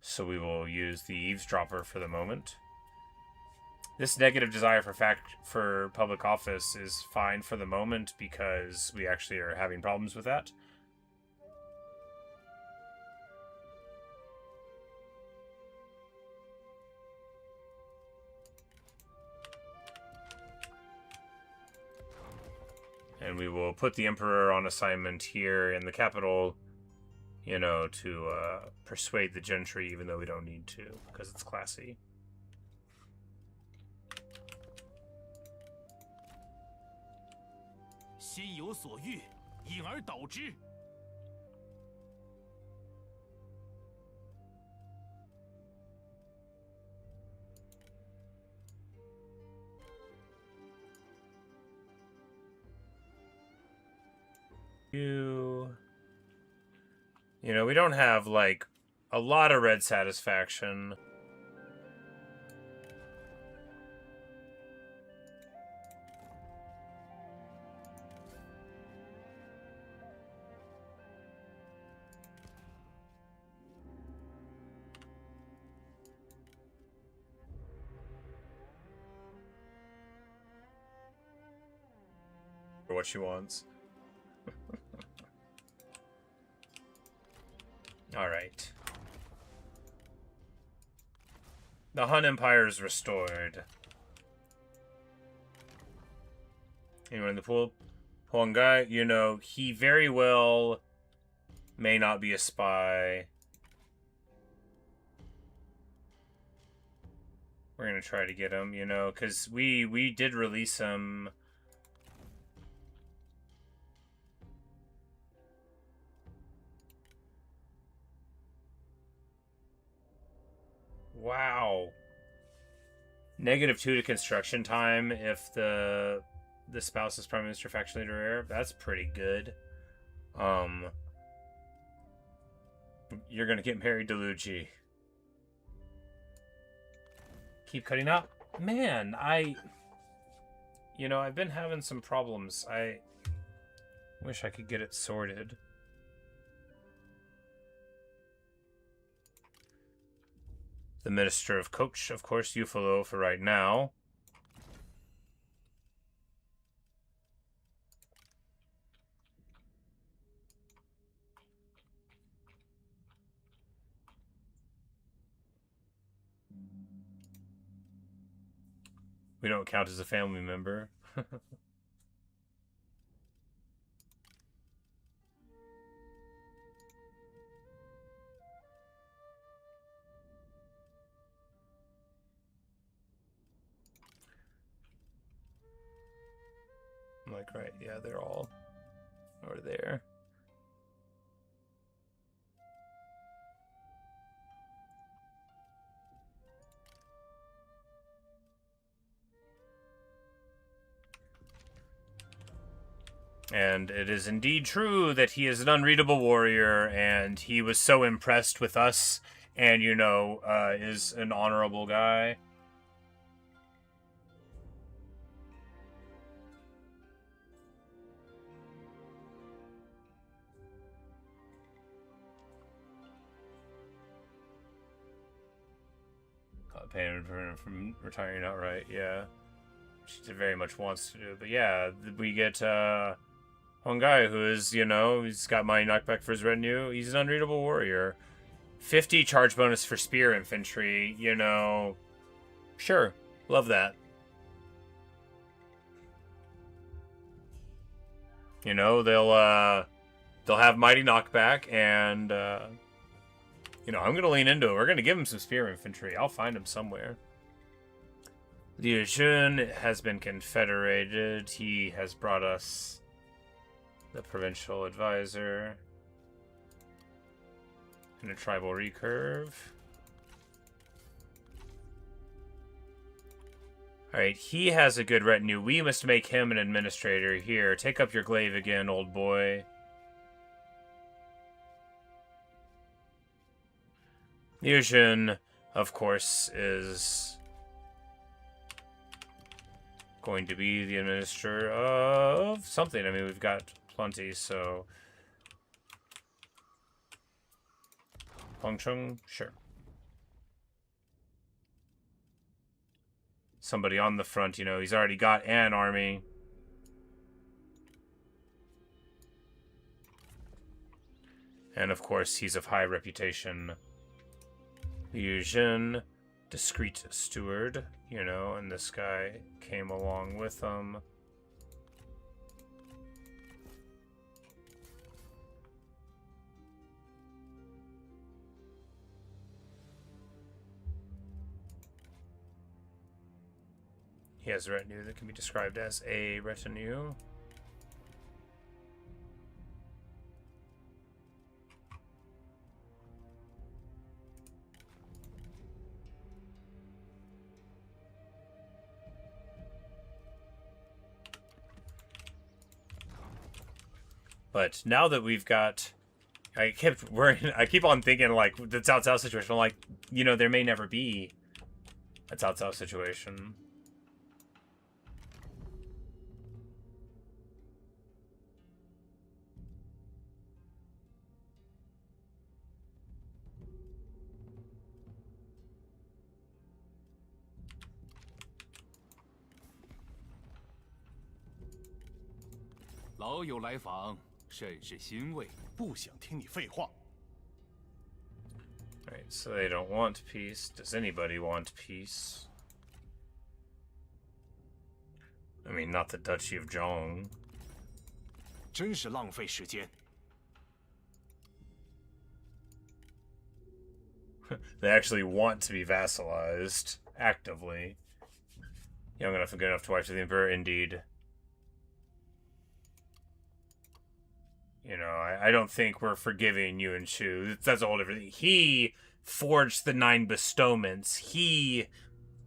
So we will use the Eavesdropper for the moment. This negative desire for public office is fine for the moment because we actually are having problems with that. And we will put the Emperor on assignment here in the capital, you know, to persuade the gentry, even though we don't need to, because it's classy. You know, we don't have, like, a lot of red satisfaction. For what she wants. Alright. The Han Empire is restored. Anyone in the pool? Huang Gai, you know, he very well may not be a spy. We're gonna try to get him, you know, because we did release him. Wow. -2 to construction time if the spouse is Prime Minister, faction leader, heir. That's pretty good. You're gonna get married to Liu Xie. Keep cutting out. Man, you know, I've been having some problems. I wish I could get it sorted. The Minister of Coach, of course, Yufalo for right now. We don't count as a family member. I'm like, right, yeah, they're all over there. And it is indeed true that he is an unreadable warrior, and he was so impressed with us, and, you know, is an honorable guy. Paying from retiring outright, yeah. She very much wants to do, but yeah, we get one guy who is, you know, he's got money knockback for his retinue. He's an unreadable warrior. 50 charge bonus for spear infantry, you know. Sure, love that. You know, they'll have mighty knockback, and you know, I'm gonna lean into it. We're gonna give him some spear infantry. I'll find him somewhere. Liu Xie has been confederated. He has brought us the provincial advisor and a tribal recurve. Alright, he has a good retinue. We must make him an administrator. Here, take up your glaive again, old boy. Liu Xie, of course, is going to be the administrator of something. I mean, we've got plenty, so... Chong, sure. Somebody on the front, you know, he's already got an army. And of course, he's of high reputation. Liu Xie, discreet steward, you know, and this guy came along with him. He has a retinue that can be described as a retinue. But now that we've got, I keep on thinking like the Cao Cao situation. I'm like, you know, there may never be a Cao Cao situation. All right, so they don't want peace. Does anybody want peace? I mean, not the Duchy of Chong. They actually want to be vassalized actively. Young enough and good enough to wife to the Emperor, indeed. You know, I don't think we're forgiving Yuan Shu. That's a whole different thing. He forged the 9 bestowments. He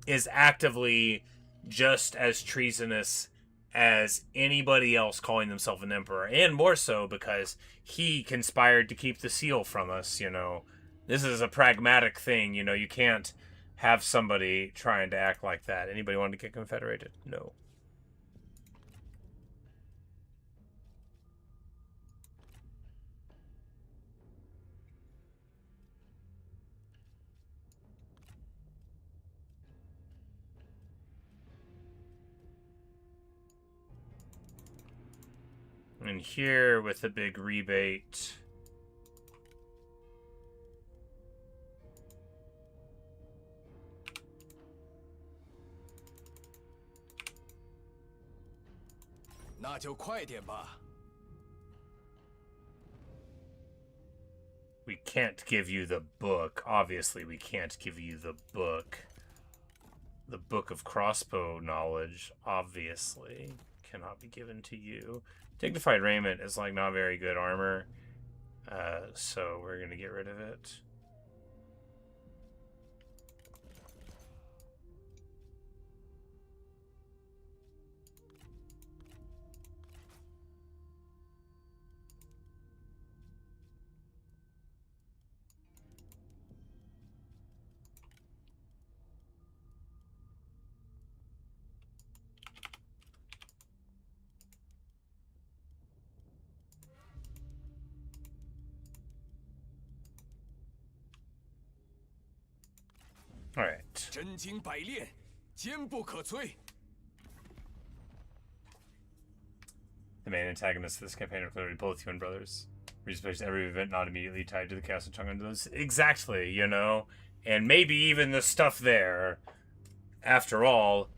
is actively just as treasonous as anybody else calling themselves an emperor. And more so because he conspired to keep the seal from us, you know. This is a pragmatic thing, you know. You can't have somebody trying to act like that. Anybody want to get confederated? No. And here with the big rebate. We can't give you the book. Obviously, we can't give you the book. The book of crossbow knowledge, obviously, cannot be given to you. Dignified raiment is like not very good armor, so we're gonna get rid of it. All right. The main antagonists of this campaign are clearly both Yuan brothers. Research every event not immediately tied to the Castle Chong under those. Exactly, you know? And maybe even the stuff there. After all,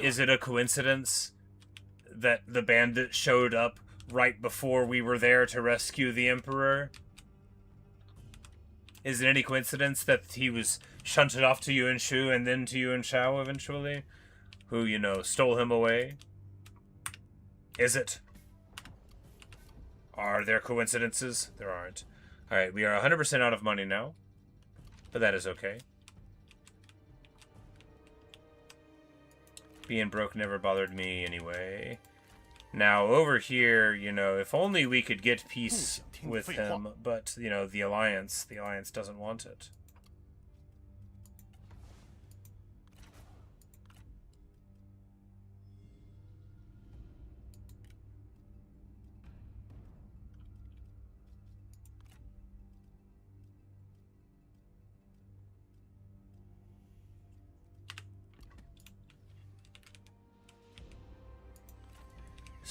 is it a coincidence that the bandit showed up right before we were there to rescue the Emperor? Is it any coincidence that he was shunted off to Yuan Shu and then to Yuan Shao eventually? Who, you know, stole him away? Is it? Are there coincidences? There aren't. Alright, we are 100% out of money now. But that is okay. Being broke never bothered me anyway. Now, over here, you know, if only we could get peace with him, but, you know, the Alliance doesn't want it.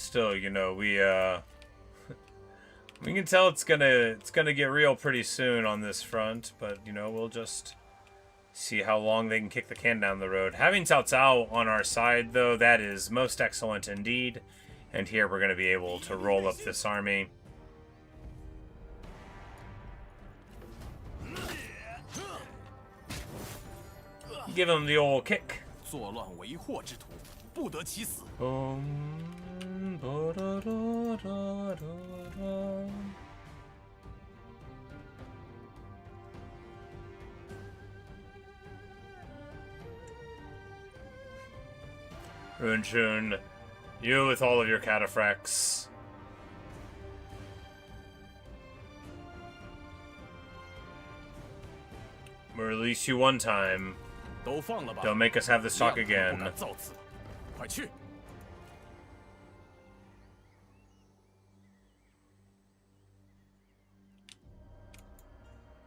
still, you know, we can tell it's gonna get real pretty soon on this front, but you know, we'll just see how long they can kick the can down the road. Having Cao Cao on our side, though, that is most excellent indeed. And here we're going to be able to roll up this army. Give him the old kick. 作乱为祸之徒，不得其死。 Yuan Shun, you with all of your cataphracts. We'll release you one time. 都放了吧。 Don't make us have this talk 不 again. 敢造次，快去！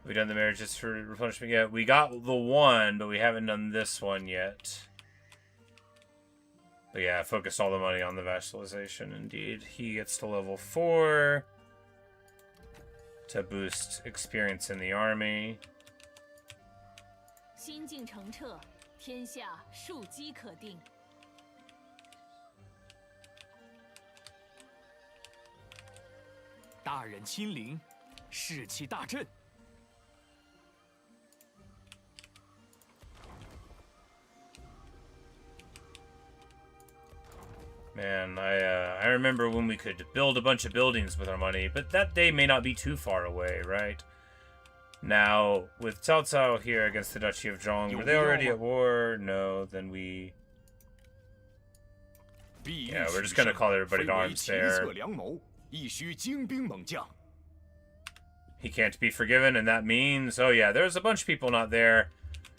We done the marriages for replenishment yet? We got the one, but we haven't done this one yet. But yeah, focus all the money on the vassalization, indeed. He gets to level 4 to boost experience in the army. 心境澄澈，天下庶几可定。 大人亲临，士气大振。 Man, I remember when we could build a bunch of buildings with our money, but that day may not be too far away, right? Now, with Cao Cao here against the Duchy of Zhong, were they already at war? No, then we... Yeah, we're just gonna call everybody to arms there. He can't be forgiven, and that means... Oh yeah, there's a bunch of people not there.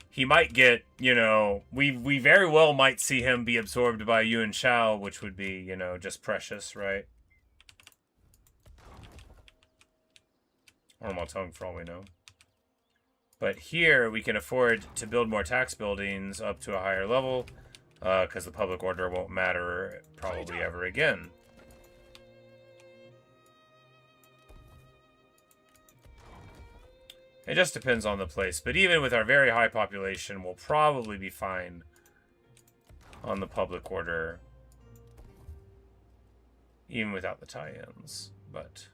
He might get, you know, we very well might see him be absorbed by Yuan Shao, which would be, you know, just precious, right? Or Tong, for all we know. But here, we can afford to build more tax buildings up to a higher level, because the public order won't matter probably ever again. It just depends on the place, but even with our very high population, we'll probably be fine on the public order, even without the tie-ins, but...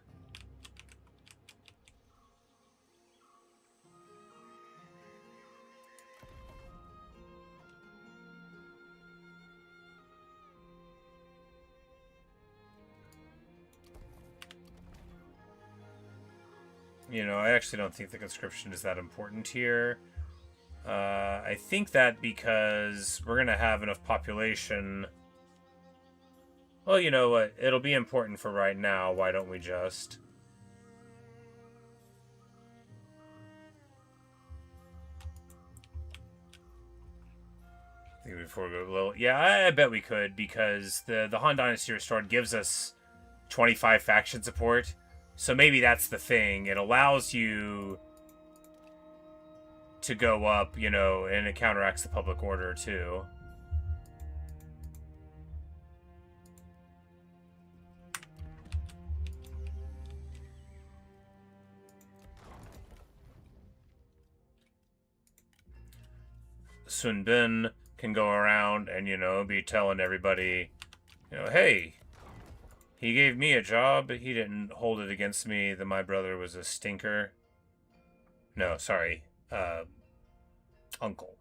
You know, I actually don't think the conscription is that important here. I think that because we're going to have enough population... Well, you know what? It'll be important for right now. Why don't we just... I think before we go a little... Yeah, I bet we could, because the Han Dynasty Restored gives us 25 faction support. So maybe that's the thing. It allows you to go up, you know, and it counteracts the public order, too. Sun Bin can go around and, you know, be telling everybody, you know, hey... He gave me a job, but he didn't hold it against me that my brother was a stinker. No, sorry. Uncle.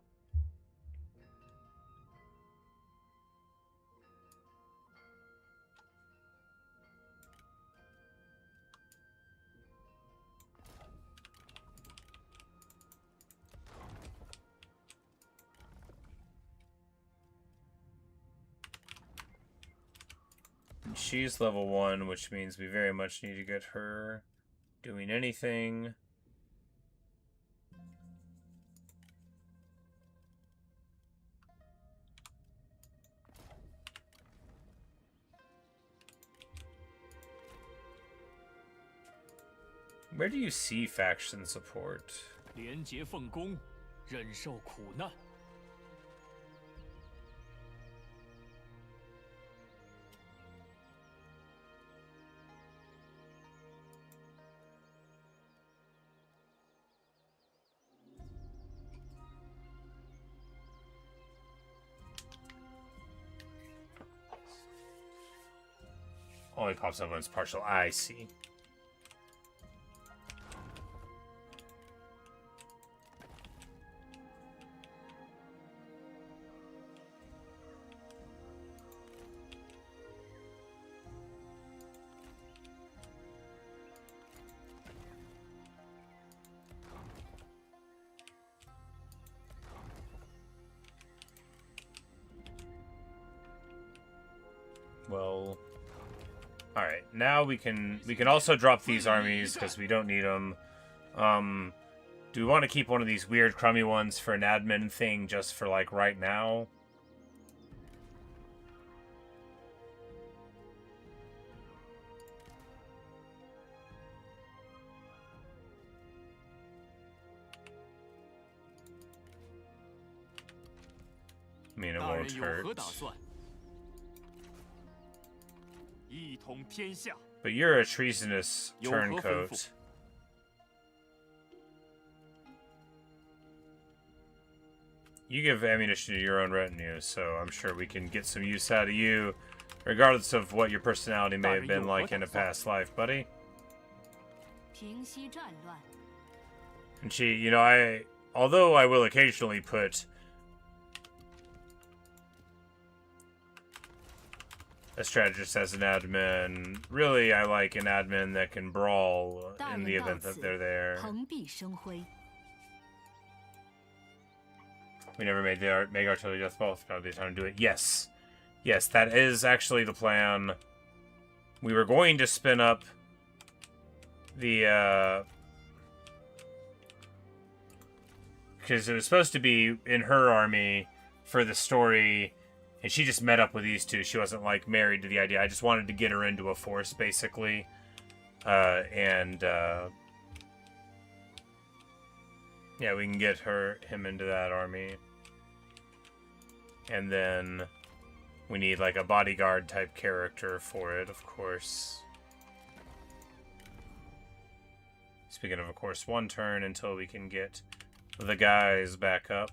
She's level 1, which means we very much need to get her doing anything. Where do you see faction support? 廉洁奉公，忍受苦难。 I Only pops up when it's partial. I see. Well, all right. Now we can also drop these armies because we don't need them. Do we want to keep one of these weird crummy ones for an admin thing just for like right now? I mean, it 大 won't 人有 hurt. 何打算？一统天下， But you're a treasonous 有何吩咐？ turncoat. You give ammunition to your own retinue, so I'm sure we can get some use out of you, regardless of what your personality may have been like in a past life, buddy. 平息战乱， And she, you know, although I will occasionally put a strategist as an admin, really I like an admin that can brawl 大 in 人 the 到 event 此 that they're there. 蓬荜生辉。 We never made the Mega Artillery Death Ball. Now be time to do it. Yes. Yes, that is actually the plan. We were going to spin up the, because it was supposed to be in her army for the story, and she just met up with these two. She wasn't, like, married to the idea. I just wanted to get her into a force, basically. Yeah, we can get him into that army. And then we need like a bodyguard type character for it, of course. Speaking of course, one turn until we can get the guys back up.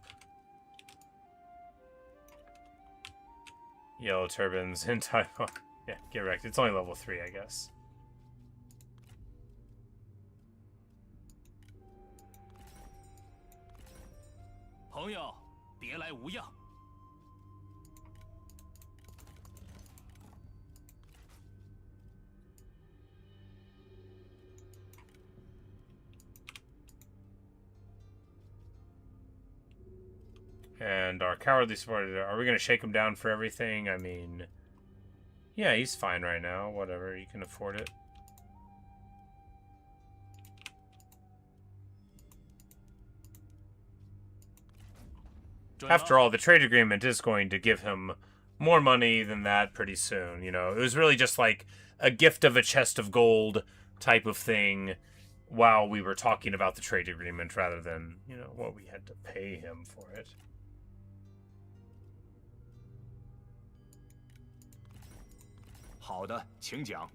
Yellow turbans in Taiwan. Yeah, get wrecked. It's only level 3, I guess. 朋友，别来无恙。 And our cowardly supporter, are we going to shake him down for everything? I mean, yeah, he's fine right now. Whatever, you can afford it. After all, the trade agreement is going to give him more money than that pretty soon. You know, it was really just like a gift of a chest of gold type of thing while we were talking about the trade agreement rather than, you know, what we had to pay him for it. 好的，请讲。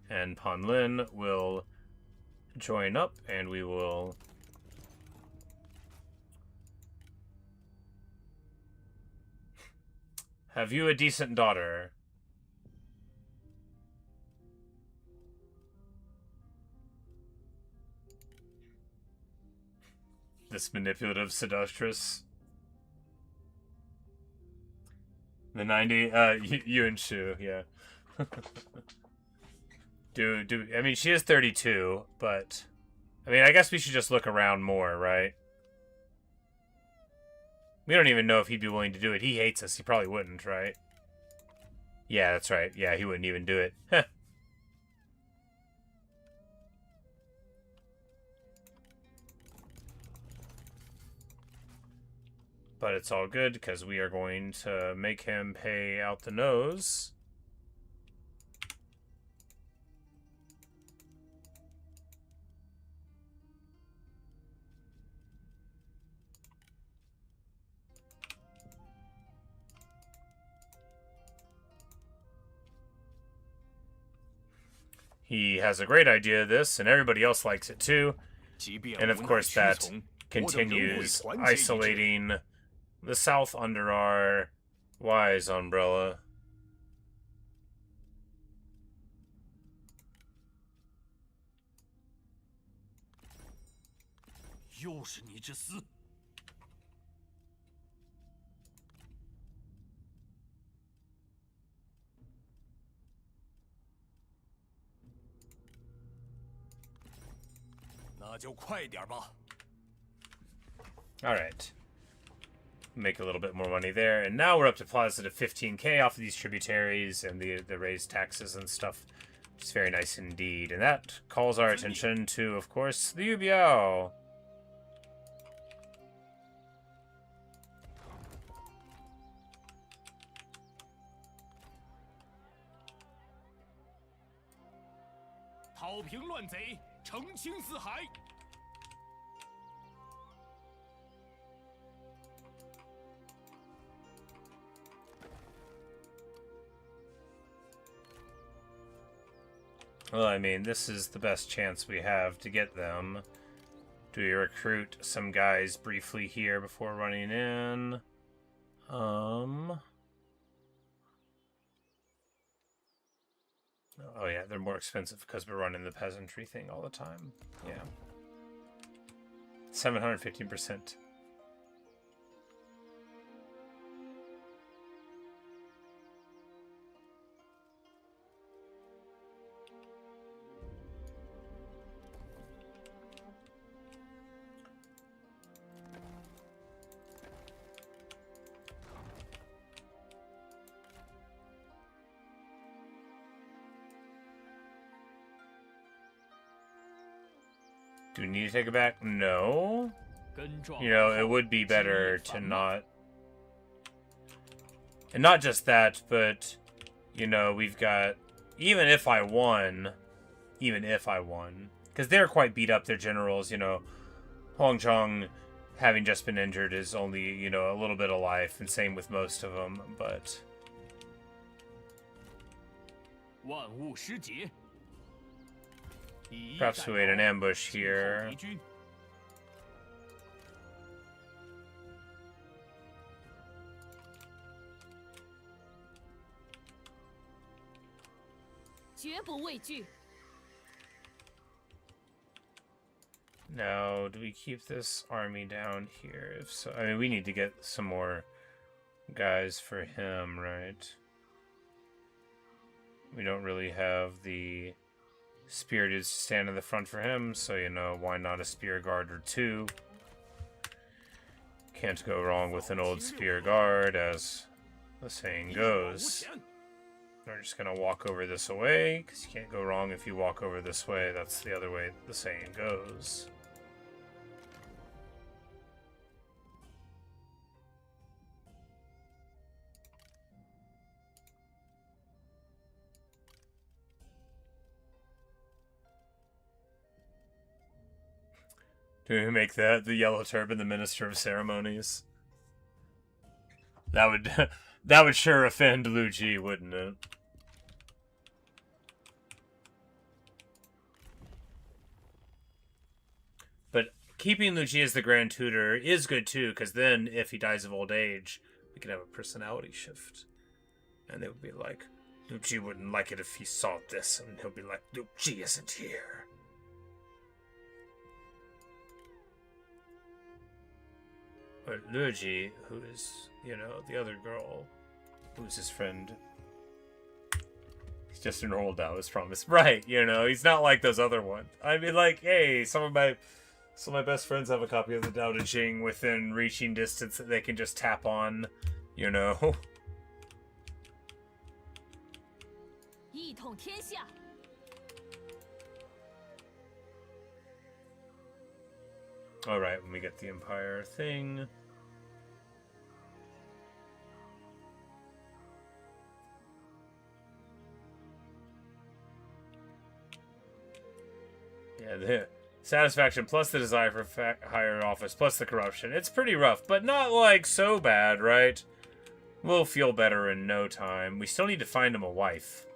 And Pan Lin will join up, and we will have you a decent daughter. This manipulative seductress. The 90, Yuan Shu, yeah. I mean, she is 32, but, I mean, I guess we should just look around more, right? We don't even know if he'd be willing to do it. He hates us. He probably wouldn't, right? Yeah, that's right. Yeah, he wouldn't even do it. Heh. But it's all good, because we are going to make him pay out the nose. He has a great idea of this, and everybody else likes it too. And of course that continues isolating the South under our wise umbrella. 又是你之私！那就快点吧。 All right. Make a little bit more money there, and now we're up to positive 15k off of these tributaries and the raised taxes and stuff. It's very nice indeed, and that calls our attention to, of course, Liu Biao. Well, I mean, this is the best chance we have to get them. Do we recruit some guys briefly here before running in? Oh yeah, they're more expensive because we're running the peasantry thing all the time. Yeah. 715%. Do we need to take it back? No. You know, it would be better to not... And not just that, but, you know, we've got... Even if I won... Because they're quite beat up, their generals, you know. Hong Chong, having just been injured, is only, you know, a little bit of life, and same with most of them, but... Perhaps we wait an ambush here. Now, do we keep this army down here? If so, I mean, we need to get some more guys for him, right? We don't really have the spirited to stand in the front for him, so, you know, why not a spear guard or two? Can't go wrong with an old spear guard, as the saying goes. We're just gonna walk over this way, because you can't go wrong if you walk over this way. That's the other way the saying goes. Do we make the yellow turban the minister of ceremonies? That would sure offend Liu Xie, wouldn't it? But keeping Liu Xie as the Grand Tutor is good too, because then if he dies of old age, we can have a personality shift. And they would be like, Liu Xie wouldn't like it if he saw this, and he'll be like, Liu Xie isn't here. But Liu Xie, who is, you know, the other girl, who's his friend, he's just a normal Taoist promise. Right, you know, he's not like those other ones. I mean, like, hey, some of my best friends have a copy of the Tao Te Ching within reaching distance that they can just tap on, you know. Alright, when we get the Empire thing. Yeah, the satisfaction plus the desire for higher office plus the corruption. It's pretty rough, but not like so bad, right? We'll feel better in no time. We still need to find him a wife.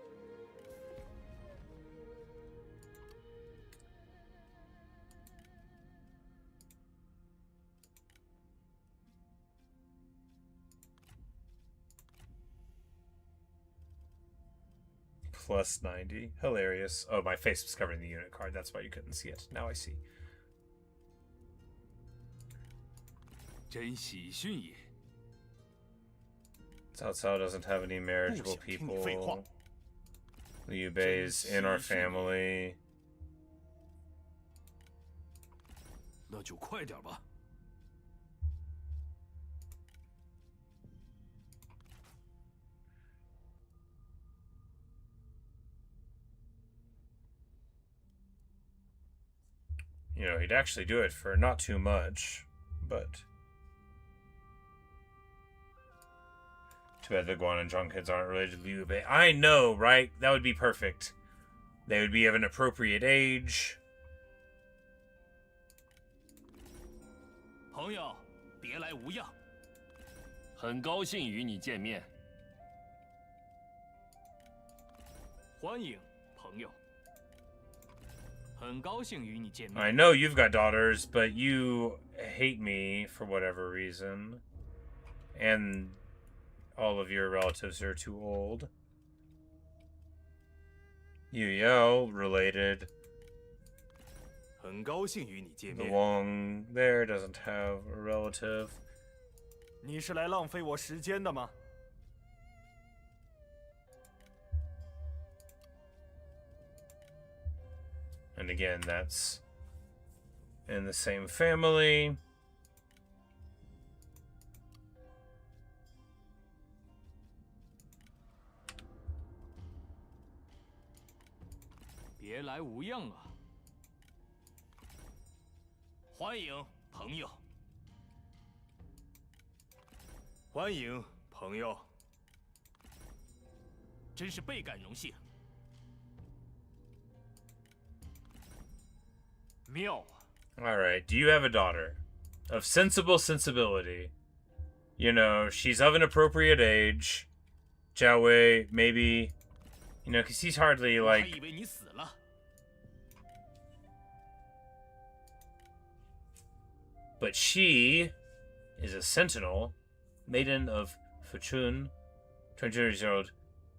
Plus 90. Hilarious. Oh, my face was covering the unit card. That's why you couldn't see it. Now I see. 真喜讯也。 Cao Cao doesn't have any marriageable 不想听你废话。 people. Liu Bei's in our family. 那就快点吧。 You know, he'd actually do it for not too much, but too bad the Guan and Zhong kids aren't related to Liu Bei. I know, right? That would be perfect. They would be of an appropriate age. 朋友，别来无恙。很高兴与你见面。欢迎，朋友。很高兴与你见面。 I know you've got daughters, but you hate me for whatever reason. And all of your relatives are too old. Yu Yao related. 很高兴与你见面。 Luoyang there doesn't have a relative. 你是来浪费我时间的吗？ And again, that's in the same family. 别来无恙啊！欢迎，朋友。欢迎，朋友。真是倍感荣幸。妙啊！ All right. Do you have a daughter of sensible sensibility? You know, she's of an appropriate age. Jiao Wei, maybe, you know, because he's hardly 我还 like. 以为你死了。 But she is a sentinel, maiden of Fuchun, 22-years-old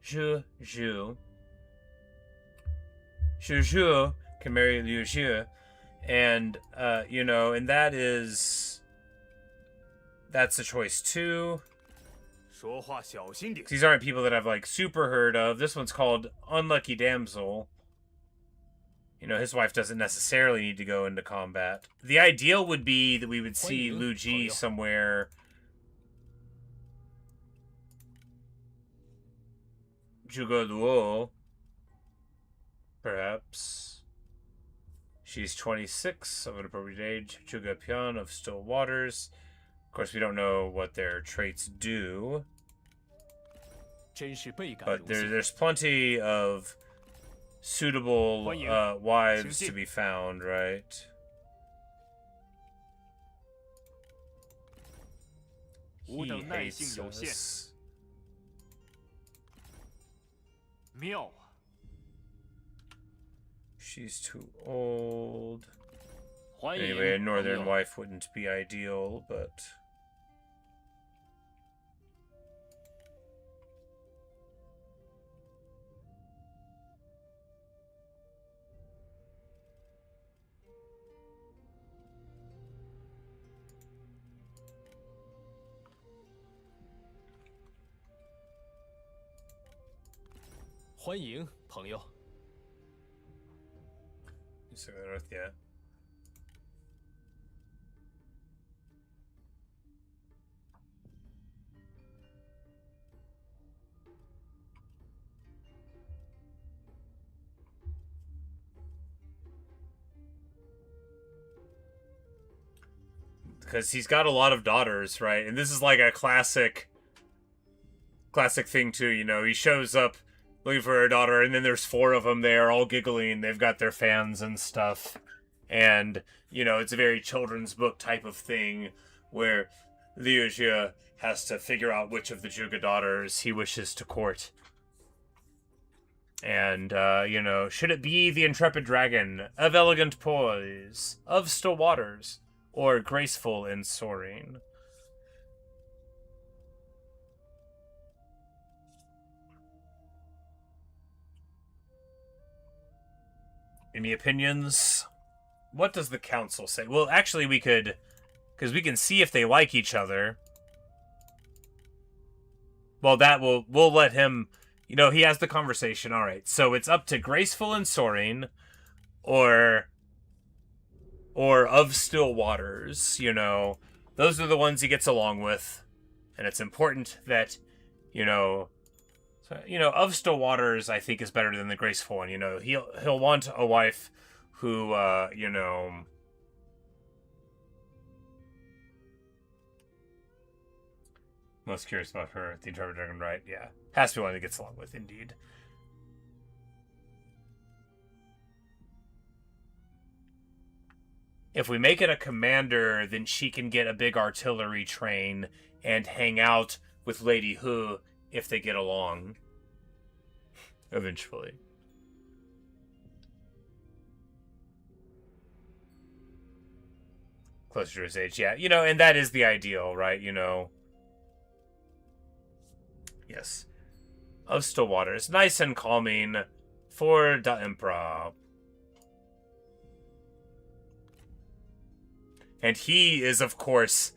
Zhu Zhu. Zhu Zhu can marry Liu Xie, and you know, and that's a choice too. 说话小心点。 These aren't people that I've like super heard of. This one's called Unlucky Damsel. You know, his wife doesn't necessarily need to go into combat. The ideal would be that we would see Lu Ji somewhere. Zhuge Luo, perhaps. She's 26, of an appropriate age. Zhuge Pian of Still Waters. Of course, we don't know what their traits do. 真是倍感 But 荣幸。 there's plenty of suitable wives 请进。 to be found, right? 吾 He 等耐性 hates 有限。 us. 妙啊！ She's too old. 欢迎， Anyway, a 朋 northern 友。 wife wouldn't be ideal, but... 欢迎，朋友。 Just to the north, yeah. Because he's got a lot of daughters, right? And this is like a classic thing too, you know. He shows up looking for a daughter, and then there's 4 of them there, all giggling. They've got their fans and stuff. And, you know, it's a very children's book type of thing where Liu Xie has to figure out which of the Zhuge daughters he wishes to court. And, you know, should it be the intrepid dragon, of elegant poise, of still waters, or graceful in soaring? Any opinions? What does the council say? Well, actually, we could Because we can see if they like each other. Well, we'll let him, you know, he has the conversation. All right, so it's up to graceful and soaring, or of still waters, you know. Those are the ones he gets along with. And it's important that, you know, of still waters, I think, is better than the graceful one. You know, he'll want a wife who, you know, most curious about her, the Interpreter Dragon, right? Yeah. Has to be one he gets along with, indeed. If we make it a commander, then she can get a big artillery train and hang out with Lady Hu if they get along. Eventually. Closer to his age, yeah. You know, and that is the ideal, right? You know. Yes. Of still waters. Nice and calming for the Emperor. And he is, of course,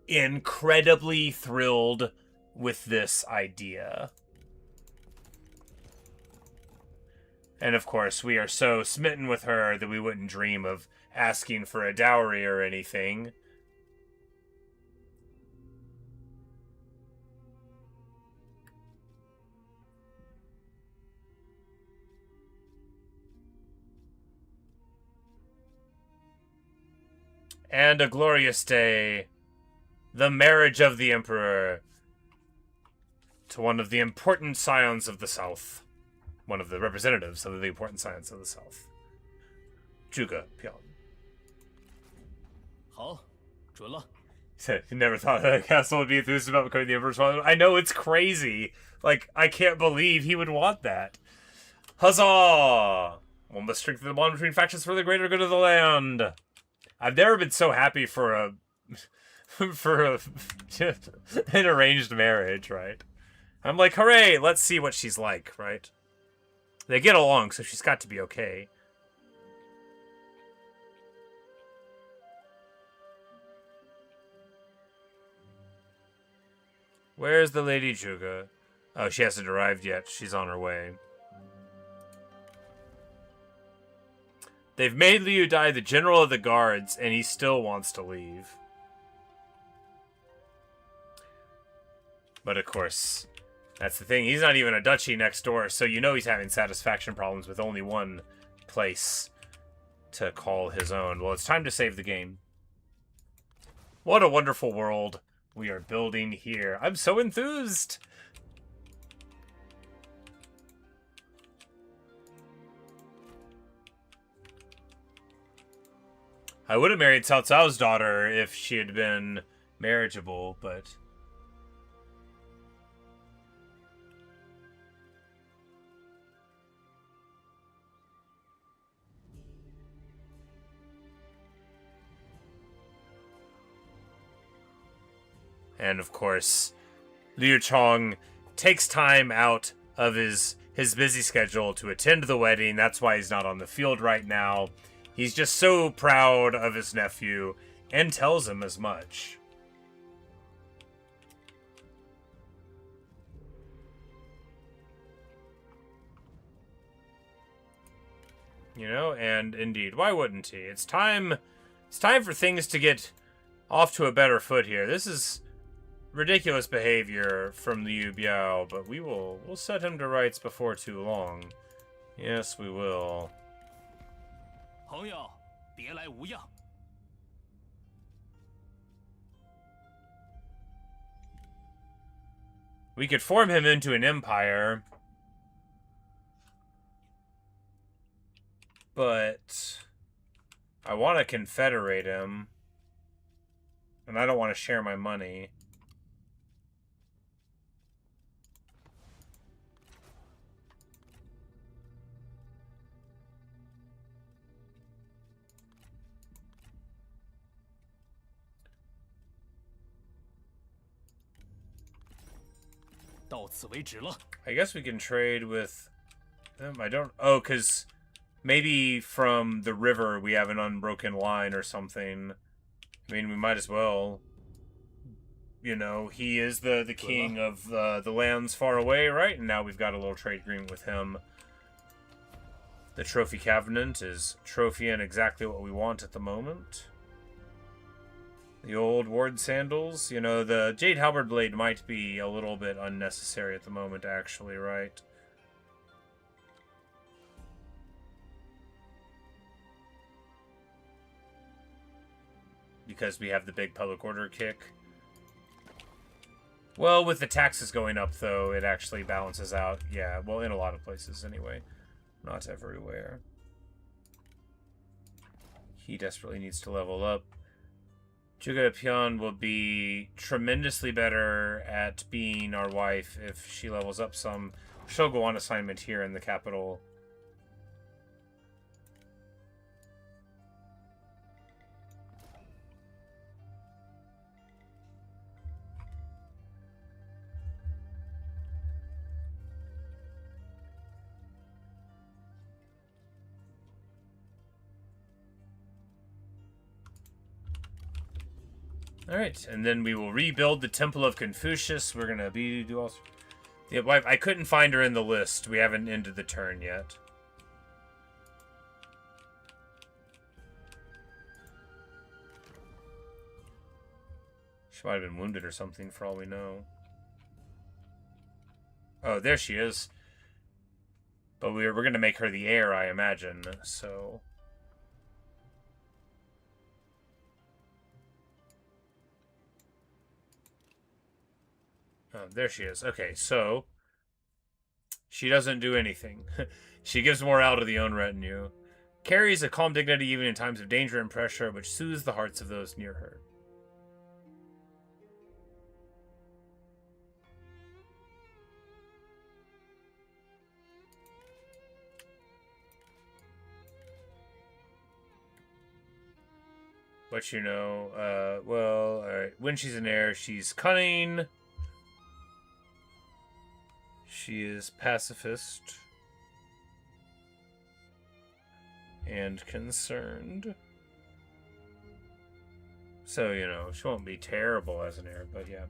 incredibly thrilled with this idea. And, of course, we are so smitten with her that we wouldn't dream of asking for a dowry or anything. And a glorious day, the marriage of the Emperor to one of the important scions of the South. One of the representatives of the important scions of the South. Zhuge Piang. 好，准了。 He never thought that Castle would be enthused about becoming the Emperor's father. I know, it's crazy. Like, I can't believe he would want that. Huzzah! One must strengthen the bond between factions for the greater good of the land. I've never been so happy for an arranged marriage, right? I'm like, hooray, let's see what she's like, right? They get along, so she's got to be okay. Where's the Lady Zhuge? Oh, she hasn't arrived yet. She's on her way. They've made Liu Dai the general of the guards, and he still wants to leave. But of course, that's the thing. He's not even a duchy next door, so you know he's having satisfaction problems with only one place to call his own. Well, it's time to save the game. What a wonderful world we are building here. I'm so enthused! I would have married Cao Cao's daughter if she had been marriageable, but... And of course, Liu Chong takes time out of his busy schedule to attend the wedding. That's why he's not on the field right now. He's just so proud of his nephew and tells him as much. You know, and indeed, why wouldn't he? It's time for things to get off to a better foot here. This is ridiculous behavior from Liu Biao, but we'll set him to rights before too long. Yes, we will. 朋友，别来无恙。 We could form him into an empire, but I want to confederate him, and I don't want to share my money. I guess we can trade with them. I don't... Oh, because maybe from the river we have an unbroken line or something. I mean, we might as well. You know, he is the king of the lands far away, right? And now we've got a little trade agreement with him. The Trophy Covenant is trophy and exactly what we want at the moment. The old ward sandals. You know, the Jade Halberd Blade might be a little bit unnecessary at the moment, actually, right? Because we have the big public order kick. Well, with the taxes going up, though, it actually balances out. Yeah, well, in a lot of places, anyway. Not everywhere. He desperately needs to level up. Juga Pion will be tremendously better at being our wife if she levels up some. She'll go on assignment here in the capital. Alright, and then we will rebuild the Temple of Confucius. We're gonna do all... Yeah, I couldn't find her in the list. We haven't ended the turn yet. She might have been wounded or something, for all we know. Oh, there she is. But we're gonna make her the heir, I imagine, so... Oh, there she is. Okay, so she doesn't do anything. She gives morale to the own retinue. Carries a calm dignity even in times of danger and pressure, which soothes the hearts of those near her. But you know, well, alright. When she's an heir, she's cunning. She is pacifist and concerned. So, you know, she won't be terrible as an heir, but yeah.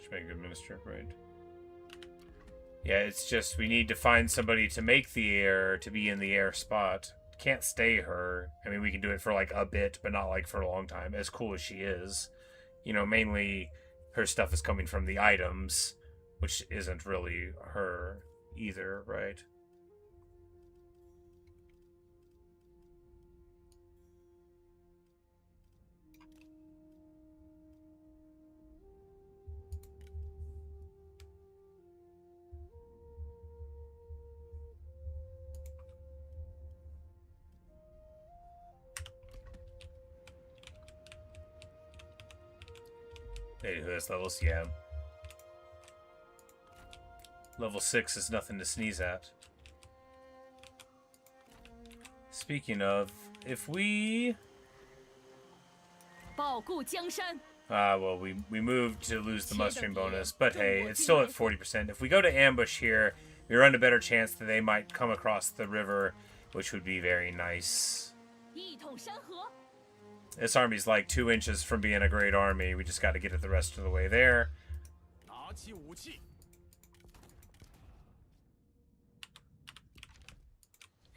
She'll make a good minister, right? Yeah, it's just we need to find somebody to make the heir, to be in the heir spot. Can't stay her. I mean, we can do it for like a bit, but not like for a long time. As cool as she is, you know, mainly her stuff is coming from the items, which isn't really her either, right? Hey, who has levels? Yeah. Level 6 is nothing to sneeze at. Speaking of, if we... well, we moved to lose the mustering bonus, but hey, it's still at 40%. If we go to ambush here, we run a better chance that they might come across the river, which would be very nice. This army's like 2 inches from being a great army. We just got to get it the rest of the way there.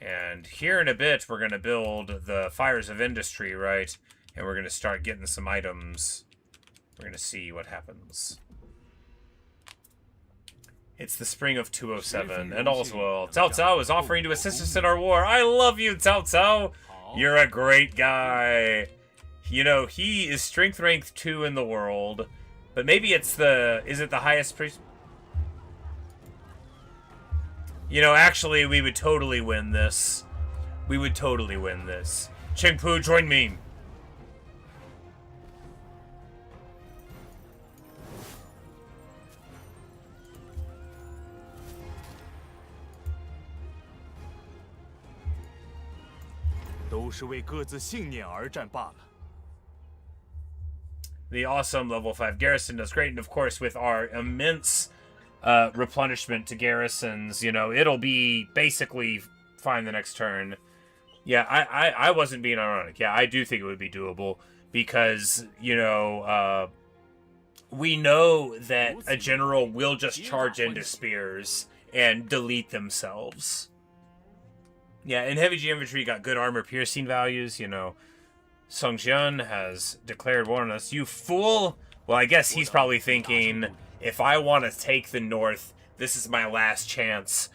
And here in a bit, we're going to build the Fires of Industry, right? And we're going to start getting some items. We're going to see what happens. It's the spring of 207, and all's well. Cao Cao is offering to assist us in our war. I love you, Cao Cao! You're a great guy. You know, he is strength rank 2 in the world, but maybe it's the... Is it the highest priest? You know, actually, we would totally win this. We would totally win this. Chengpu, join me. The awesome level 5 garrison does great, and of course with our immense replenishment to garrisons, you know, it'll be basically fine the next turn. Yeah, I wasn't being ironic. Yeah, I do think it would be doable because, you know, we know that a general will just charge into spears and delete themselves. Yeah, and heavy infantry got good armor piercing values, you know. Sun Jian has declared war on us. You fool! Well, I guess he's probably thinking, if I want to take the north, this is my last chance.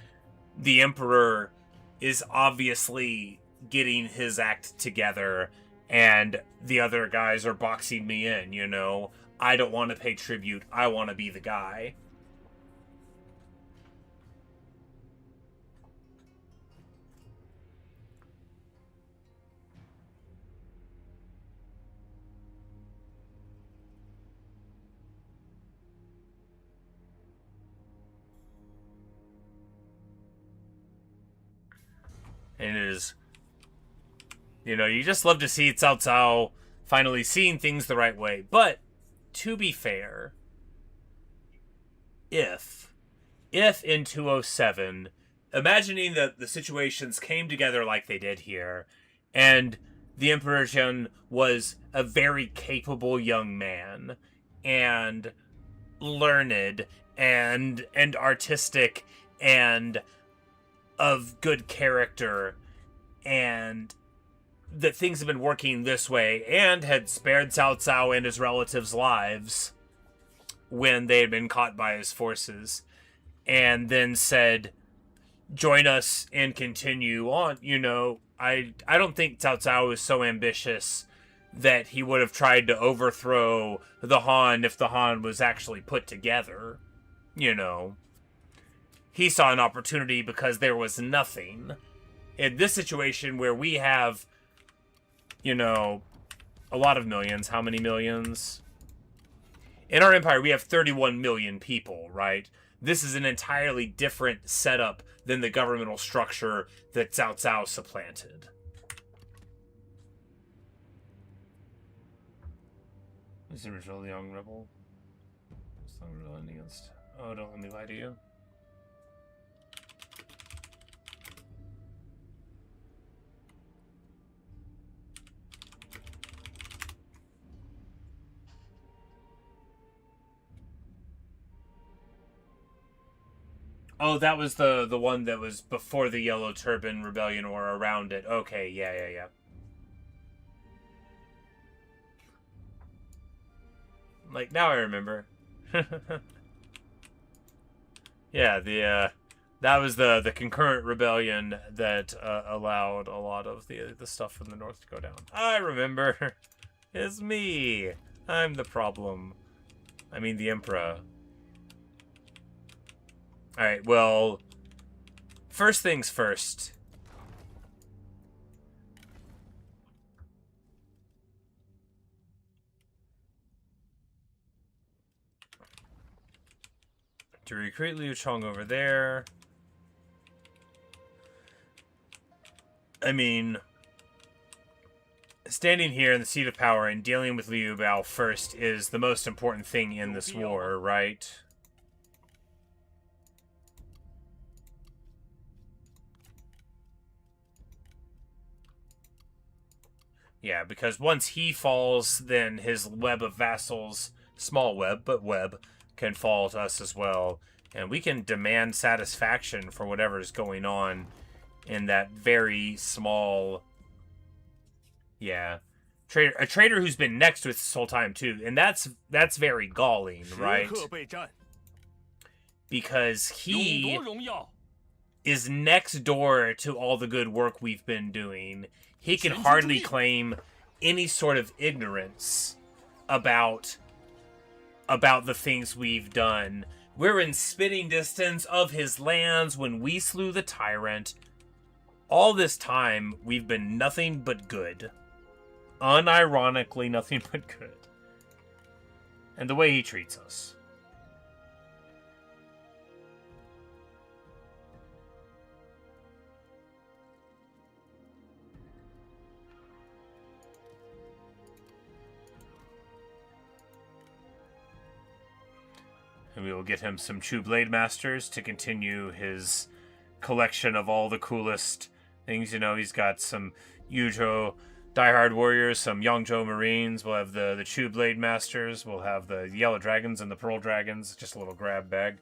The Emperor is obviously getting his act together, and the other guys are boxing me in, you know. I don't want to pay tribute. I want to be the guy. And it is, you know, you just love to see Cao Cao finally seeing things the right way. But, to be fair, if in 207, imagining that the situations came together like they did here, and the Emperor Xian was a very capable young man, and learned, and artistic, and of good character, and that things have been working this way, and had spared Cao Cao and his relatives' lives when they had been caught by his forces, and then said, join us and continue on, you know, I don't think Cao Cao is so ambitious that he would have tried to overthrow the Han if the Han was actually put together, you know. He saw an opportunity because there was nothing. In this situation where we have, you know, a lot of millions. How many millions? In our empire, we have 31 million people, right? This is an entirely different setup than the governmental structure that Cao Cao supplanted. Is the original young rebel? It's not really against. Oh, don't let me lie to you. Oh, that was the one that was before the Yellow Turban Rebellion or around it. Okay, yeah. Like, now I remember. Yeah, that was the concurrent rebellion that allowed a lot of the stuff from the north to go down. I remember. It's me. I'm the problem. I mean, the Emperor. Alright, well, first things first. To recruit Liu Chong over there. I mean, standing here in the seat of power and dealing with Liu Bao first is the most important thing in this war, right? Yeah, because once he falls, then his web of vassals, small web, but web, can fall to us as well. And we can demand satisfaction for whatever's going on in that very small... Yeah. A trader who's been next to us this whole time, too. And that's very galling, right? Because he is next door to all the good work we've been doing. He can hardly claim any sort of ignorance about the things we've done. We're in spitting distance of his lands when we slew the tyrant. All this time, we've been nothing but good. Unironically, nothing but good. And the way he treats us. And we will get him some Chu Blade Masters to continue his collection of all the coolest things. You know, he's got some Yuzhou Diehard Warriors, some Yangzhou Marines. We'll have the Chu Blade Masters. We'll have the Yellow Dragons and the Pearl Dragons. Just a little grab bag.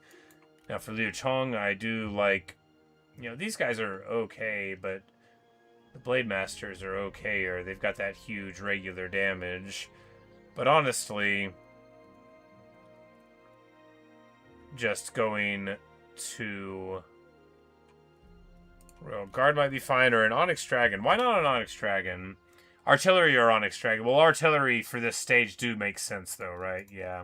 Now for Liu Chong, I do like... You know, these guys are okay, but the Blade Masters are okay, or they've got that huge regular damage. But honestly, just going to... Well, Guard might be fine, or an Onyx Dragon. Why not an Onyx Dragon? Artillery or Onyx Dragon? Well, artillery for this stage do make sense, though, right? Yeah.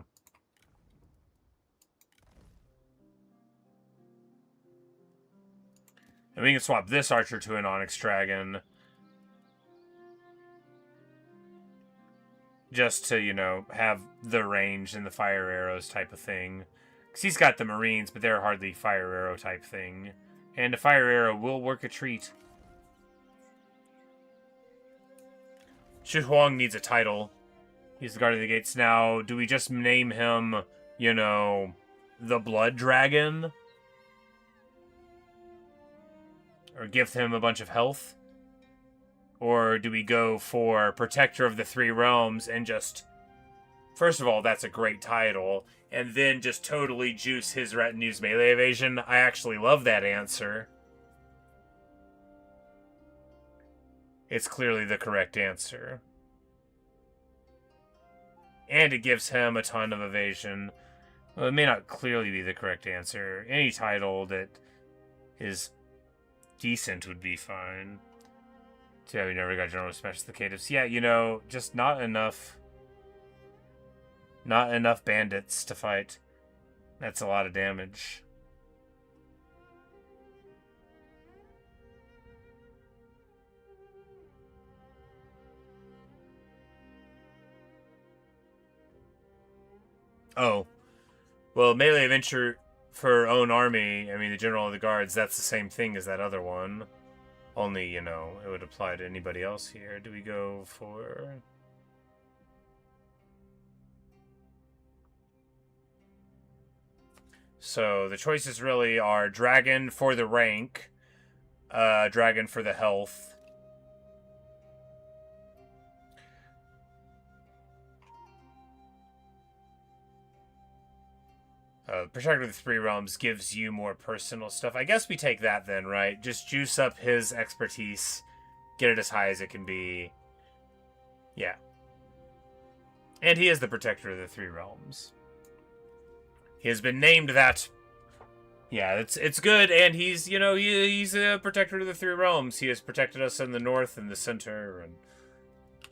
And we can swap this archer to an Onyx Dragon. Just to, you know, have the range and the fire arrows type of thing. Because he's got the Marines, but they're hardly fire arrow type thing. And a fire arrow will work a treat. Shi Huang needs a title. He's the Guard of the Gates. Now, do we just name him, you know, the Blood Dragon? Or give him a bunch of health? Or do we go for Protector of the Three Realms and just... First of all, that's a great title. And then just totally juice his retinue's melee evasion? I actually love that answer. It's clearly the correct answer. And it gives him a ton of evasion. Well, it may not clearly be the correct answer. Any title that is decent would be fine. So yeah, we never got General Specificatives. Yeah, you know, just not enough bandits to fight. That's a lot of damage. Oh. Well, melee adventure for own army, I mean, the General of the Guards, that's the same thing as that other one. Only, you know, it would apply to anybody else here. Do we go for... So, the choices really are Dragon for the rank, Dragon for the health. Protector of the Three Realms gives you more personal stuff. I guess we take that then, right? Just juice up his expertise. Get it as high as it can be. Yeah. And he is the Protector of the Three Realms. He has been named that. Yeah, it's good, and he's, you know, he's a Protector of the Three Realms. He has protected us in the north and the center, and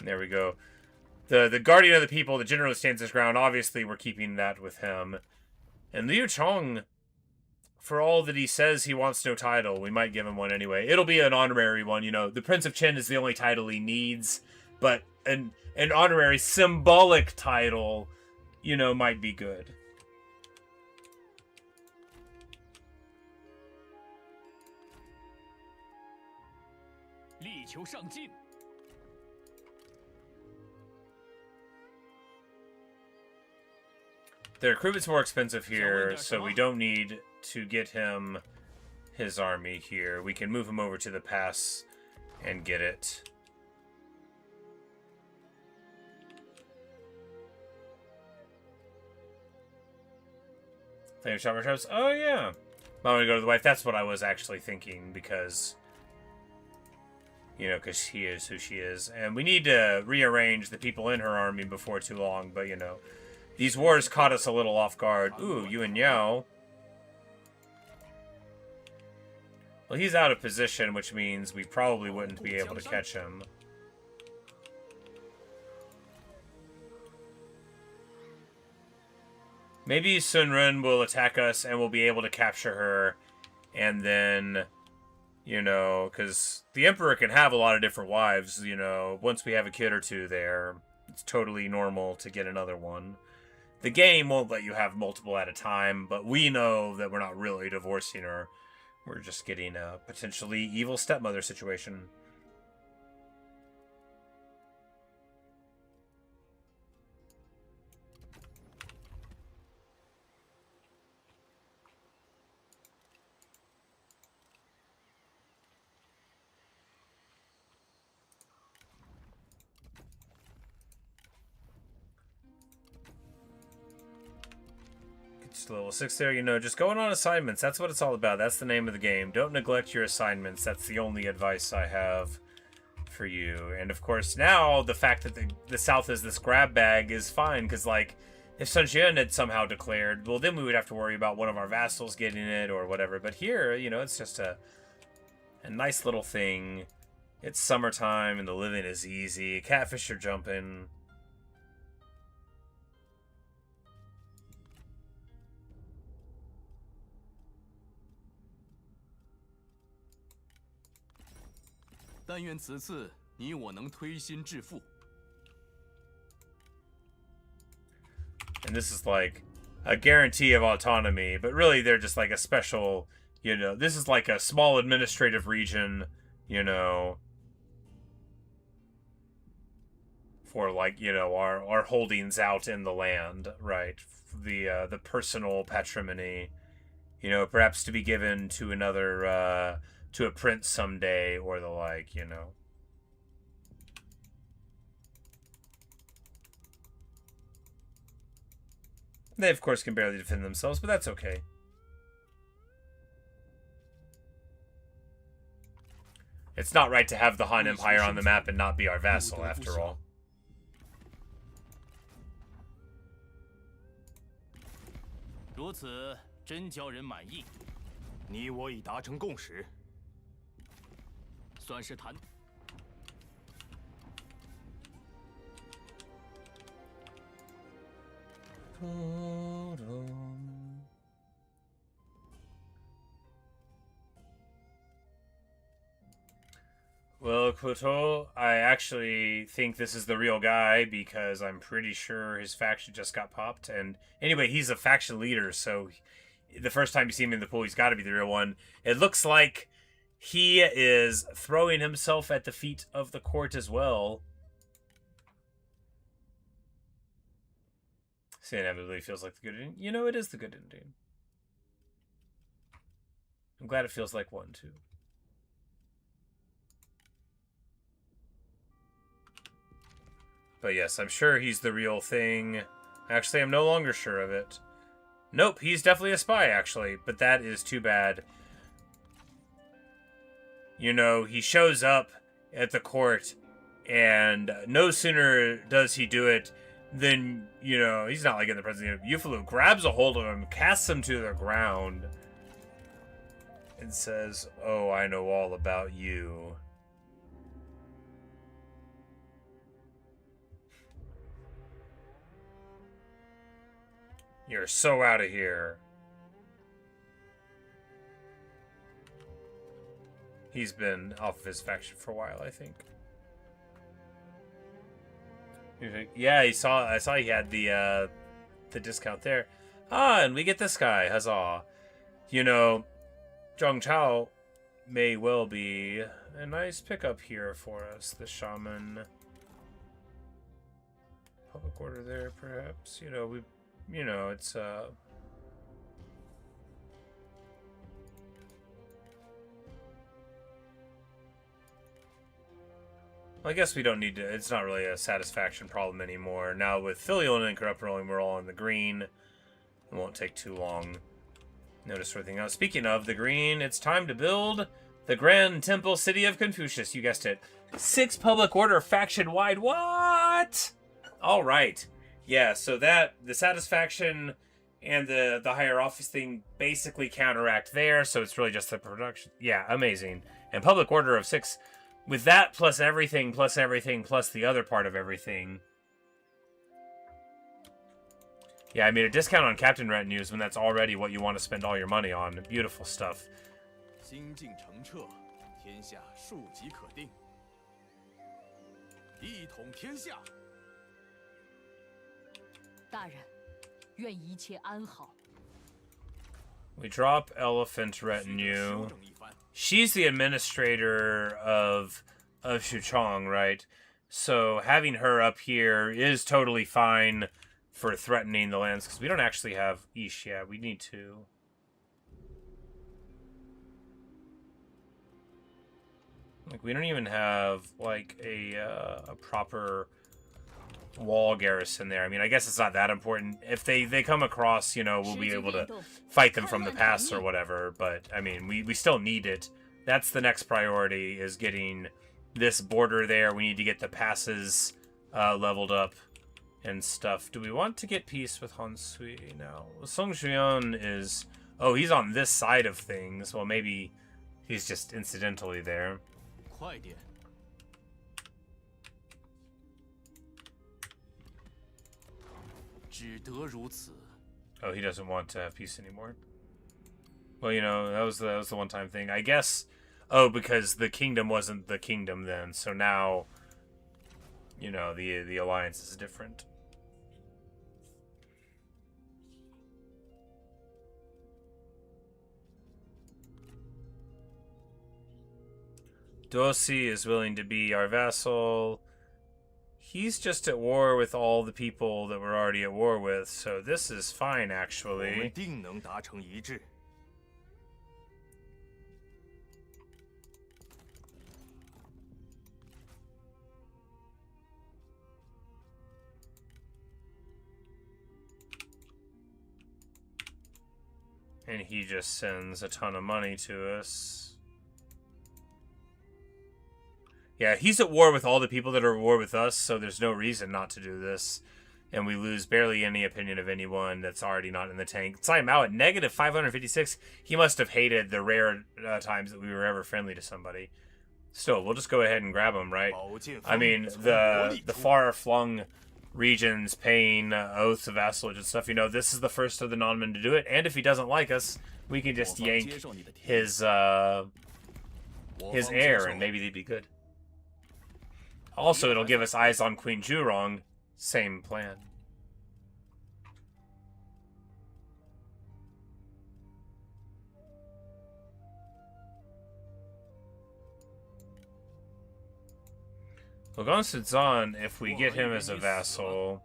there we go. The Guardian of the People, the general who stands his ground, obviously we're keeping that with him. And Liu Chong, for all that he says he wants no title, we might give him one anyway. It'll be an honorary one, you know. The Prince of Qin is the only title he needs, but an honorary symbolic title, you know, might be good. The recruitment's more expensive here, so we don't need to get him his army here. We can move him over to the pass and get it. Flame Shopper Traps? Oh, yeah. I want to go to the wife. That's what I was actually thinking, because... You know, because she is who she is. And we need to rearrange the people in her army before too long, but, you know... These wars caught us a little off guard. Ooh, Yuan Yao. Well, he's out of position, which means we probably wouldn't be able to catch him. Maybe Sun Jian will attack us and we'll be able to capture her. And then, you know, because the Emperor can have a lot of different wives, you know. Once we have a kid or two there, it's totally normal to get another one. The game won't let you have multiple at a time, but we know that we're not really divorcing her. We're just getting a potentially evil stepmother situation. It's level 6 there, you know, just going on assignments. That's what it's all about. That's the name of the game. Don't neglect your assignments. That's the only advice I have for you. And of course, now the fact that the South is this grab bag is fine, because, like, if Sun Jian had somehow declared, well, then we would have to worry about one of our vassals getting it or whatever. But here, you know, it's just a nice little thing. It's summertime and the living is easy. Catfish are jumping. And this is like a guarantee of autonomy, but really they're just like a special, you know, this is like a small administrative region, you know, for, like, you know, our holdings out in the land, right? The personal patrimony, you know, perhaps to be given to another, to a prince someday or the like, you know. They, of course, can barely defend themselves, but that's okay. It's not right to have the Han Empire on the map and not be our vassal, after all. Well, Kuto, I actually think this is the real guy because I'm pretty sure his faction just got popped. And anyway, he's a faction leader, so the first time you see him in the pool, he's got to be the real one. It looks like he is throwing himself at the feet of the court as well. See, inevitably feels like the good Indian. You know, it is the good Indian. I'm glad it feels like one, too. But yes, I'm sure he's the real thing. Actually, I'm no longer sure of it. Nope, he's definitely a spy, actually. But that is too bad. You know, he shows up at the court, and no sooner does he do it than, you know, he's not like in the president. Yufalu grabs a hold of him, casts him to the ground, and says, "Oh, I know all about you." You're so out of here. He's been off of his faction for a while, I think. Yeah, I saw he had the discount there. Ah, and we get this guy. Huzzah. You know, Zhang Chao may well be a nice pickup here for us. The shaman. Public order there, perhaps. You know, it's I guess we don't need to. It's not really a satisfaction problem anymore. Now with filial and incorrupt rolling, we're all in the green. It won't take too long. Notice everything else. Speaking of the green, it's time to build the Grand Temple City of Confucius. You guessed it. 6 public order faction wide. What? All right. Yeah, so that the satisfaction and the higher office thing basically counteract there, so it's really just the production. Yeah, amazing. And public order of 6 with that plus everything plus the other part of everything. Yeah, I mean, a discount on captain retinues when that's already what you want to spend all your money on. Beautiful stuff. 心境澄澈，天下庶几可定。一统天下。大人，愿一切安好。 We drop elephant retinue. She's the administrator of Chong, right? So having her up here is totally fine for threatening the lands, because we don't actually have Ish yet. We need to. Like, we don't even have like a proper wall garrison there. I mean, I guess it's not that important. If they come across, you know, we'll be able to fight them from the pass or whatever. But, I mean, we still need it. That's the next priority, is getting this border there. We need to get the passes leveled up and stuff. Do we want to get peace with Honshui now? Song Jian is... Oh, he's on this side of things. Well, maybe he's just incidentally there. 快点！ 只得如此。 Oh, he doesn't want to have peace anymore. Well, you know, that was the one-time thing. I guess... Oh, because the kingdom wasn't the kingdom then. So now, you know, the alliance is different. Dosi is willing to be our vassal. He's just at war with all the people that we're already at war with, so this is fine, 我们 actually. 定能达成一致。 And he just sends a ton of money to us. Yeah, he's at war with all the people that are at war with us, so there's no reason not to do this. And we lose barely any opinion of anyone that's already not in the tank. Time out at negative 556. He must have hated the rare times that we were ever friendly to somebody. Still, we'll just go ahead and grab him, right? I mean, the far-flung regions paying oaths of vassalage and stuff, you know, this is the first of the non-men to do it. And if he doesn't like us, we can just yank his heir, and maybe they'd be good. Also, it'll give us eyes on Queen Zhurong. Same plan. Logan Sudzan, if we get him as a vassal...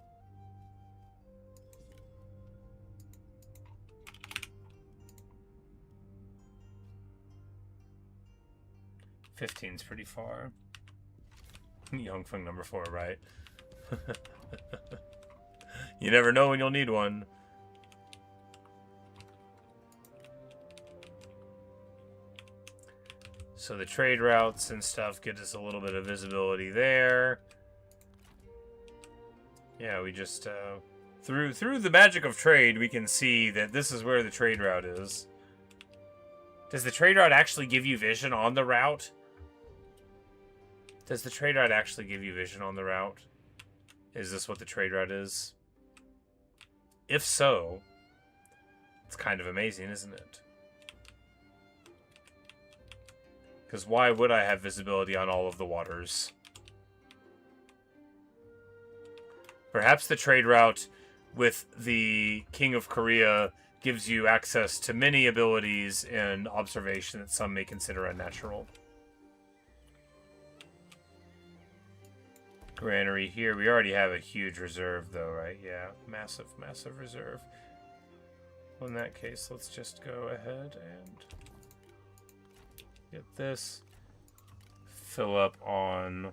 '15's pretty far. Yongfeng number 4, right? You never know when you'll need one. So the trade routes and stuff get us a little bit of visibility there. Yeah, we just through the magic of trade, we can see that this is where the trade route is. Does the trade route actually give you vision on the route? Does the trade route actually give you vision on the route? Is this what the trade route is? If so, it's kind of amazing, isn't it? Because why would I have visibility on all of the waters? Perhaps the trade route with the King of Korea gives you access to many abilities and observation that some may consider unnatural. Granary here. We already have a huge reserve, though, right? Yeah, massive, massive reserve. Well, in that case, let's just go ahead and get this. Fill up on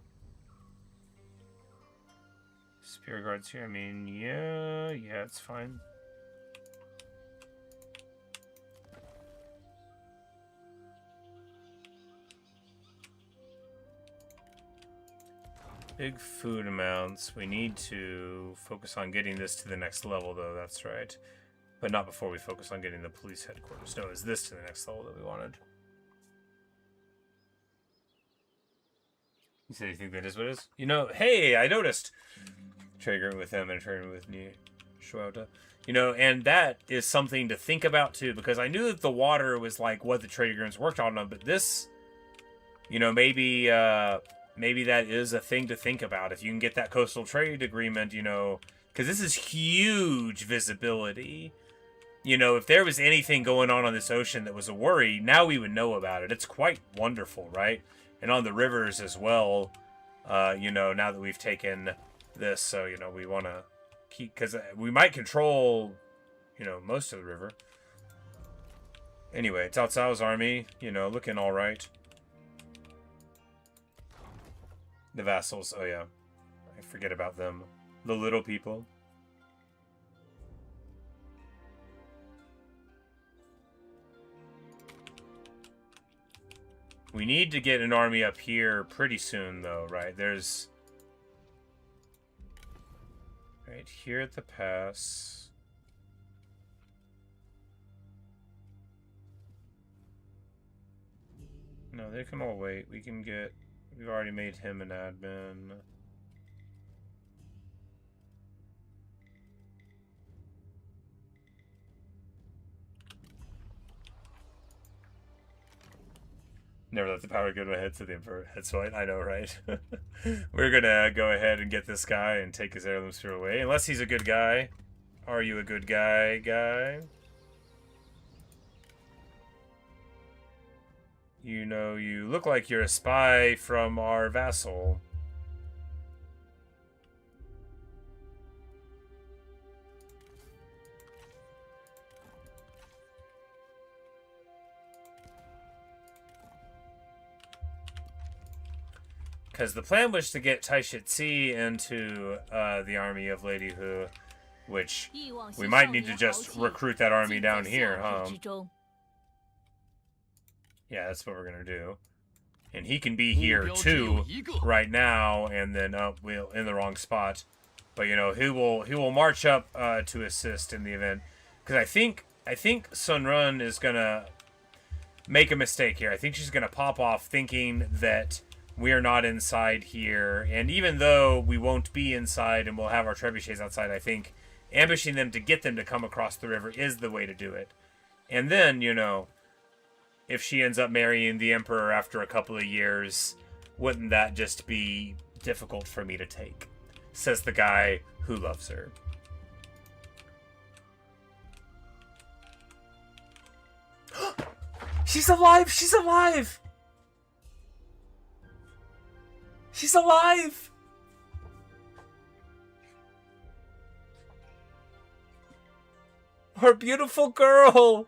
spear guards here. I mean, yeah, it's fine. Big food amounts. We need to focus on getting this to the next level, though, that's right. But not before we focus on getting the police headquarters. No, is this to the next level that we wanted? You said you think that is what it is? You know, hey, I noticed. Trade agreement with him and a trade agreement with Ni Shuota. You know, and that is something to think about, too, because I knew that the water was, like, what the trade agreements worked on, but this, you know, maybe that is a thing to think about. If you can get that coastal trade agreement, you know, because this is huge visibility. You know, if there was anything going on this ocean that was a worry, now we would know about it. It's quite wonderful, right? And on the rivers as well, you know, now that we've taken this, so, you know, we want to keep, because we might control, you know, most of the river. Anyway, Cao Cao's army, you know, looking all right. The vassals, oh yeah, I forget about them. The little people. We need to get an army up here pretty soon, though, right? There's... Right here at the pass. No, they can all wait. We can get... We've already made him an admin. Never let the power go to my head, to the Emperor. That's right, I know, right? We're gonna go ahead and get this guy and take his heirloom sphere away. Unless he's a good guy. Are you a good guy? You know, you look like you're a spy from our vassal. Because the plan was to get Taishitzi into the army of Lady Hu, which we might need to just recruit that army down here, huh? Yeah, that's what we're gonna do. And he can be here too right now, and then we'll in the wrong spot. But you know, he will march up to assist in the event. Because I think Sun Run is gonna make a mistake here. I think she's gonna pop off thinking that we are not inside here, and even though we won't be inside and we'll have our trebuchets outside, I think ambushing them to get them to come across the river is the way to do it. And then, you know, if she ends up marrying the Emperor after a couple of years, wouldn't that just be difficult for me to take? Says the guy who loves her. She's alive! She's alive! She's alive! Our beautiful girl!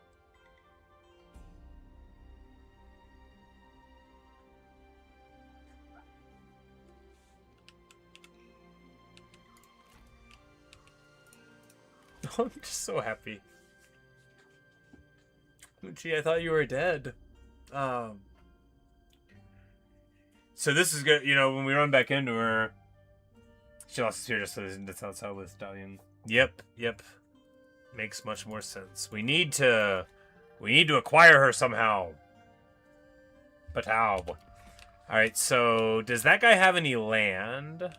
I'm just so happy. Gee, I thought you were dead. So this is good, you know, when we run back into her, she lost his fear just so that's how it's out with Stallion. Yep. Makes much more sense. We need to acquire her somehow. But how? Alright, so does that guy have any land?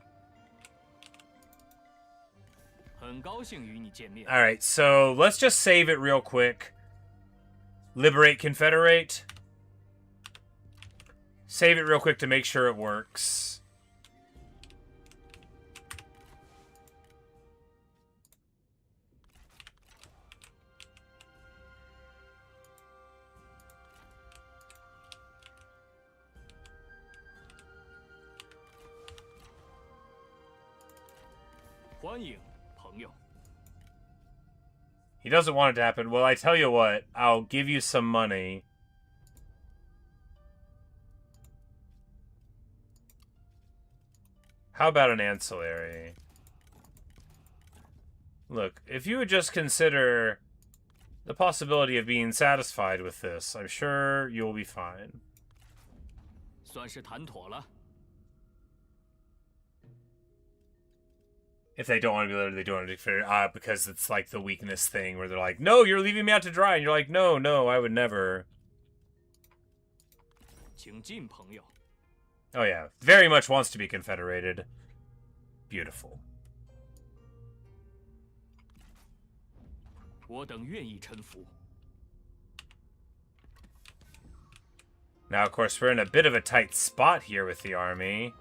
Alright, so let's just save it real quick. Liberate Confederate. Save it real quick to make sure it works. He doesn't want it to happen. Well, I tell you what, I'll give you some money. How about an ancillary? Look, if you would just consider the possibility of being satisfied with this, I'm sure you'll be fine. If they don't want to be literally, they don't want to be fair, because it's like the weakness thing where they're like, no, you're leaving me out to dry, and you're like, no, I would never. Oh yeah, very much wants to be confederated. Beautiful. Now, of course, we're in a bit of a tight spot here with the army.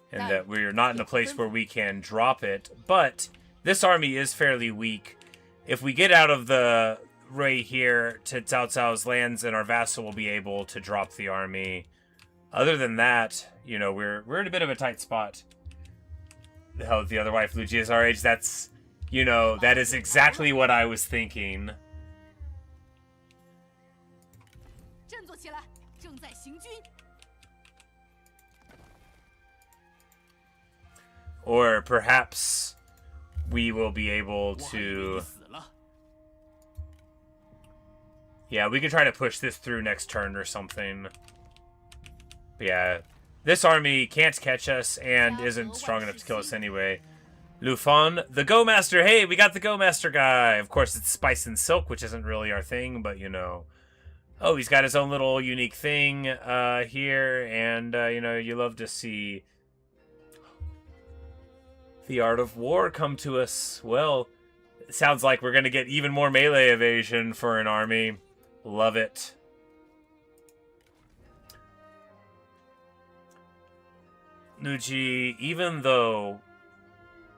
And that we're not in a place where we can drop it. But this army is fairly weak. If we get out of the Ray here to Cao Cao's lands, and our vassal will be able to drop the army. Other than that, you know, we're in a bit of a tight spot. The hell with the other wife, Liu Xie is our age. That's, you know, that is exactly what I was thinking. Or perhaps we will be able 我还以为 to... 你死了。 Yeah, we could try to push this through next turn or something. But yeah, this army can't catch us and isn't strong enough to kill us anyway. Lufan, the Go Master. Hey, we got the Go Master guy. Of course, it's Spice and Silk, which isn't really our thing, but you know. Oh, he's got his own little unique thing here, and you know, you love to see the art of war come to us. Well, it sounds like we're going to get even more melee evasion for an army. Love it. Nuji, even though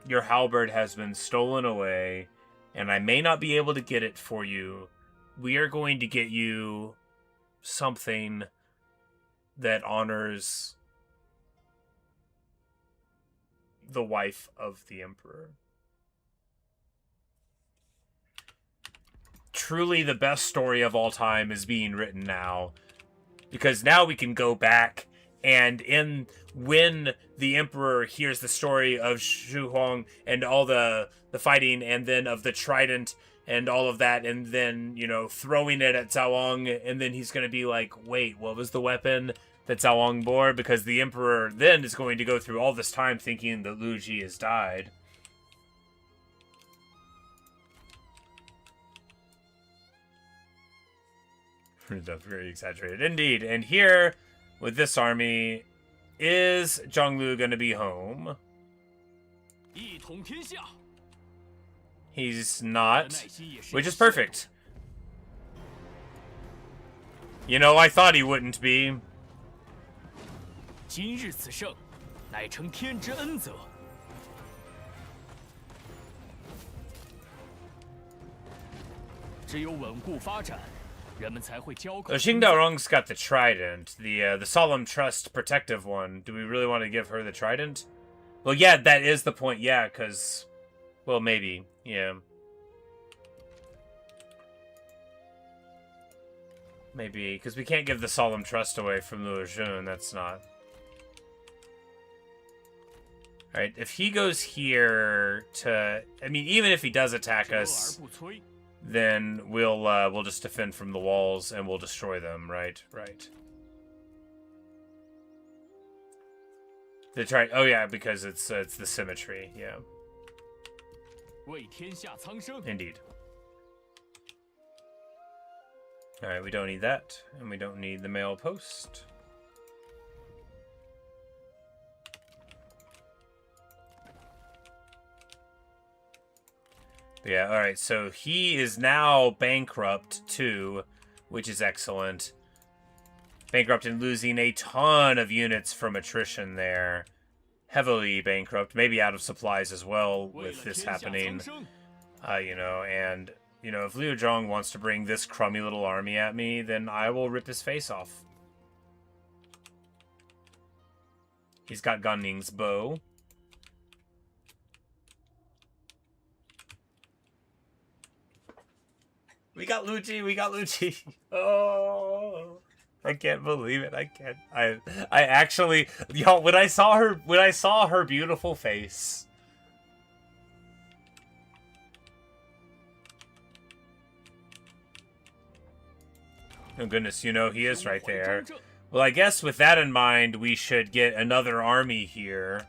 your halberd has been stolen away, and I may not be able to get it for you, we are going to get you something that honors the wife of the Emperor. Truly the best story of all time is being written now, because now we can go back and when the Emperor hears the story of Shu Huang and all the fighting, and then of the trident and all of that, and then, you know, throwing it at Cao Wang, and then he's going to be like, wait, what was the weapon that Cao Wang bore? Because the Emperor then is going to go through all this time thinking that Liu Xie has died. That's very exaggerated. Indeed. And here, with this army, is Zhonglu going to be home? 一统天下。 He's not, which is perfect. You know, I thought he wouldn't be. 今日此胜，乃承天之恩泽。只有稳固发展，人们才会交口。Xing Daorong's got the trident, the solemn trust protective one. Do we really want to give her the trident? Well, yeah, that is the point. Yeah, because, well, maybe. Yeah. Maybe, because we can't give the solemn trust away from Liu Xun. That's not. Alright, if he goes here to... I mean, even if he does attack us, then we'll just defend from the walls and we'll destroy them, right? Right. Oh yeah, because it's the symmetry, yeah. 为天下苍生。 Indeed. Alright, we don't need that, and we don't need the mail post. But yeah, alright, so he is now bankrupt too, which is excellent. Bankrupt and losing a ton of units from attrition there. Heavily bankrupt, maybe out of supplies as well with this happening. You know, and, you know, if Liu Zhong wants to bring this crummy little army at me, then I will rip his face off. He's got Gan Ning's bow. We got Liu Ji, we got Liu Ji. Oh, I can't believe it. I can't. I actually, y'all, when I saw her beautiful face. Oh goodness, you know, he is right there. Well, I guess with that in mind, we should get another army here.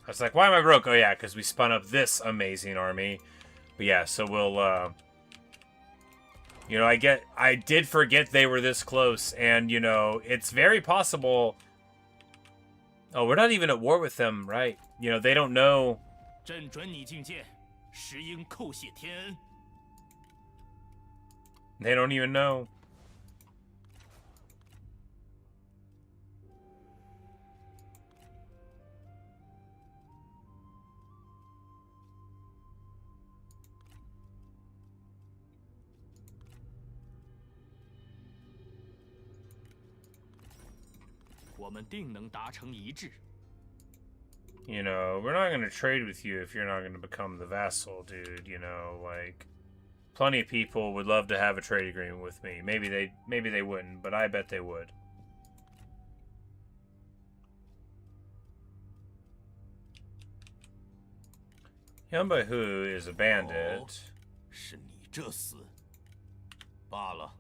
I was like, why am I broke? Oh yeah, because we spun up this amazing army. But yeah, so we'll, you know, I did forget they were this close, and, you know, it's very possible... Oh, we're not even at war with them, right? You know, they don't know... 朕准你觐见，实应叩谢天恩。 They don't even know. ...我们定能达成一致。You know, we're not going to trade with you if you're not going to become the vassal, dude. You know, like, plenty of people would love to have a trade agreement with me. Maybe they wouldn't, but I bet they would. Yan Baihu is a bandit. 是你这厮。罢了。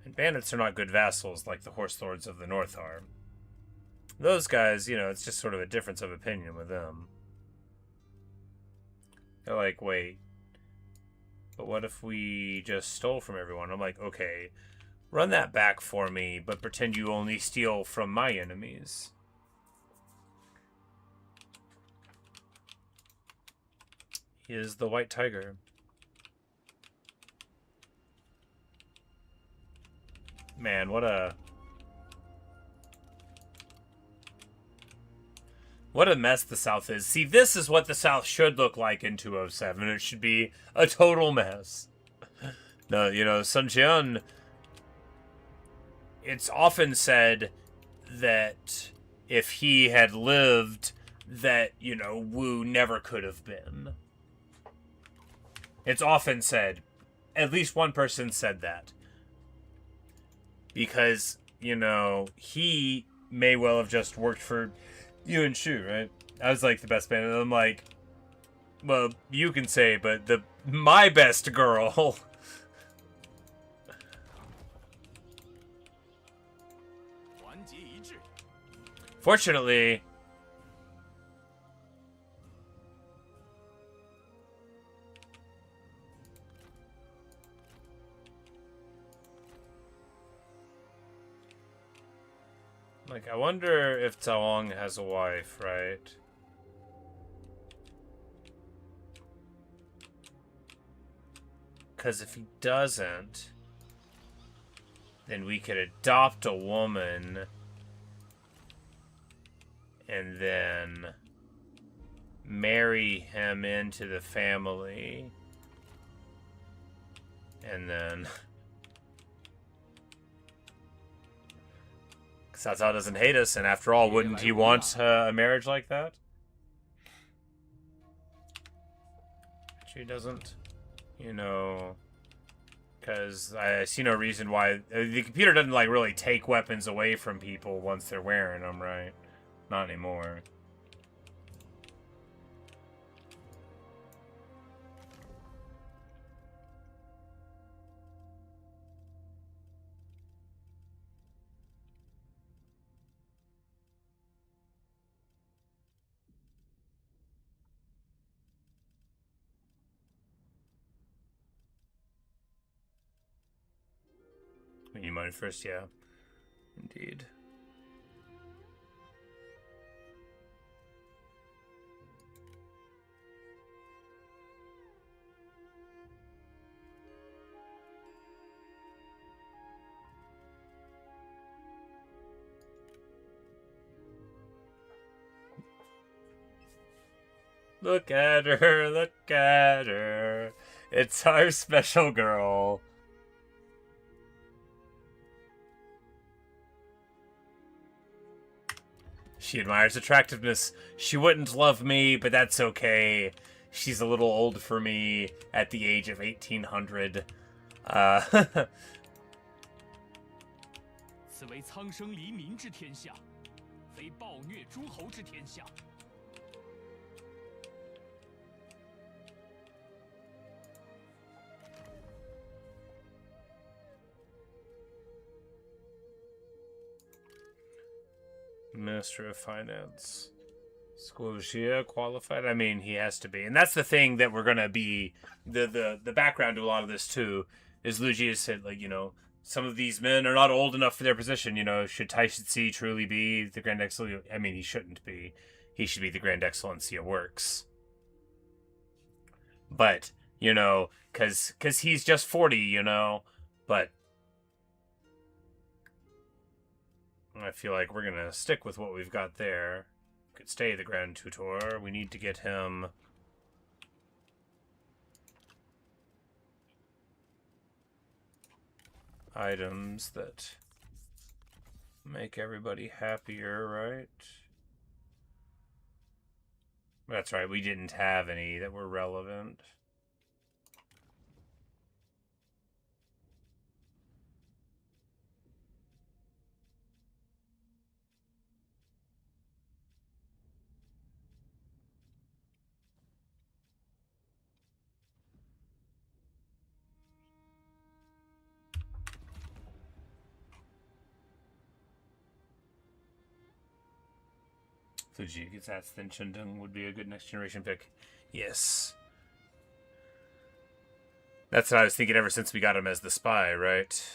And bandits are not good vassals like the horse lords of the north are. Those guys, you know, it's just sort of a difference of opinion with them. They're like, wait, but what if we just stole from everyone? I'm like, okay, run that back for me, but pretend you only steal from my enemies. He is the white tiger. Man, what a mess the South is. See, this is what the South should look like in 207. It should be a total mess. No, you know, Sun Jian, it's often said that if he had lived, that, you know, Wu never could have been. It's often said. At least one person said that. Because, you know, he may well have just worked for Yuan Shu, right? I was like the best man. And I'm like, well, you can say, but my best girl. Fortunately, like, I wonder if Chong has a wife, right? Because if he doesn't, then we could adopt a woman and then marry him into the family. And then Cao Cao doesn't hate us, and after all, wouldn't he want a marriage like that? She doesn't, you know, because I see no reason why the computer doesn't like really take weapons away from people once they're wearing them, right? Not anymore. You mind first, yeah. Indeed. Look at her, look at her. It's our special girl. She admires attractiveness. She wouldn't love me, but that's okay. She's a little old for me at the age of 1800. 此为苍生黎民之天下，非暴虐诸侯之天下。 Minister of Finance. Squosia qualified? I mean, he has to be. And that's the thing that we're going to be... The background to a lot of this, too, is Liu Xie said, like, you know, some of these men are not old enough for their position. You know, should Taishitsi truly be the Grand Excellency? I mean, he shouldn't be. He should be the Grand Excellency of Works. But, you know, because he's just 40, you know, but... I feel like we're going to stick with what we've got there. Could stay the Grand Tutor. We need to get him... items that make everybody happier, right? That's right, we didn't have any that were relevant. Fuji gets that, then Chundung would be a good next generation pick. Yes. That's what I was thinking ever since we got him as the spy, right?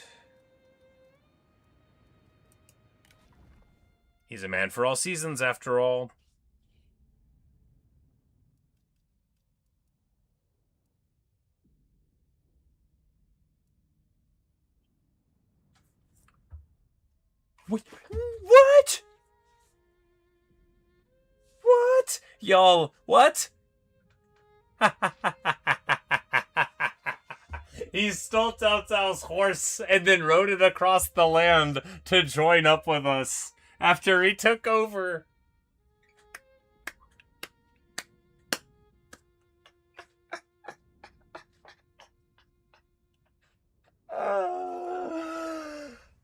He's a man for all seasons, after all. Wait, what? What? Y'all, what? He stole Cao Cao's horse and then rode it across the land to join up with us after he took over.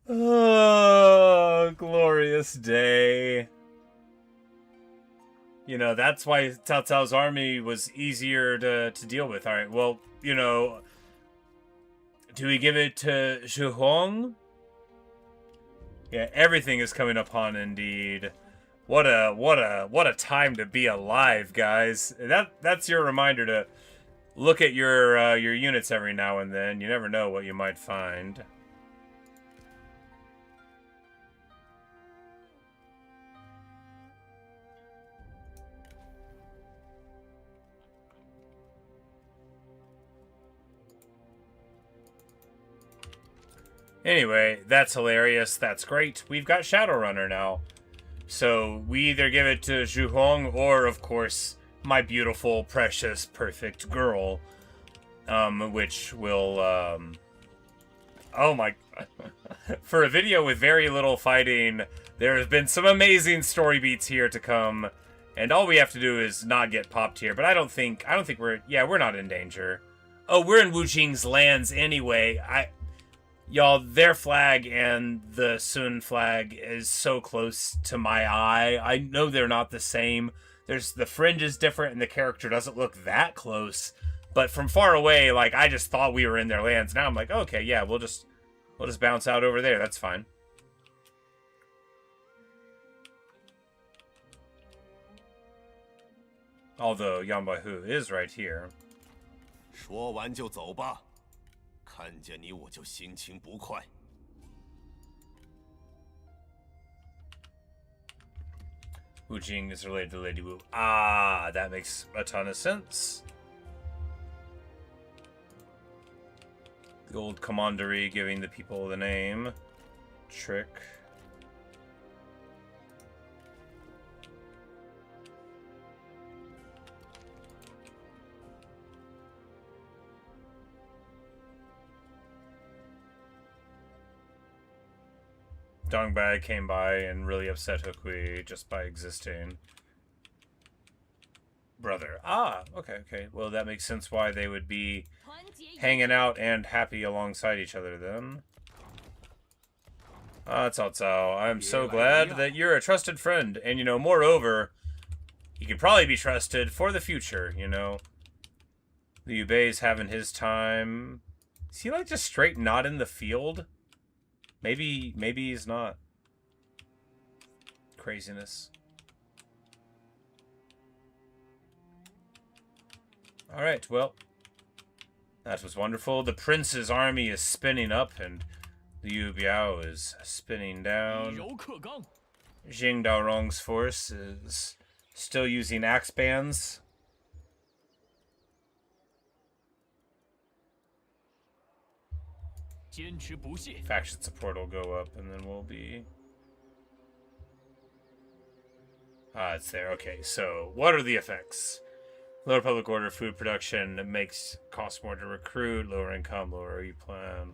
Oh, glorious day. You know, that's why Cao Cao's army was easier to deal with. All right, well, you know, do we give it to Zhu Hong? Yeah, everything is coming upon indeed. What a time to be alive, guys. That's your reminder to look at your units every now and then. You never know what you might find. Anyway, that's hilarious. That's great. We've got Shadowrunner now. So we either give it to Zhu Hong or, of course, my beautiful, precious, perfect girl. Which will, oh my... For a video with very little fighting, there has been some amazing story beats here to come. And all we have to do is not get popped here. But I don't think we're... Yeah, we're not in danger. Oh, we're in Wu Jing's lands anyway. Y'all, their flag and the Sun flag is so close to my eye. I know they're not the same. The fringe is different and the character doesn't look that close. But from far away, like, I just thought we were in their lands. Now I'm like, okay, yeah, we'll just bounce out over there. That's fine. Although Yan Baihu is right here. 说完就走吧。 看见你我就心情不快。Wu Jing is related to Lady Wu. Ah, that makes a ton of sense. The old commandery giving the people the name. Trick. Dongbai came by and really upset Hukui just by existing. Brother. Ah, okay. Well, that makes sense why they would be hanging out and happy alongside each other then. Ah, Cao Cao, I'm so glad that you're a trusted friend. And, you know, moreover, you could probably be trusted for the future, you know. Liu Bei's having his time. Is he, like, just straight not in the field? Maybe he's not. Craziness. Alright, well. That was wonderful. The prince's army is spinning up, and Liu Biao is spinning down. Jing Daorong's force is still using axe bands. Faction support will go up, and then we'll be... Ah, it's there. Okay, so what are the effects? Lower public order, food production makes cost more to recruit, lower income, lower E plan.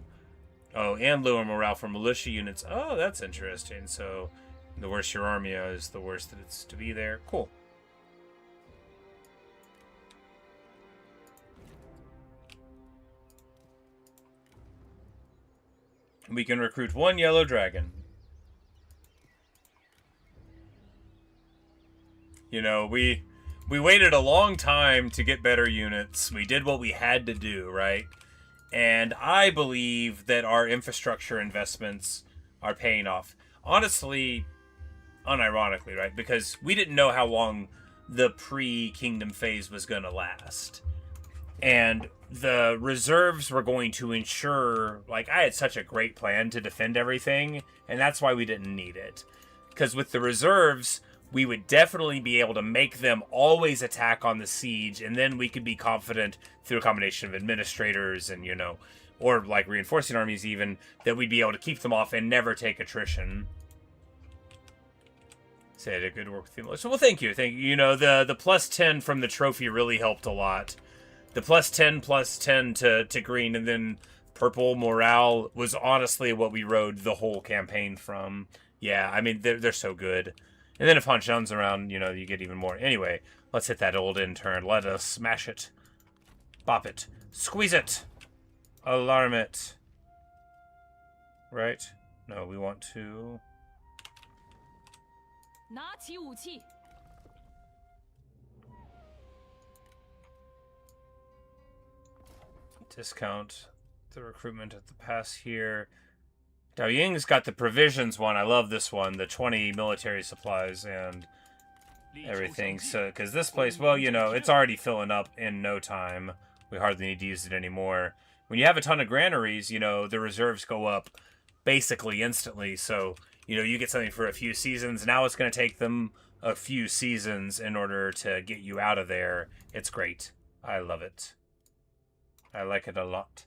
Oh, and lower morale for militia units. Oh, that's interesting. So the worse your army is, the worse that it's to be there. Cool. We can recruit 1 yellow dragon. You know, we waited a long time to get better units. We did what we had to do, right? And I believe that our infrastructure investments are paying off. Honestly, unironically, right? Because we didn't know how long the pre-kingdom phase was going to last. And the reserves were going to ensure, like, I had such a great plan to defend everything, and that's why we didn't need it. Because with the reserves, we would definitely be able to make them always attack on the siege, and then we could be confident through a combination of administrators and, you know, or like reinforcing armies even, that we'd be able to keep them off and never take attrition. Say I did good work with the militia. Well, thank you. You know, the plus 10 from the trophy really helped a lot. The plus 10 to green, and then purple morale was honestly what we rode the whole campaign from. Yeah, I mean, they're so good. And then if Han Shan's around, you know, you get even more. Anyway, let's hit that old in turn. Let us smash it. Bop it. Squeeze it. Alarm it. Right? No, we want to... 拿起武器， discount the recruitment at the pass here. Dao Ying's got the provisions one. I love this one. The 20 military supplies and everything. So, because this place, well, you know, it's already filling up in no time. We hardly need to use it anymore. When you have a ton of granaries, you know, the reserves go up basically instantly. So, you know, you get something for a few seasons. Now it's going to take them a few seasons in order to get you out of there. It's great. I love it. I like it a lot.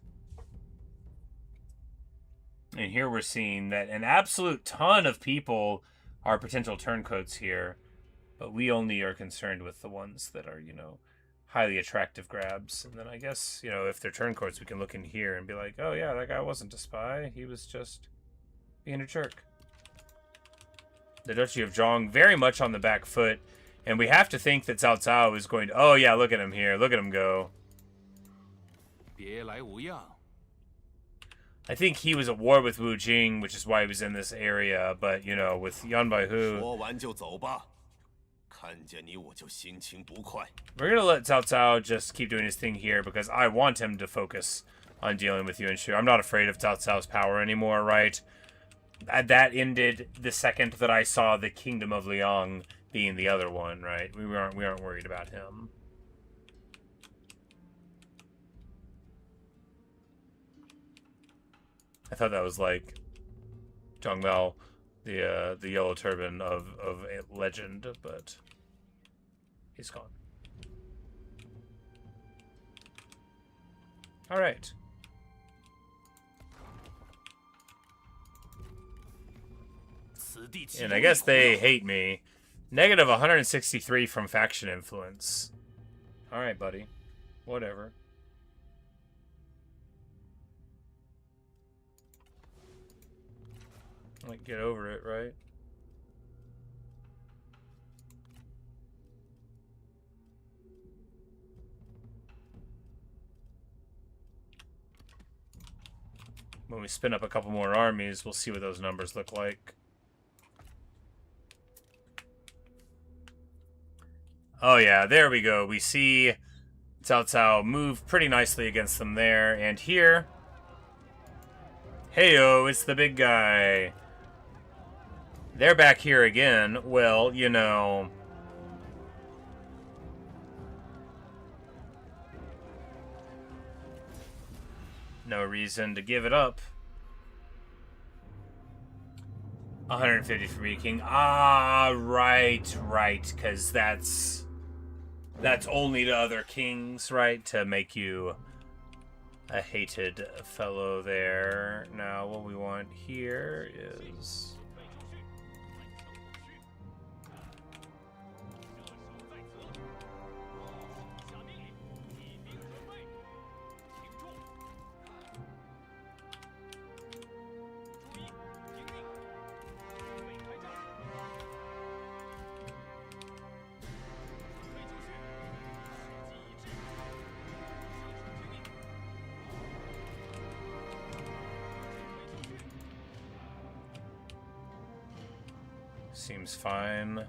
And here we're seeing that an absolute ton of people are potential turncoats here, but we only are concerned with the ones that are, you know, highly attractive grabs. And then I guess, you know, if they're turncoats, we can look in here and be like, oh yeah, that guy wasn't a spy. He was just being a jerk. The Duchy of Zhong very much on the back foot, and we have to think that Cao Cao is going to, oh yeah, look at him here. Look at him go. 别来无恙。 I think he was at war with Wu Jing, which is why he was in this area. But, you know, with Yan Baihu, 说完就走吧，看见你我就心情不快。 we're going to let Cao Cao just keep doing his thing here because I want him to focus on dealing with Yuan Shu. I'm not afraid of Cao Cao's power anymore, right? That ended the second that I saw the Kingdom of Luoyang being the other one, right? We aren't worried about him. I thought that was like Zhang Bao, the yellow turban of a legend, but he's gone. All right. And I guess they hate me. Negative 163 from faction influence. All right, buddy. Whatever. Like, get over it, right? When we spin up a couple more armies, we'll see what those numbers look like. Oh yeah, there we go. We see Cao Cao move pretty nicely against them there. And here... Heyo, it's the big guy. They're back here again. Well, you know... no reason to give it up. 150 for beating. Ah, right, because that's only to other kings, right? To make you a hated fellow there. Now, what we want here is... Seems fine.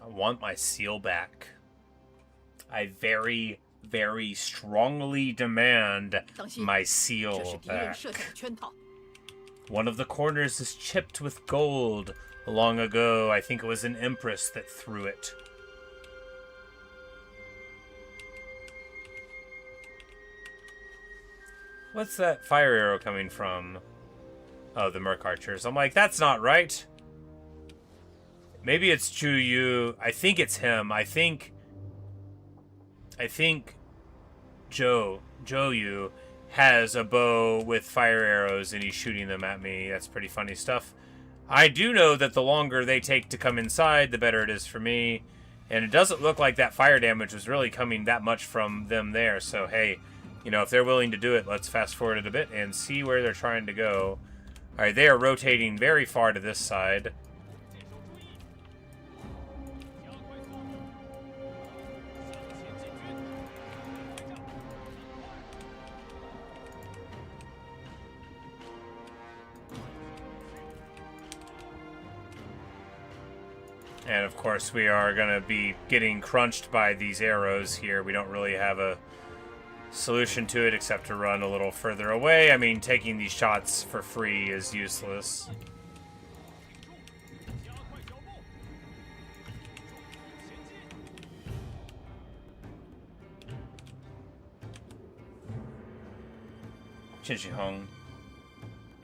I want my seal back. I very, very strongly demand 当心， my 这是 seal 敌人 back. 设下的圈套。 One of the corners is chipped with gold. Long ago, I think it was an empress that threw it. What's that fire arrow coming from? Oh, the Merc Archers. I'm like, that's not right. Maybe it's Chu Yu. I think it's him. I think Zhou Yu has a bow with fire arrows and he's shooting them at me. That's pretty funny stuff. I do know that the longer they take to come inside, the better it is for me. And it doesn't look like that fire damage was really coming that much from them there. So, hey, you know, if they're willing to do it, let's fast forward it a bit and see where they're trying to go. All right, they are rotating very far to this side. And of course we are going to be getting crunched by these arrows here. We don't really have a solution to it except to run a little further away. I mean, taking these shots for free is useless. Qin Hong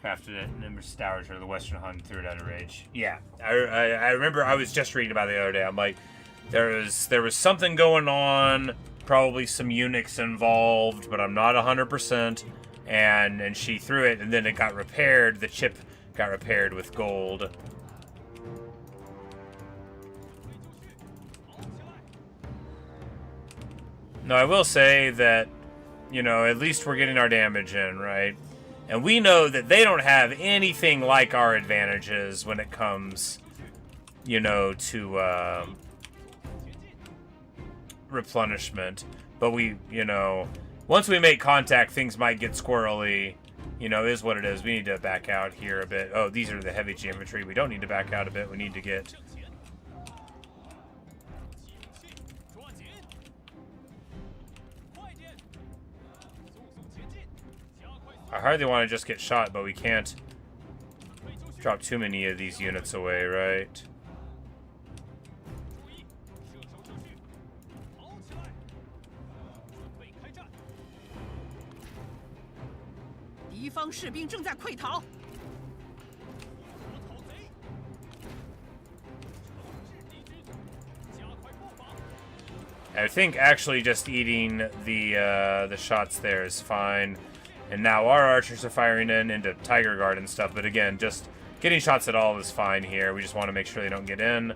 crafted it, and then stewards or the Western Hun threw it out of rage. Yeah, I remember I was just reading about it the other day. I'm like, there was something going on, probably some eunuchs involved, but I'm not 100%. And she threw it, and then it got repaired. The chip got repaired with gold. No, I will say that, you know, at least we're getting our damage in, right? And we know that they don't have anything like our advantages when it comes, you know, to replenishment. But we, you know, once we make contact, things might get squirrely. You know, is what it is. We need to back out here a bit. Oh, these are the heavy geometry. We don't need to back out a bit. We need to get... I hardly want to just get shot, but we can't drop too many of these units away, right? I think actually just eating the shots there is fine. And now our archers are firing into Tiger Guard and stuff. But again, just getting shots at all is fine here. We just want to make sure they don't get in.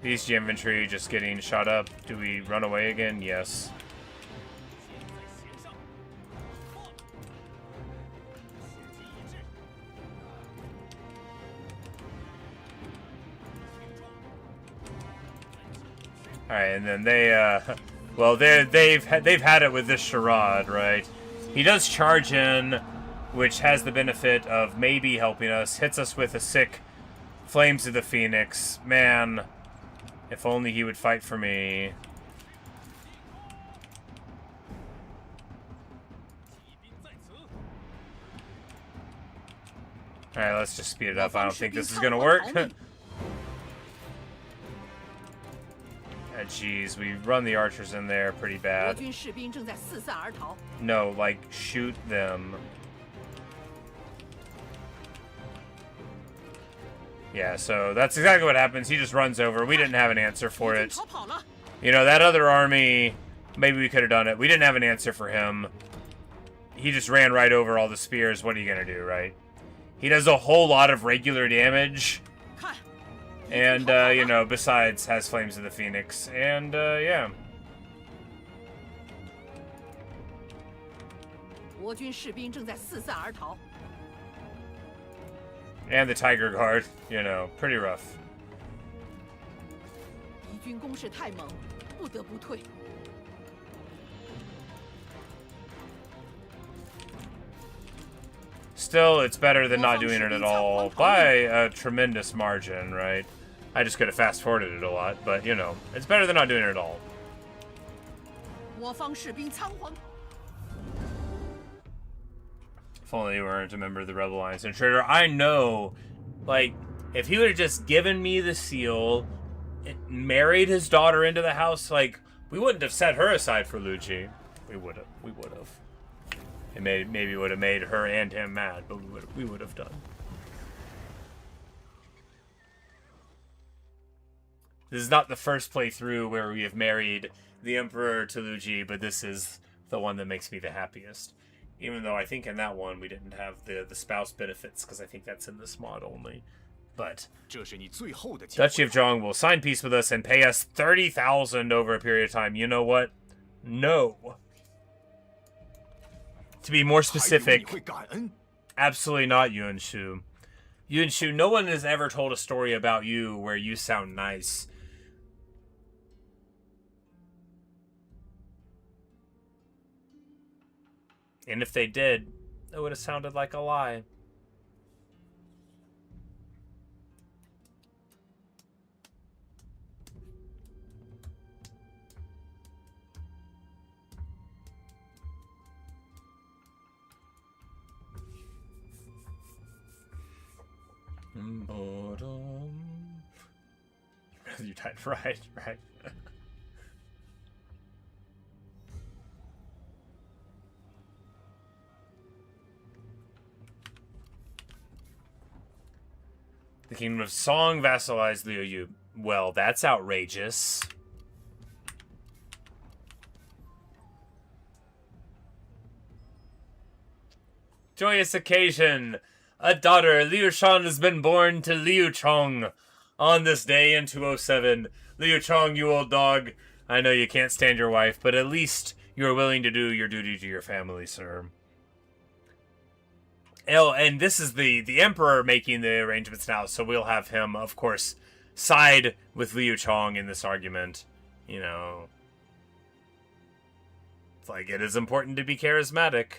These infantry just getting shot up. Do we run away again? Yes. All right, and then they, well, they've had it with this charade, right? He does charge in, which has the benefit of maybe helping us. Hits us with a sick Flames of the Phoenix. Man, if only he would fight for me. Alright, let's just speed it up. I don't think this is going to work. Jeez, we run the archers in there pretty bad. No, like, shoot them. Yeah, so that's exactly what happens. He just runs over. We didn't have an answer for it. You know, that other army, maybe we could have done it. We didn't have an answer for him. He just ran right over all the spears. What are you going to do, right? He does a whole lot of regular damage. And, you know, besides, has Flames of the Phoenix. And, yeah. And the Tiger Guard, you know, pretty rough. Still, it's better than not doing it at all by a tremendous margin, right? I just could have fast-forwarded it a lot, but, you know, it's better than not doing it at all. 我方士兵仓皇。 If only you weren't a member of the Rebel Alliance and traitor. I know, like, if he would have just given me the seal, married his daughter into the house, like, we wouldn't have set her aside for Liu Xie. We would have. We would have. It maybe would have made her and him mad, but we would have done. This is not the first playthrough where we have married the Emperor to Liu Xie, but this is the one that makes me the happiest. Even though I think in that one we didn't have the spouse benefits, because I think that's in this mod only. But Duchy of Chong will sign peace with us and pay us 30,000 over a period of time. You know what? No. To be more specific, absolutely not, Yuan Shu. Yuan Shu, no one has ever told a story about you where you sound nice. And if they did, it would have sounded like a lie. You died, right. The kingdom of Song vassalized Liu Yu. Well, that's outrageous. Joyous occasion! A daughter, Liu Shan, has been born to Liu Chong. On this day in 207, Liu Chong, you old dog, I know you can't stand your wife, but at least you are willing to do your duty to your family, sir. Oh, and this is the Emperor making the arrangements now, so we'll have him, of course, side with Liu Chong in this argument. You know, it's like it is important to be charismatic.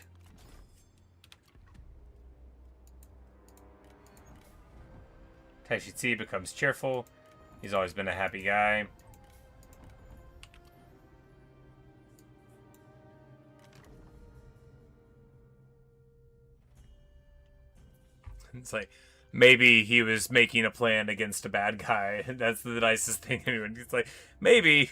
Taishi Ci becomes cheerful. He's always been a happy guy. It's like, maybe he was making a plan against a bad guy. That's the nicest thing. It's like, maybe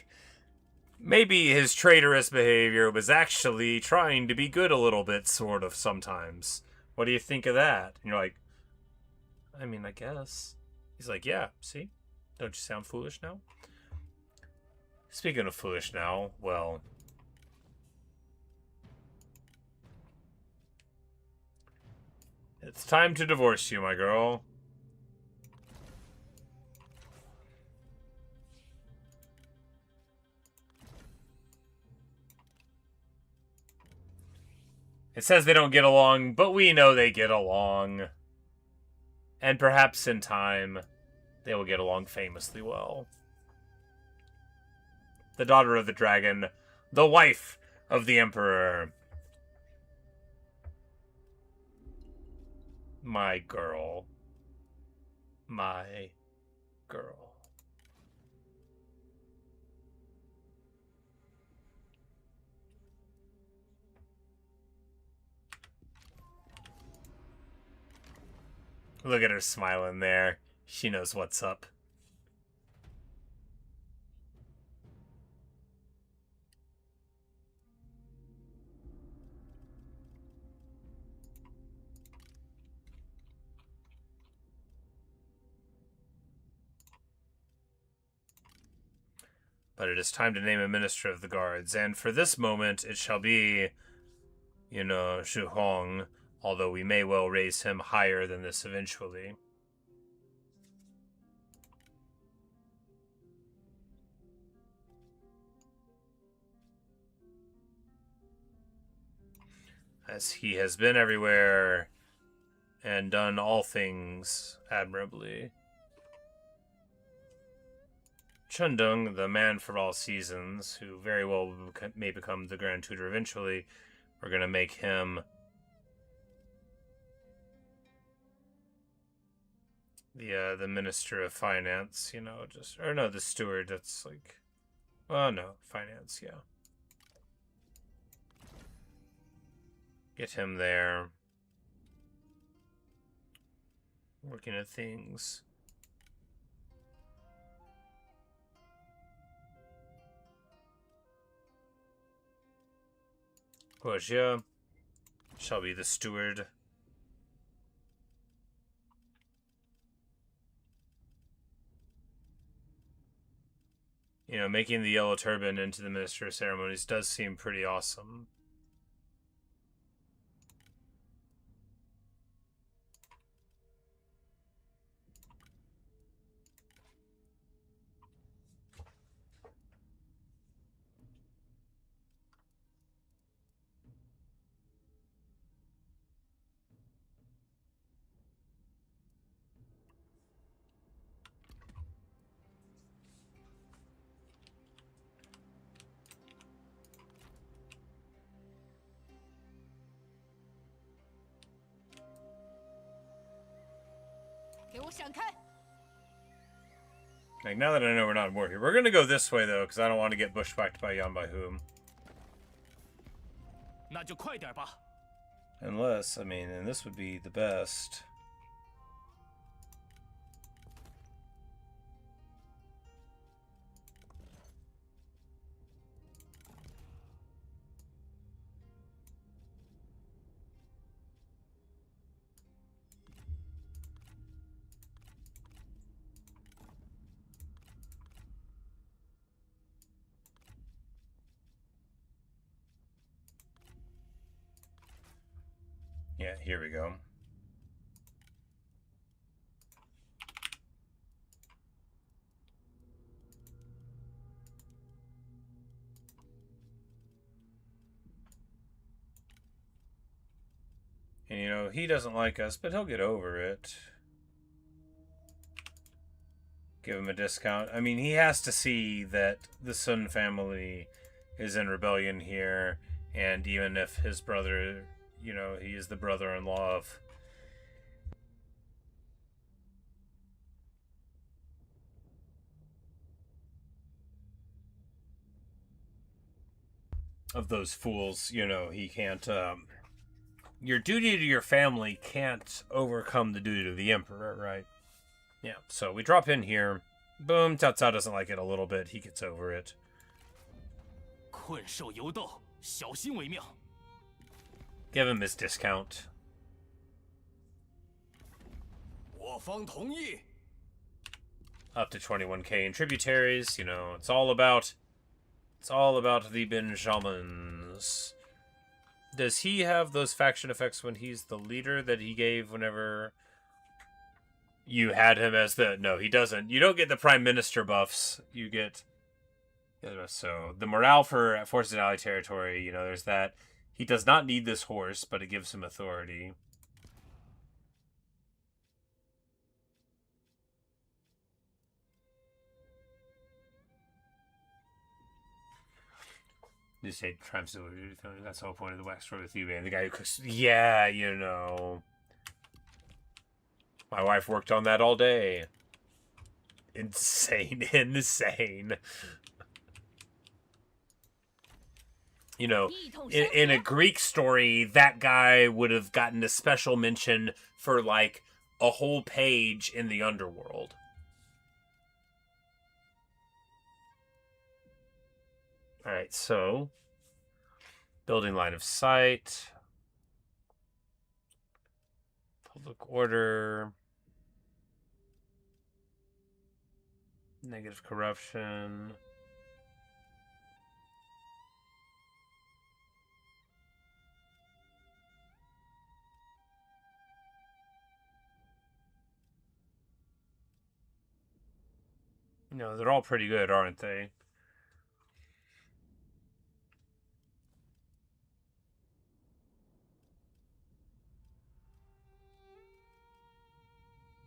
his traitorous behavior was actually trying to be good a little bit, sort of, sometimes. What do you think of that? And you're like, I mean, I guess. He's like, yeah, see? Don't you sound foolish now? Speaking of foolish now, well... it's time to divorce you, my girl. It says they don't get along, but we know they get along. And perhaps in time, they will get along famously well. The daughter of the dragon, the wife of the Emperor. My girl. My girl. Look at her smiling there. She knows what's up. But it is time to name a minister of the guards, and for this moment it shall be, you know, Shu Hong, although we may well raise him higher than this eventually. As he has been everywhere and done all things admirably. Chundung, the man for all seasons, who very well may become the Grand Tutor eventually, we're going to make him The Minister of Finance, you know, just, or no, the steward, that's like, oh no, finance, yeah. Get him there. Working at things. Guojia shall be the steward. You know, making the yellow turban into the Minister of Ceremonies does seem pretty awesome. Like, now that I know we're not in war here, we're gonna go this way though, because I don't want to get bushwhacked by Yan Baihum. 那就快点吧。 Unless, I mean, and this would be the best. Yeah, here we go. And, you know, he doesn't like us, but he'll get over it. Give him a discount. I mean, he has to see that the Sun family is in rebellion here, and even if his brother, you know, he is the brother-in-law of those fools, you know, he can't, your duty to your family can't overcome the duty to the Emperor, right? Yeah, so we drop in here. Boom, Cao Cao doesn't like it a little bit. He gets over it. 困兽犹斗，小心为妙。 Give him his discount. 我方同意。 Up to 21k in tributaries, you know, it's all about the Benjamins. Does he have those faction effects when he's the leader that he gave whenever you had him as the... No, he doesn't. You don't get the Prime Minister buffs. You get... So, the morale for Forces in Ally Territory, you know, there's that. He does not need this horse, but it gives him authority. You say triumphs of that's the whole point of the wax story with you, man. The guy who cooks. Yeah, you know. My wife worked on that all day. Insane, insane. You know, in a Greek story, that guy would have gotten a special mention for, like, a whole page in the underworld. Alright, so... building line of sight. Public order. Negative corruption. No, they're all pretty good, aren't they?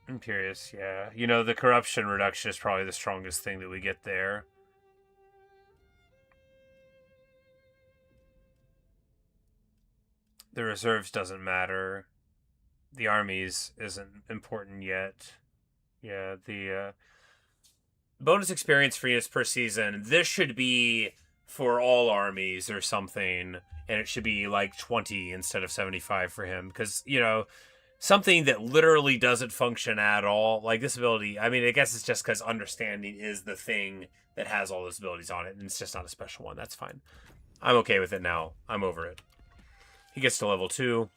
Imperious, yeah. You know, the corruption reduction is probably the strongest thing that we get there. The reserves doesn't matter. The armies isn't important yet. Yeah, the bonus experience freeness per season. This should be for all armies or something, and it should be like 20 instead of 75 for him. Because, you know, something that literally doesn't function at all, like this ability, I mean, I guess it's just because understanding is the thing that has all those abilities on it, and it's just not a special one. That's fine. I'm okay with it now. I'm over it. He gets to level 2.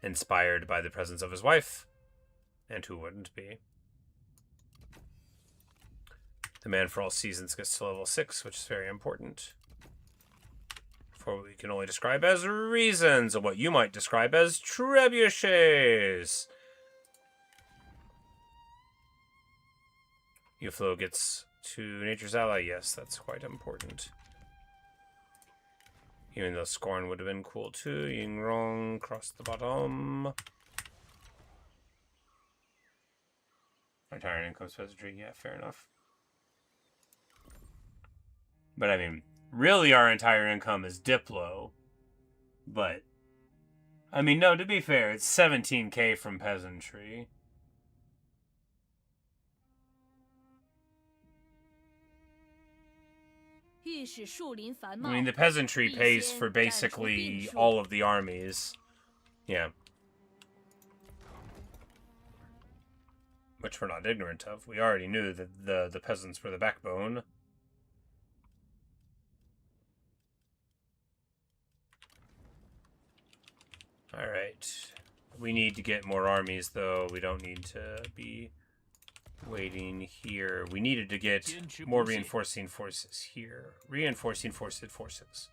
Inspired by the presence of his wife. And who wouldn't be? The man for all seasons gets to level 6, which is very important. For what we can only describe as reasons, or what you might describe as trebuchets. Yuflo gets to nature's ally. Yes, that's quite important. Even though Scorn would have been cool too. Yingrong, cross the bottom. Entire income peasantry, yeah, fair enough. But I mean, really our entire income is Diplo. But, I mean, no, to be fair, it's 17k from peasantry. I mean, the peasantry pays for basically all of the armies. Yeah. Which we're not ignorant of. We already knew that the peasants were the backbone. Alright. We need to get more armies, though. We don't need to be waiting here. We needed to get more reinforcing forces here. Reinforcing forces.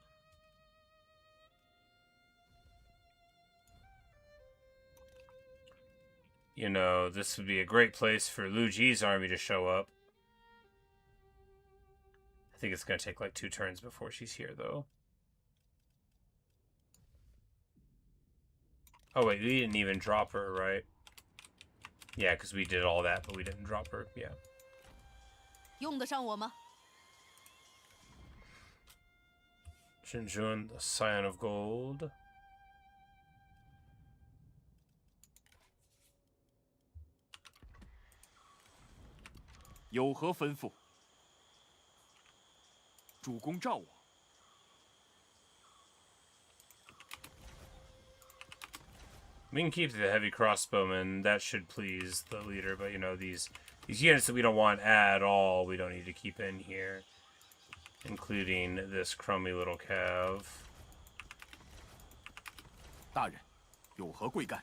You know, this would be a great place for Liu Xie's army to show up. I think it's going to take like 2 turns before she's here, though. Oh, wait, we didn't even drop her, right? Yeah, because we did all that, but we didn't drop her. Yeah. 用得上我吗? Jinjun, the Scion of Gold. We can keep the heavy crossbowmen. That should please the leader, but you know, these units that we don't want at all, we don't need to keep in here. Including this crummy little cav. 大人，有何贵干？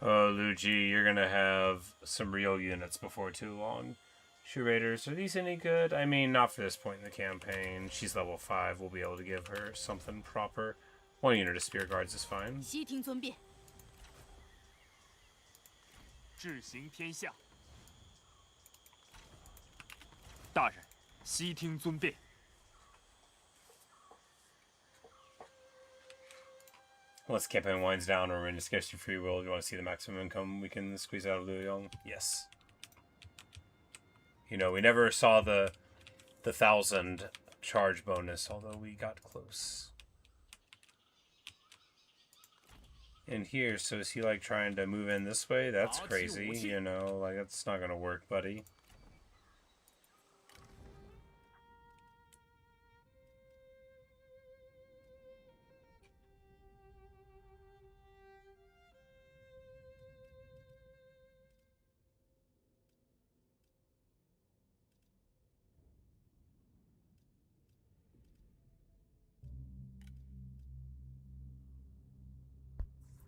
Oh, Liu Xie, you're gonna have some real units before too long. Shoe Raiders, are these any good? I mean, not for this point in the campaign. She's level 5. We'll be able to give her something proper. 1 unit of Spear Guards is fine. 悉听尊便。志行天下。大人，悉听尊便。 Once the campaign winds down or we're in a scarcity free world, you want to see the maximum income we can squeeze out of Luoyang? Yes. You know, we never saw the 1,000 charge bonus, although we got close. And here, so is he like trying to move in this way? That's crazy, you know, like that's not gonna work, buddy.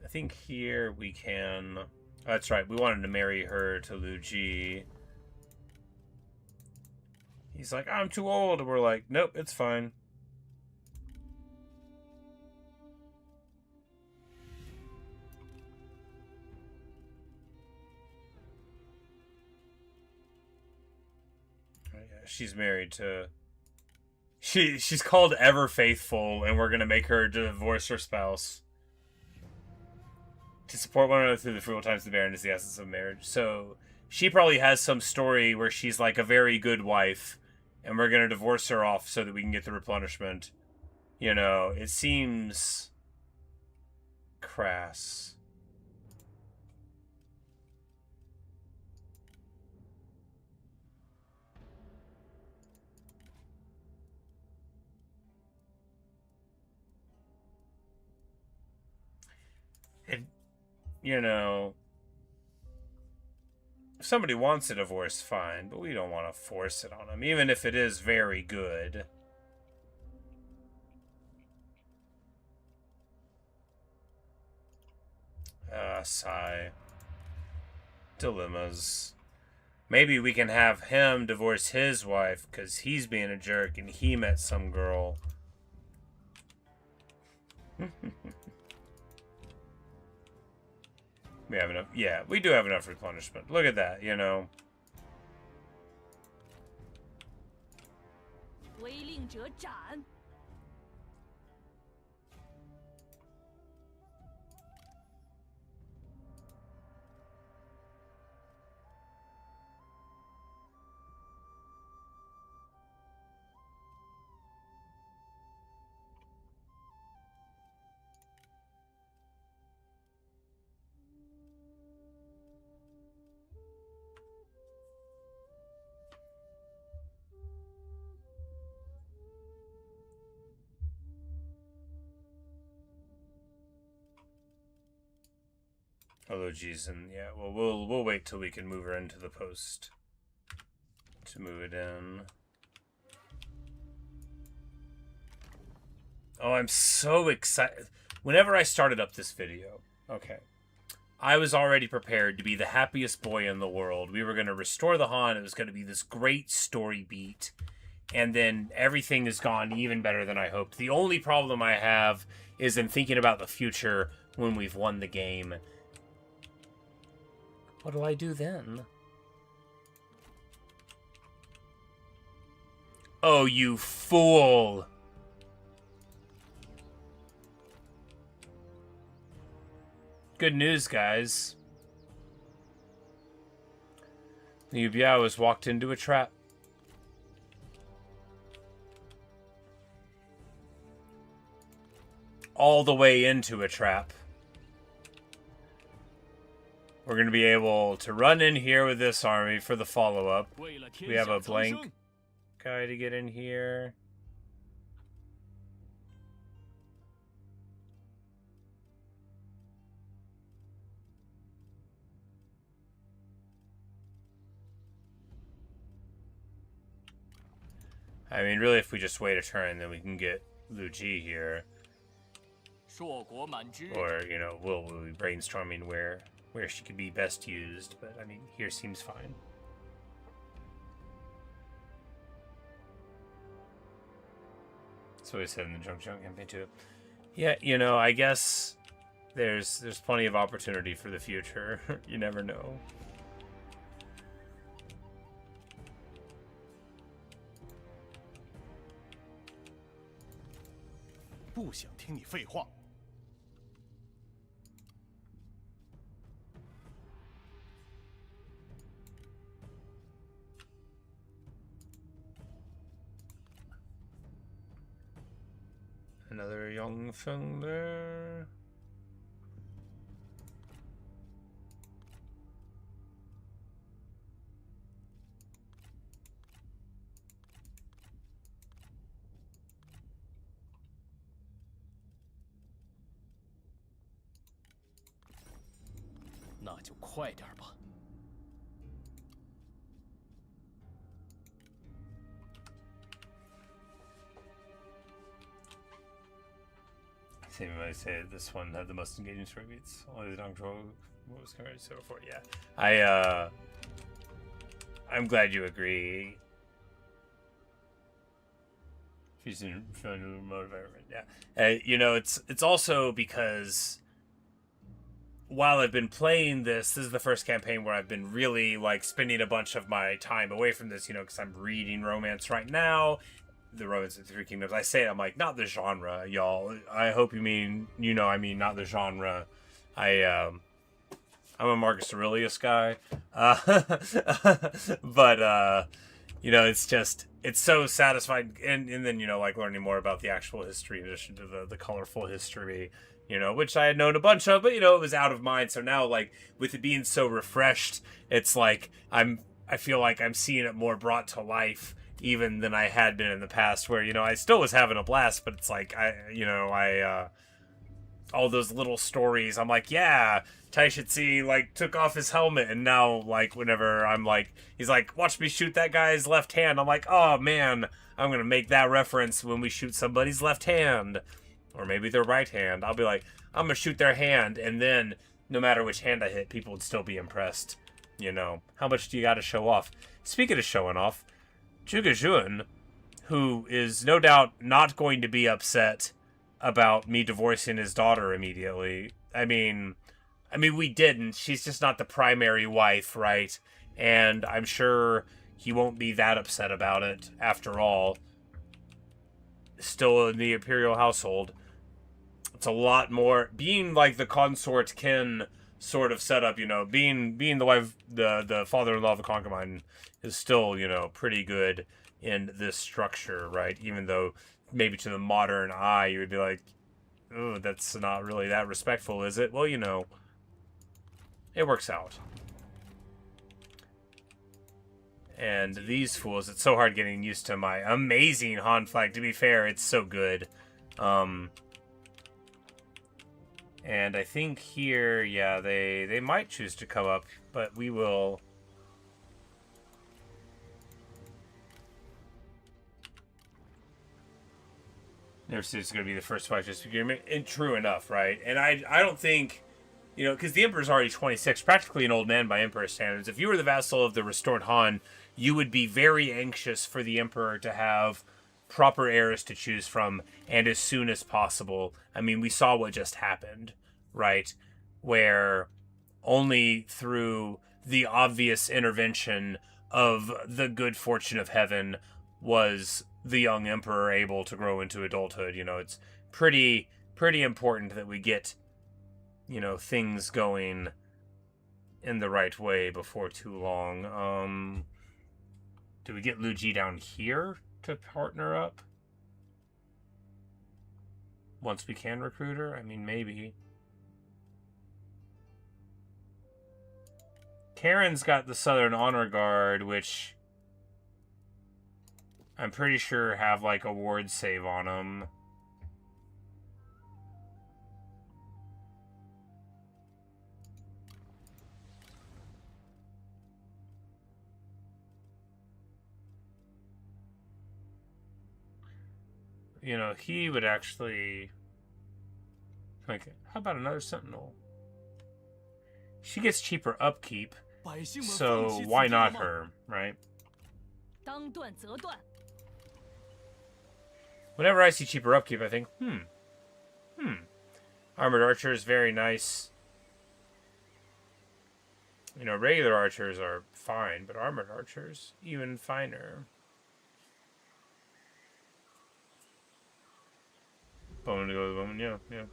I think here we can... Oh, that's right, we wanted to marry her to Liu Xie. He's like, I'm too old. And we're like, nope, it's fine. Oh, yeah, she's married to... She's called Ever Faithful, and we're gonna make her divorce her spouse. To support one another through the fruitful times of the barren is the essence of marriage. So she probably has some story where she's like a very good wife, and we're gonna divorce her off so that we can get the replenishment. You know, it seems crass. It, you know, if somebody wants a divorce, fine, but we don't want to force it on them, even if it is very good. Sigh. Dilemmas. Maybe we can have him divorce his wife because he's being a jerk and he met some girl. We have enough. Yeah, we do have enough replenishment. Look at that, you know. 违令者斩。 Although, geez, and yeah, well, we'll wait till we can move her into the post to move it in. Oh, I'm so excited. Whenever I started up this video, okay, I was already prepared to be the happiest boy in the world. We were going to restore the Han. It was going to be this great story beat. And then everything has gone even better than I hoped. The only problem I have is in thinking about the future when we've won the game. What do I do then? Oh, you fool! Good news, guys. Liu Biao has walked into a trap. All the way into a trap. We're going to be able to run in here with this army for the follow-up. We have a blank guy to get in here. I mean, really, if we just wait a turn, then we can get Liu Xie here. Or, you know, we'll be brainstorming where she could be best used, but I mean, here seems fine. That's what I said in the Zhongzhou campaign too. Yeah, you know, I guess there's plenty of opportunity for the future. You never know.不想听你废话。 Another young thing there.那就快点吧。 Same might say this one had the most engaging story beats. Only the control was compared to so before. Yeah, I'm glad you agree. She's in feeling a little motivated. Yeah, you know, it's also because while I've been playing this is the first campaign where I've been really like spending a bunch of my time away from this. You know, because I'm reading romance right now. The Romance of the Three Kingdoms. I say it, I'm like, not the genre, y'all. I hope you mean, you know, I mean, not the genre. I'm a Marcus Aurelius guy. But, you know, it's just, it's so satisfying. And then, you know, like learning more about the actual history in addition to the colorful history you know, which I had known a bunch of, but, you know, it was out of mind. So now, like, with it being so refreshed, it's like I feel like I'm seeing it more brought to life even than I had been in the past, where, you know, I still was having a blast, but it's like, all those little stories, I'm like, yeah, Taishitsi, like, took off his helmet, and now, like, whenever I'm like, he's like, watch me shoot that guy's left hand, I'm like, oh, man, I'm gonna make that reference when we shoot somebody's left hand, or maybe their right hand. I'll be like, I'm gonna shoot their hand, and then, no matter which hand I hit, people would still be impressed, you know. How much do you gotta show off? Speaking of showing off, Zhuge Jun, who is no doubt not going to be upset about me divorcing his daughter immediately. I mean, we didn't. She's just not the primary wife, right? And I'm sure he won't be that upset about it, after all. Still in the imperial household. It's a lot more... Being, like, the consort kin sort of setup, you know, being the wife, the father-in-law of a concubine is still, you know, pretty good in this structure, right? Even though maybe to the modern eye you would be like, oh, that's not really that respectful, is it? Well, you know, it works out. And these fools, it's so hard getting used to my amazing Han flag. To be fair, it's so good. And I think here, yeah, they might choose to come up, but we will... Never said it's going to be the first fight just agreement. And true enough, right? And I don't think, you know, because the Emperor's already 26, practically an old man by Emperor standards. If you were the vassal of the restored Han, you would be very anxious for the Emperor to have proper heirs to choose from, and as soon as possible. I mean, we saw what just happened, right? Where only through the obvious intervention of the good fortune of heaven was the young emperor able to grow into adulthood. You know, it's pretty important that we get, you know, things going in the right way before too long. Do we get Liu Ji down here to partner up? Once we can recruit her? I mean, maybe. Karen's got the Southern Honor Guard, which I'm pretty sure have, like, a ward save on them. You know, he would actually... Like, how about another Sentinel? She gets cheaper upkeep, so why not her, right? Whenever I see cheaper upkeep, I think, Armored Archer is very nice. You know, regular archers are fine, but Armored Archers, even finer. Bowman to go with Bowman, yeah.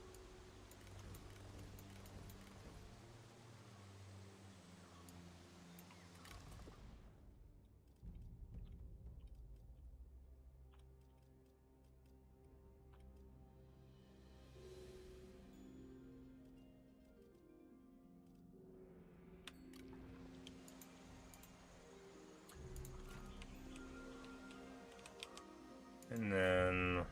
And then...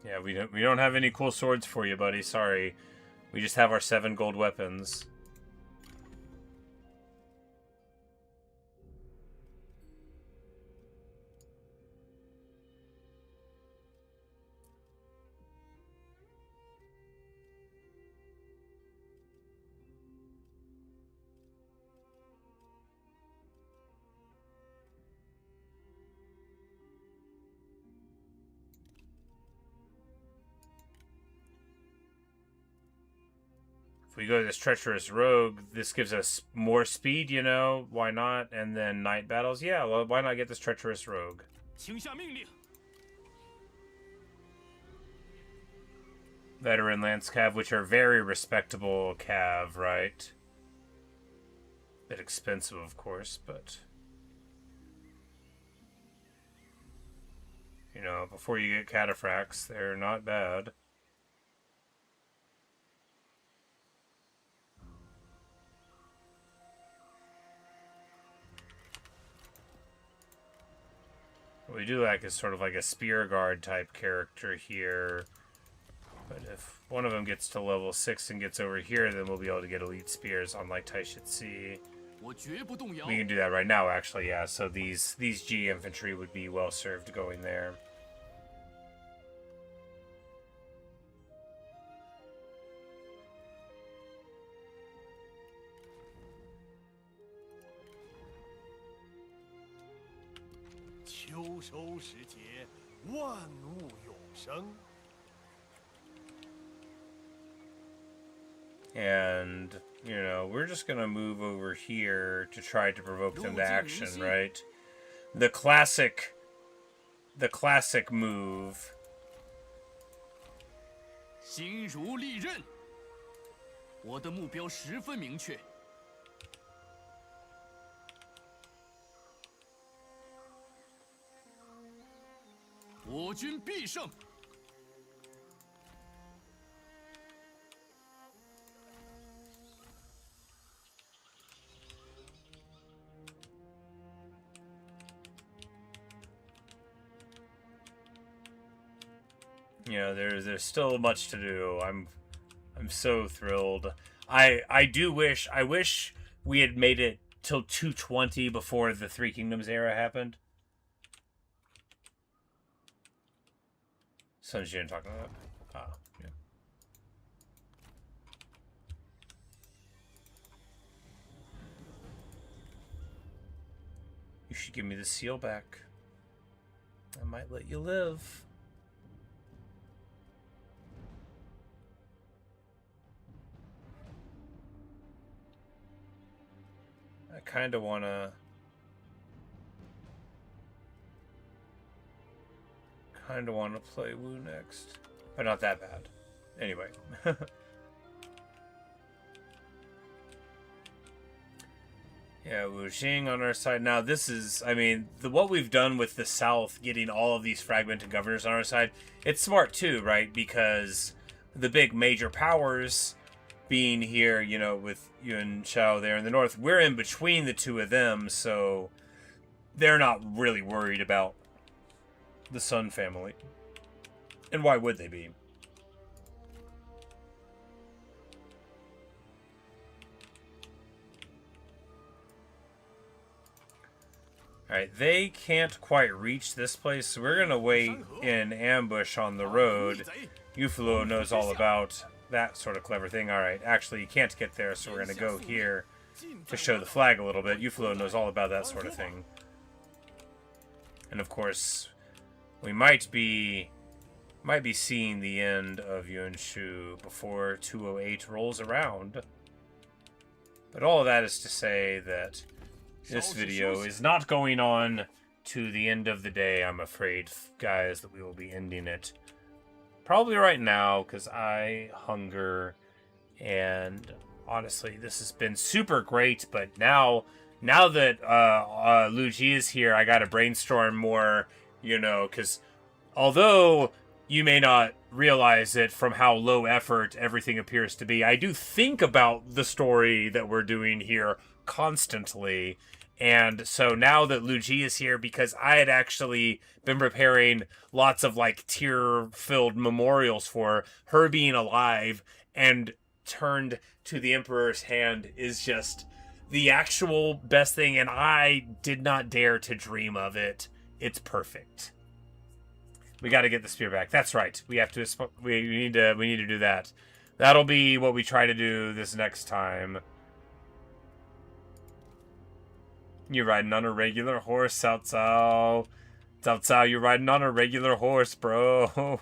Yeah, we don't have any cool swords for you, buddy. Sorry. We just have our 7 gold weapons. We go to this treacherous rogue, this gives us more speed, you know, why not? And then night battles, yeah, well, why not get this treacherous rogue? Veteran Lance Cav, which are very respectable Cav, right? Bit expensive, of course, but... You know, before you get cataphracts, they're not bad. What we do like is sort of like a spear guard type character here. But if one of them gets to level 6 and gets over here, then we'll be able to get elite spears on like Taishitsi. We can do that right now, actually, yeah. So these G infantry would be well served going there. And, you know, we're just gonna move over here to try to provoke them to action, right? The classic move. 心如利刃，我的目标十分明确。我军必胜。 You know, there's still much to do. I'm so thrilled. I wish we had made it till 220 before the Three Kingdoms era happened. Sun Jian talking about. Ah, yeah. You should give me the seal back. I might let you live. I kind of want to play Wu next, but not that bad. Anyway. Yeah, Wu Xing on our side. Now this is, I mean, what we've done with the South, getting all of these fragmented governors on our side, it's smart too, right? Because the big major powers being here, you know, with Yuan Shao there in the north, we're in between the two of them, so they're not really worried about the Sun family. And why would they be? Alright, they can't quite reach this place, so we're gonna wait in ambush on the road. Yufulo knows all about that sort of clever thing. Alright, actually you can't get there, so we're gonna go here to show the flag a little bit. Yufulo knows all about that sort of thing. And of course, we might be seeing the end of Yuan Shu before 208 rolls around. But all of that is to say that this video is not going on to the end of the day, I'm afraid, guys, that we will be ending it. Probably right now, because I hunger, and honestly, this has been super great, but now that Liu Xie is here, I gotta brainstorm more, you know, because although you may not realize it from how low effort everything appears to be, I do think about the story that we're doing here constantly. And so now that Liu Xie is here, because I had actually been preparing lots of like tear-filled memorials for her being alive and turned to the Emperor's hand is just the actual best thing, and I did not dare to dream of it. It's perfect. We got to get the spear back. That's right. We have to. We need to do that. That'll be what we try to do this next time. You're riding on a regular horse, Cao Cao. Cao Cao, you're riding on a regular horse, bro.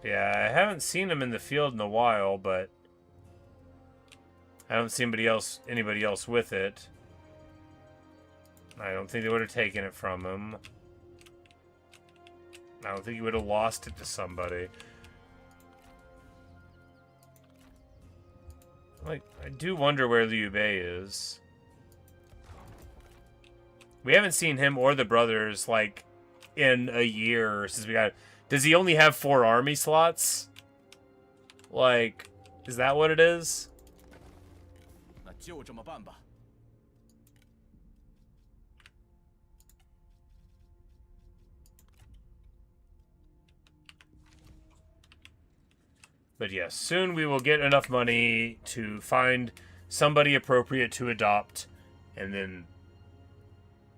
Yeah, I haven't seen him in the field in a while, but I don't see anybody else with it. I don't think they would have taken it from him. I don't think he would have lost it to somebody. Like, I do wonder where Liu Bei is. We haven't seen him or the brothers, like, in a year since we got... Does he only have 4 army slots? Like, is that what it is? 那就这么办吧。 But yes, soon we will get enough money to find somebody appropriate to adopt, and then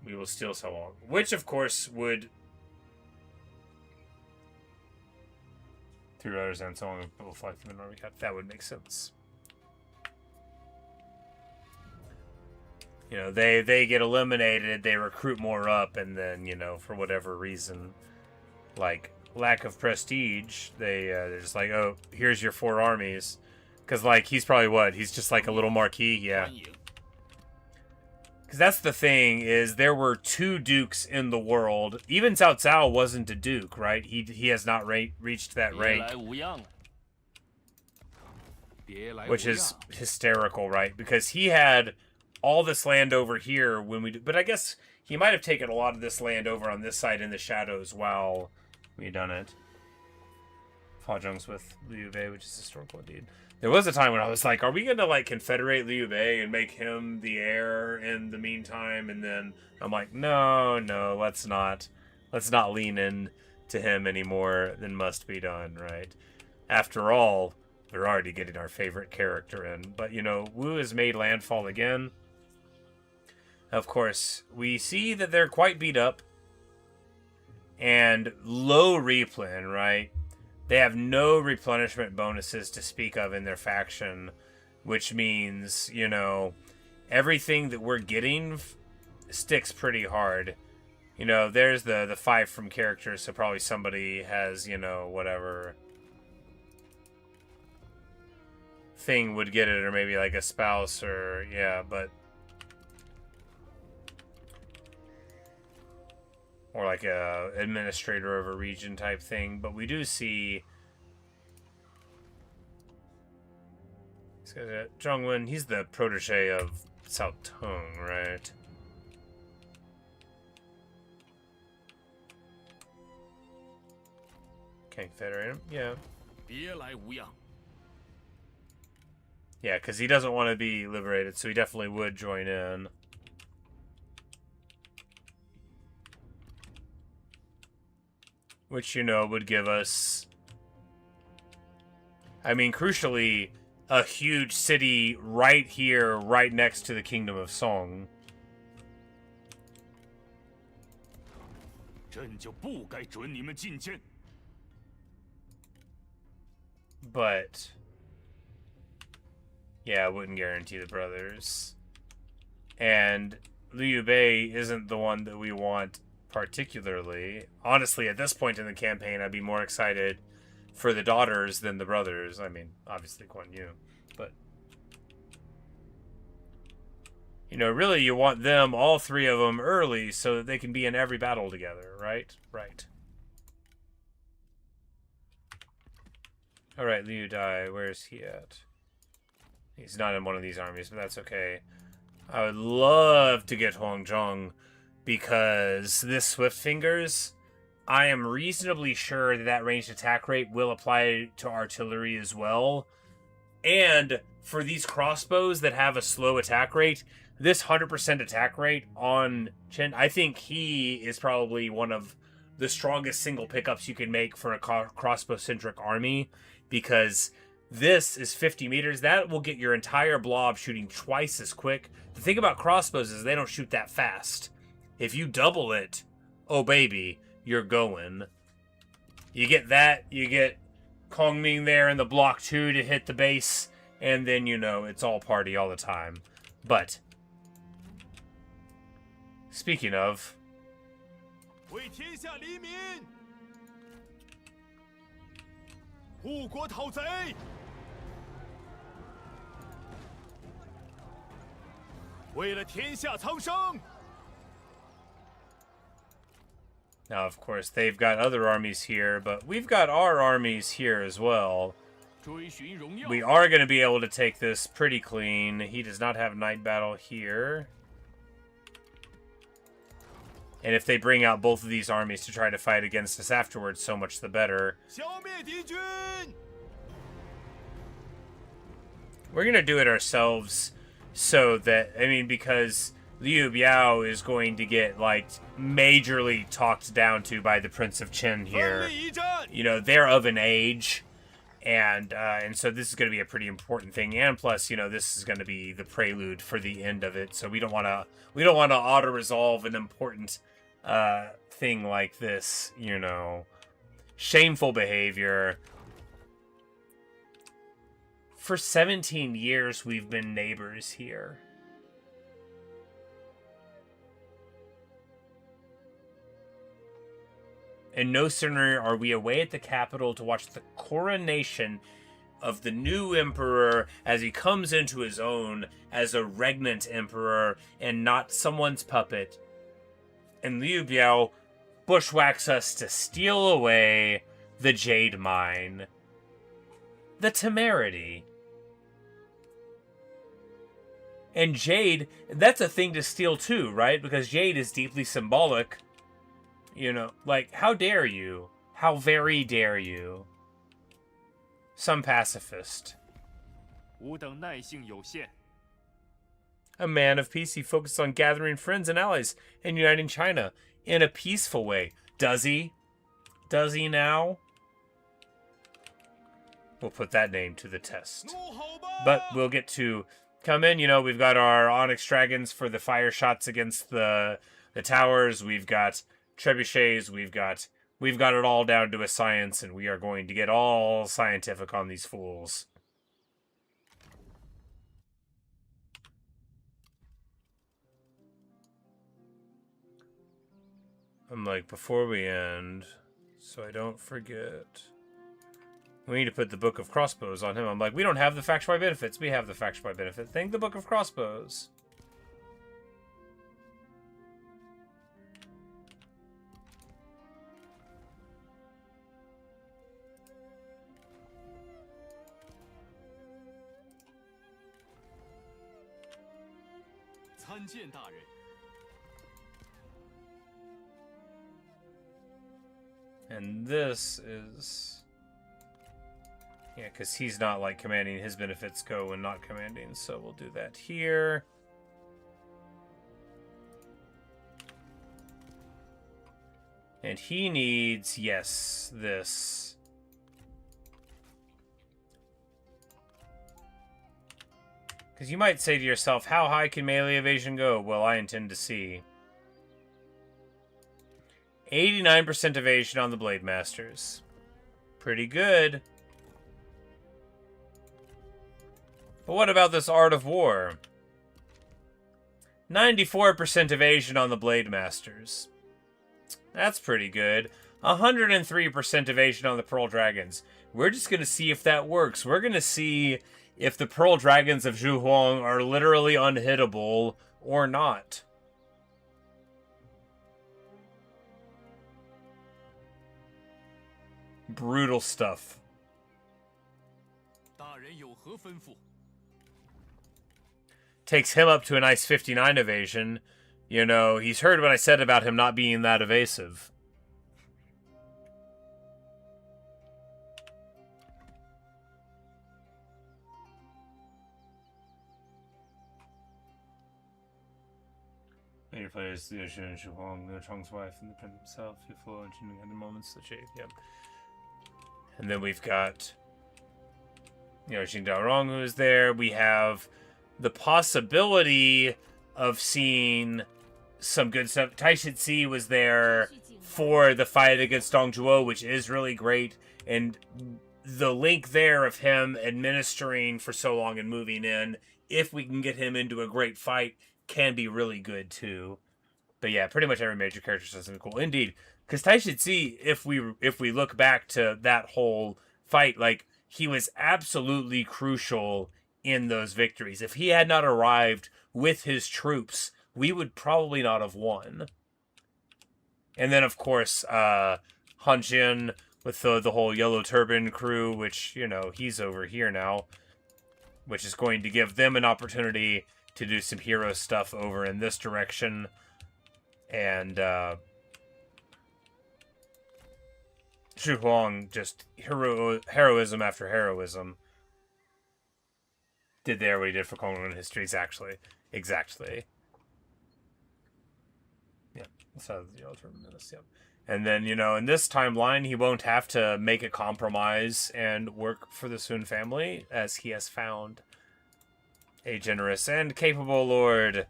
we will steal so long. Which, of course, would... $3 and so on will fly from the army cap. That would make sense. You know, they get eliminated, they recruit more up, and then, you know, for whatever reason, like lack of prestige, they're just like, oh, here's your 4 armies. Because, like, he's probably what? He's just like a little marquis? Yeah. Because that's the thing, is there were 2 dukes in the world. Even Cao Cao wasn't a duke, right? He has not reached that rank. Which is hysterical, right? Because he had all this land over here when we... But I guess he might have taken a lot of this land over on this side in the shadows while we done it. Fa Zheng's with Liu Bei, which is historical indeed. There was a time when I was like, are we going to, like, confederate Liu Bei and make him the heir in the meantime? And then I'm like, no, let's not lean in to him any more than must be done, right? After all, we're already getting our favorite character in. But, you know, Wu has made landfall again. Of course, we see that they're quite beat up. And low replen, right? They have no replenishment bonuses to speak of in their faction, which means, you know, everything that we're getting sticks pretty hard. You know, there's the 5 from characters, so probably somebody has, you know, whatever thing would get it, or maybe like a spouse, or, yeah, but... Or like a administrator of a region type thing. But we do see... Zhongwen, he's the protege of Cao Tong, right? Can't confederate him? Yeah. Yeah, because he doesn't want to be liberated, so he definitely would join in. Which, you know, would give us... I mean, crucially, a huge city right here, right next to the Kingdom of Song. But... yeah, I wouldn't guarantee the brothers. And Liu Bei isn't the one that we want particularly. Honestly, at this point in the campaign, I'd be more excited for the daughters than the brothers. I mean, obviously Guan Yu, but... you know, really you want them, all 3 of them, early so that they can be in every battle together, right? Right. Alright, Liu Dai, where's he at? He's not in one of these armies, but that's okay. I would love to get Huangzhong, because this Swift Fingers, I am reasonably sure that that ranged attack rate will apply to artillery as well. And for these crossbows that have a slow attack rate, this 100% attack rate on Chen, I think he is probably one of the strongest single pickups you can make for a crossbow-centric army, because this is 50 meters. That will get your entire blob shooting twice as quick. The thing about crossbows is they don't shoot that fast. If you double it, oh baby, you're going. You get that, you get Kongming there in the block 2 to hit the base, and then, you know, it's all party all the time. But, speaking of... 为天下黎民，护国讨贼。为了天下苍生。 Now, of course, they've got other armies here, but we've got our armies here as well. 追寻荣耀。 We are going to be able to take this pretty clean. He does not have night battle here. And if they bring out both of these armies to try to fight against us afterwards, so much the better. 消灭敌军！ We're going to do it ourselves so that, I mean, because Liu Biao is going to get, like, majorly talked down to by the Prince of Qin 奋 here. 力一战！ You know, they're of an age, and so this is going to be a pretty important thing. And plus, you know, this is going to be the prelude for the end of it. So we don't want to auto resolve an important thing like this. You know, shameful behavior. For 17 years, we've been neighbors here. And no sooner are we away at the capital to watch the coronation of the new emperor as he comes into his own as a regnant emperor and not someone's puppet. And Liu Biao bushwhacks us to steal away the jade mine. The temerity. And jade, that's a thing to steal too, right? Because jade is deeply symbolic. You know, like, how dare you? How very dare you? Some pacifist. 吾等耐性有限， A man of peace, he focused on gathering friends and allies and uniting China in a peaceful way. Does he? Does he now? We'll put that name to the test. 怒吼吧！ But we'll get to come in. You know, we've got our Onyx Dragons for the fire shots against the towers. We've got trebuchets. We've got it all down to a science, and we are going to get all scientific on these fools. I'm like, before we end, so I don't forget, we need to put the Book of Crossbows on him. I'm like, we don't have the faction by benefits. We have the faction by benefit. Thank the Book of Crossbows. "参见大人。 And this is... Yeah, because he's not, like, commanding. His benefits go when not commanding, so we'll do that here. And he needs, yes, this. Because you might say to yourself, how high can melee evasion go? Well, I intend to see. 89% evasion on the Blade Masters. Pretty good. But what about this Art of War? 94% evasion on the Blade Masters. That's pretty good. 103% evasion on the Pearl Dragons. We're just going to see if that works. We're going to see if the Pearl Dragons of Zhu Huang are literally unhittable or not. Brutal stuff. 大人有何吩咐？ Takes him up to a nice 59 evasion. You know, he's heard what I said about him not being that evasive. Later players, Liu Xie and Shu Huang, Liu Chong's wife, and the prince himself, who flow into other moments to shape. Yep. And then we've got, you know, Xing Daorong who's there. We have the possibility of seeing some good stuff. Tai Shi was there for the fight against Dong Zhuo, which is really great. And the link there of him administering for so long and moving in, if we can get him into a great fight, can be really good too. But yeah, pretty much every major character says something cool. Indeed. Because Tai Shi, if we look back to that whole fight, like, he was absolutely crucial in those victories. If he had not arrived with his troops, we would probably not have won. And then, of course, Han Jian with the whole Yellow Turban crew, which, you know, he's over here now, which is going to give them an opportunity to do some hero stuff over in this direction. And Zhu Huang just heroism after heroism. Did there what he did for Kongren history. Exactly. Yeah, so the Yellow Turban Menace, yep. And then, you know, in this timeline, he won't have to make a compromise and work for the Sun family, as he has found a generous and capable lord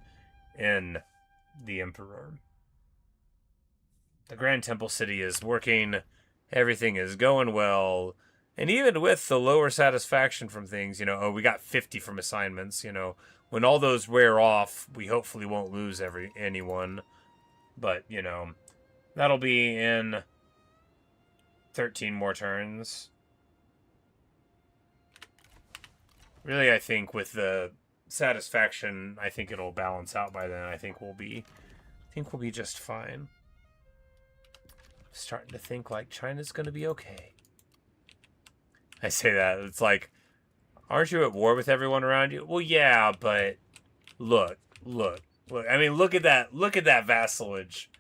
in the Emperor. The Grand Temple City is working, everything is going well, and even with the lower satisfaction from things, you know, oh, we got 50 from assignments, you know, when all those wear off, we hopefully won't lose anyone, but, you know, that'll be in 13 more turns. Really, I think with the satisfaction, I think it'll balance out by then. I think we'll be just fine. Starting to think like China's gonna be okay. I say that, it's like, aren't you at war with everyone around you? Well, yeah, but look. I mean, look at that vassalage.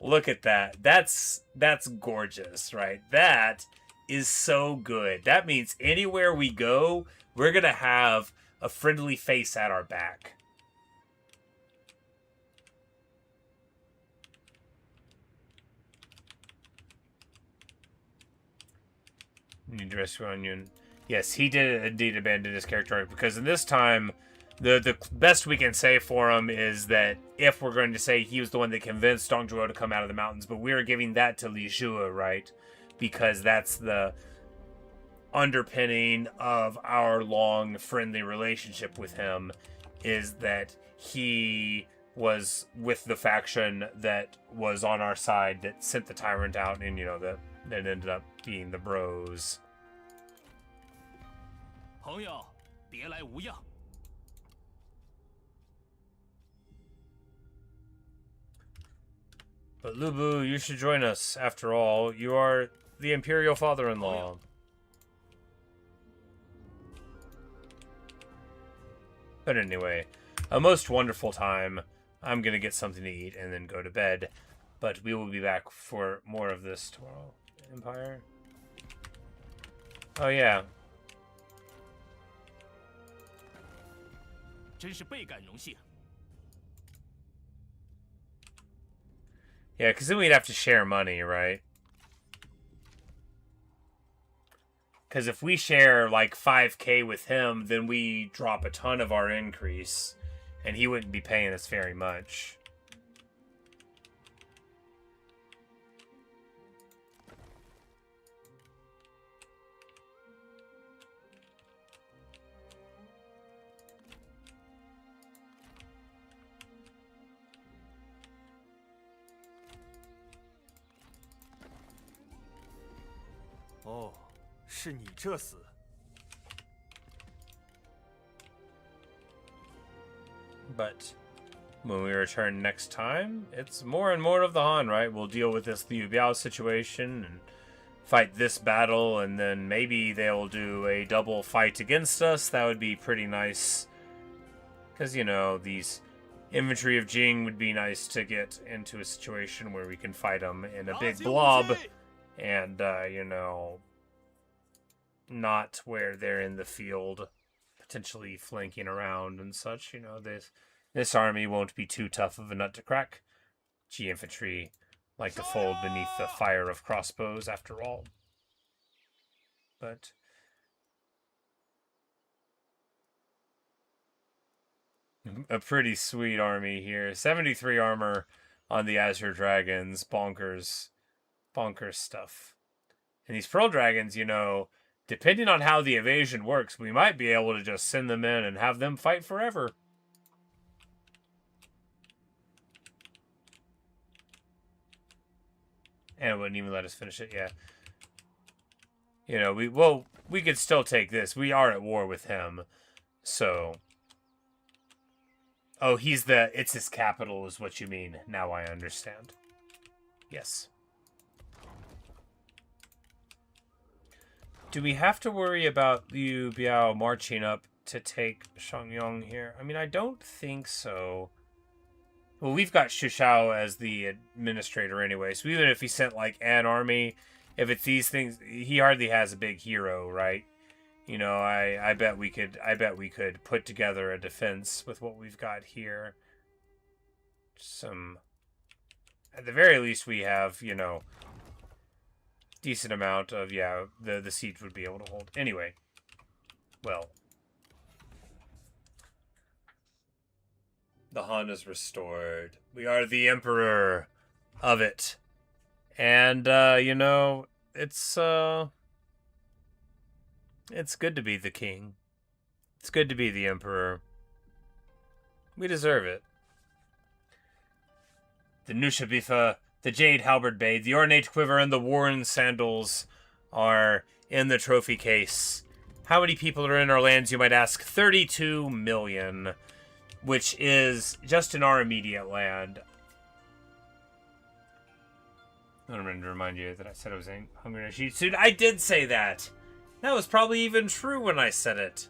Look at that. That's gorgeous, right? That is so good. That means anywhere we go, we're gonna have a friendly face at our back. Need to rescue Onion. Yes, he did indeed abandon his character arc, because in this time, the best we can say for him is that if we're going to say he was the one that convinced Dong Zhuo to come out of the mountains, but we're giving that to Liu Xie, right? Because that's the underpinning of our long friendly relationship with him, is that he was with the faction that was on our side that sent the tyrant out, and, you know, that ended up being the bros. 朋友，别来无恙。 But Lubu, you should join us. After all, you are the imperial father-in-law. But anyway, a most wonderful time. I'm gonna get something to eat and then go to bed. But we will be back for more of this tomorrow. Empire? Oh, yeah. 真是倍感荣幸。 Yeah, because then we'd have to share money, right? Because if we share like 5K with him, then we drop a ton of our increase, and he wouldn't be paying us very much. Oh, 是你这厮。 But when we return next time, it's more and more of the Han, right? We'll deal with this Liu Biao situation and fight this battle, and then maybe they'll do a double fight against us. That would be pretty nice. Because, you know, these infantry of Jing would be nice to get into a situation where we can fight them in a big blob. And, you know, not where they're in the field, potentially flanking around and such. You know, this army won't be too tough of a nut to crack. G infantry like to fold beneath the fire of crossbows, after all. But a pretty sweet army here. 73 armor on the Azure Dragons. Bonkers stuff. And these Pearl Dragons, you know, depending on how the evasion works, we might be able to just send them in and have them fight forever. And it wouldn't even let us finish it, yeah. You know, we could still take this. We are at war with him. So. Oh, it's his capital is what you mean. Now I understand. Yes. Do we have to worry about Liu Biao marching up to take Shangyong here? I mean, I don't think so. Well, we've got Xu Shao as the administrator anyway, so even if he sent, like, an army, if it's these things, he hardly has a big hero, right? You know, I bet we could put together a defense with what we've got here. At the very least, we have, you know, decent amount of, yeah, the siege would be able to hold. Anyway, well, the Han is restored. We are the emperor of it. And, you know, it's good to be the king. It's good to be the emperor. We deserve it. The Nushabifa, the jade halberd blade, the ornate quiver, and the worn sandals are in the trophy case. How many people are in our lands, you might ask? 32 million, which is just in our immediate land. I'm going to remind you that I said I was hungry to eat soon. I did say that. That was probably even true when I said it.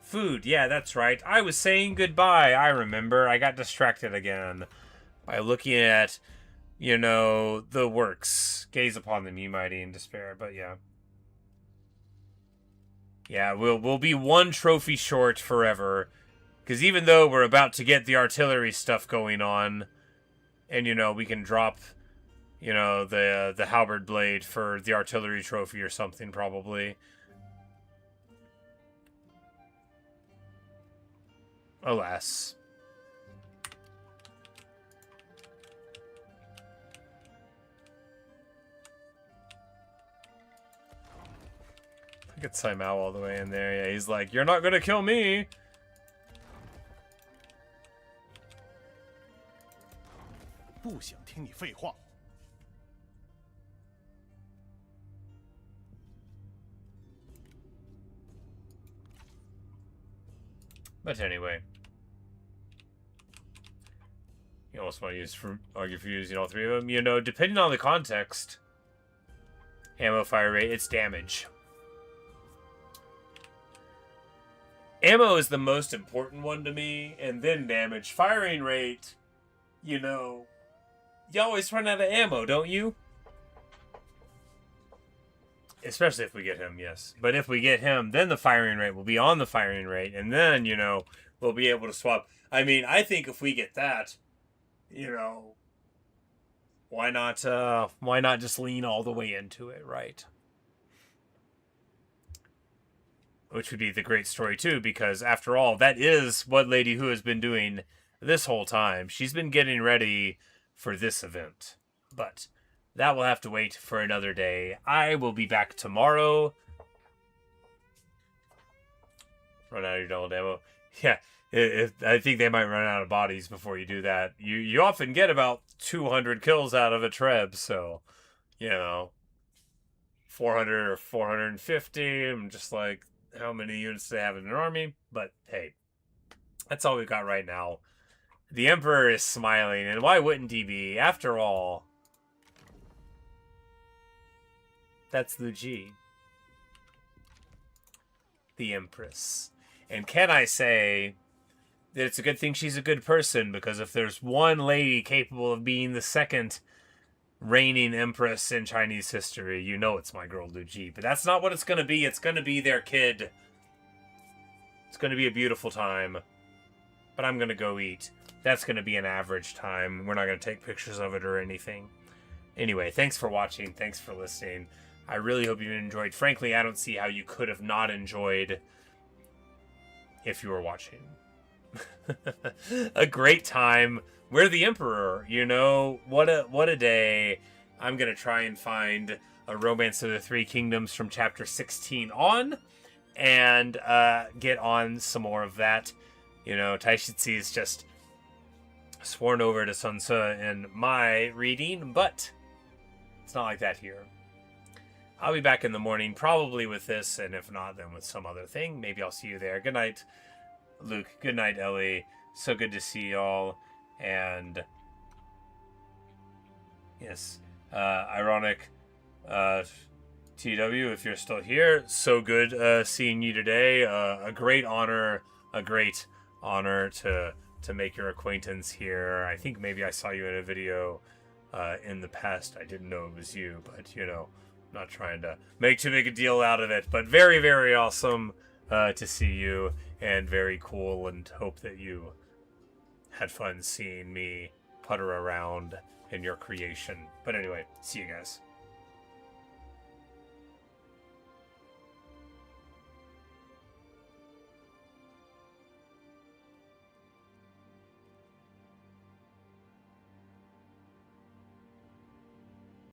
Food, yeah, that's right. I was saying goodbye. I remember. I got distracted again by looking at, you know, the works. Gaze upon them, ye mighty, in despair. But yeah. Yeah, we'll be one trophy short forever. Because even though we're about to get the artillery stuff going on, and, you know, we can drop, you know, the halberd blade for the artillery trophy or something, probably. Alas. Look at Sai Mao all the way in there. Yeah, he's like, you're not gonna kill me! But anyway. You almost want to argue for using all three of them. You know, depending on the context. Ammo, fire rate, it's damage. Ammo is the most important one to me, and then damage. Firing rate, you know, you always run out of ammo, don't you? Especially if we get him, yes. But if we get him, then the firing rate will be on the firing rate, and then, you know, we'll be able to swap. I mean, I think if we get that, you know, why not just lean all the way into it, right? Which would be the great story, too, because, after all, that is what Lady Hu has been doing this whole time. She's been getting ready for this event. But that will have to wait for another day. I will be back tomorrow. Run out of your double ammo. Yeah, I think they might run out of bodies before you do that. You often get about 200 kills out of a Treb, so, you know, 400 or 450. I'm just like, how many units they have in an army? But hey, that's all we've got right now. The Emperor is smiling, and why wouldn't he be? After all, that's Liu Xie, the Empress. And can I say that it's a good thing she's a good person, because if there's one lady capable of being the second reigning empress in Chinese history, you know it's my girl Liu Xie. But that's not what it's going to be. It's going to be their kid. It's going to be a beautiful time. But I'm going to go eat. That's going to be an average time. We're not going to take pictures of it or anything. Anyway, thanks for watching. Thanks for listening. I really hope you enjoyed. Frankly, I don't see how you could have not enjoyed if you were watching. A great time. We're the Emperor, you know, what a day. I'm going to try and find a Romance of the Three Kingdoms from chapter 16 on, and get on some more of that. You know, Taishitsi is just sworn over to Sun Tzu in my reading, but it's not like that here. I'll be back in the morning, probably with this, and if not, then with some other thing. Maybe I'll see you there. Good night, Luke. Good night, Ellie. So good to see y'all. And yes, ironic TW, if you're still here, so good seeing you today. A great honor to make your acquaintance here. I think maybe I saw you in a video in the past. I didn't know it was you, but you know, not trying to make too big a deal out of it. But very, very awesome to see you, and very cool, and hope that you had fun seeing me putter around in your creation. But anyway, see you guys.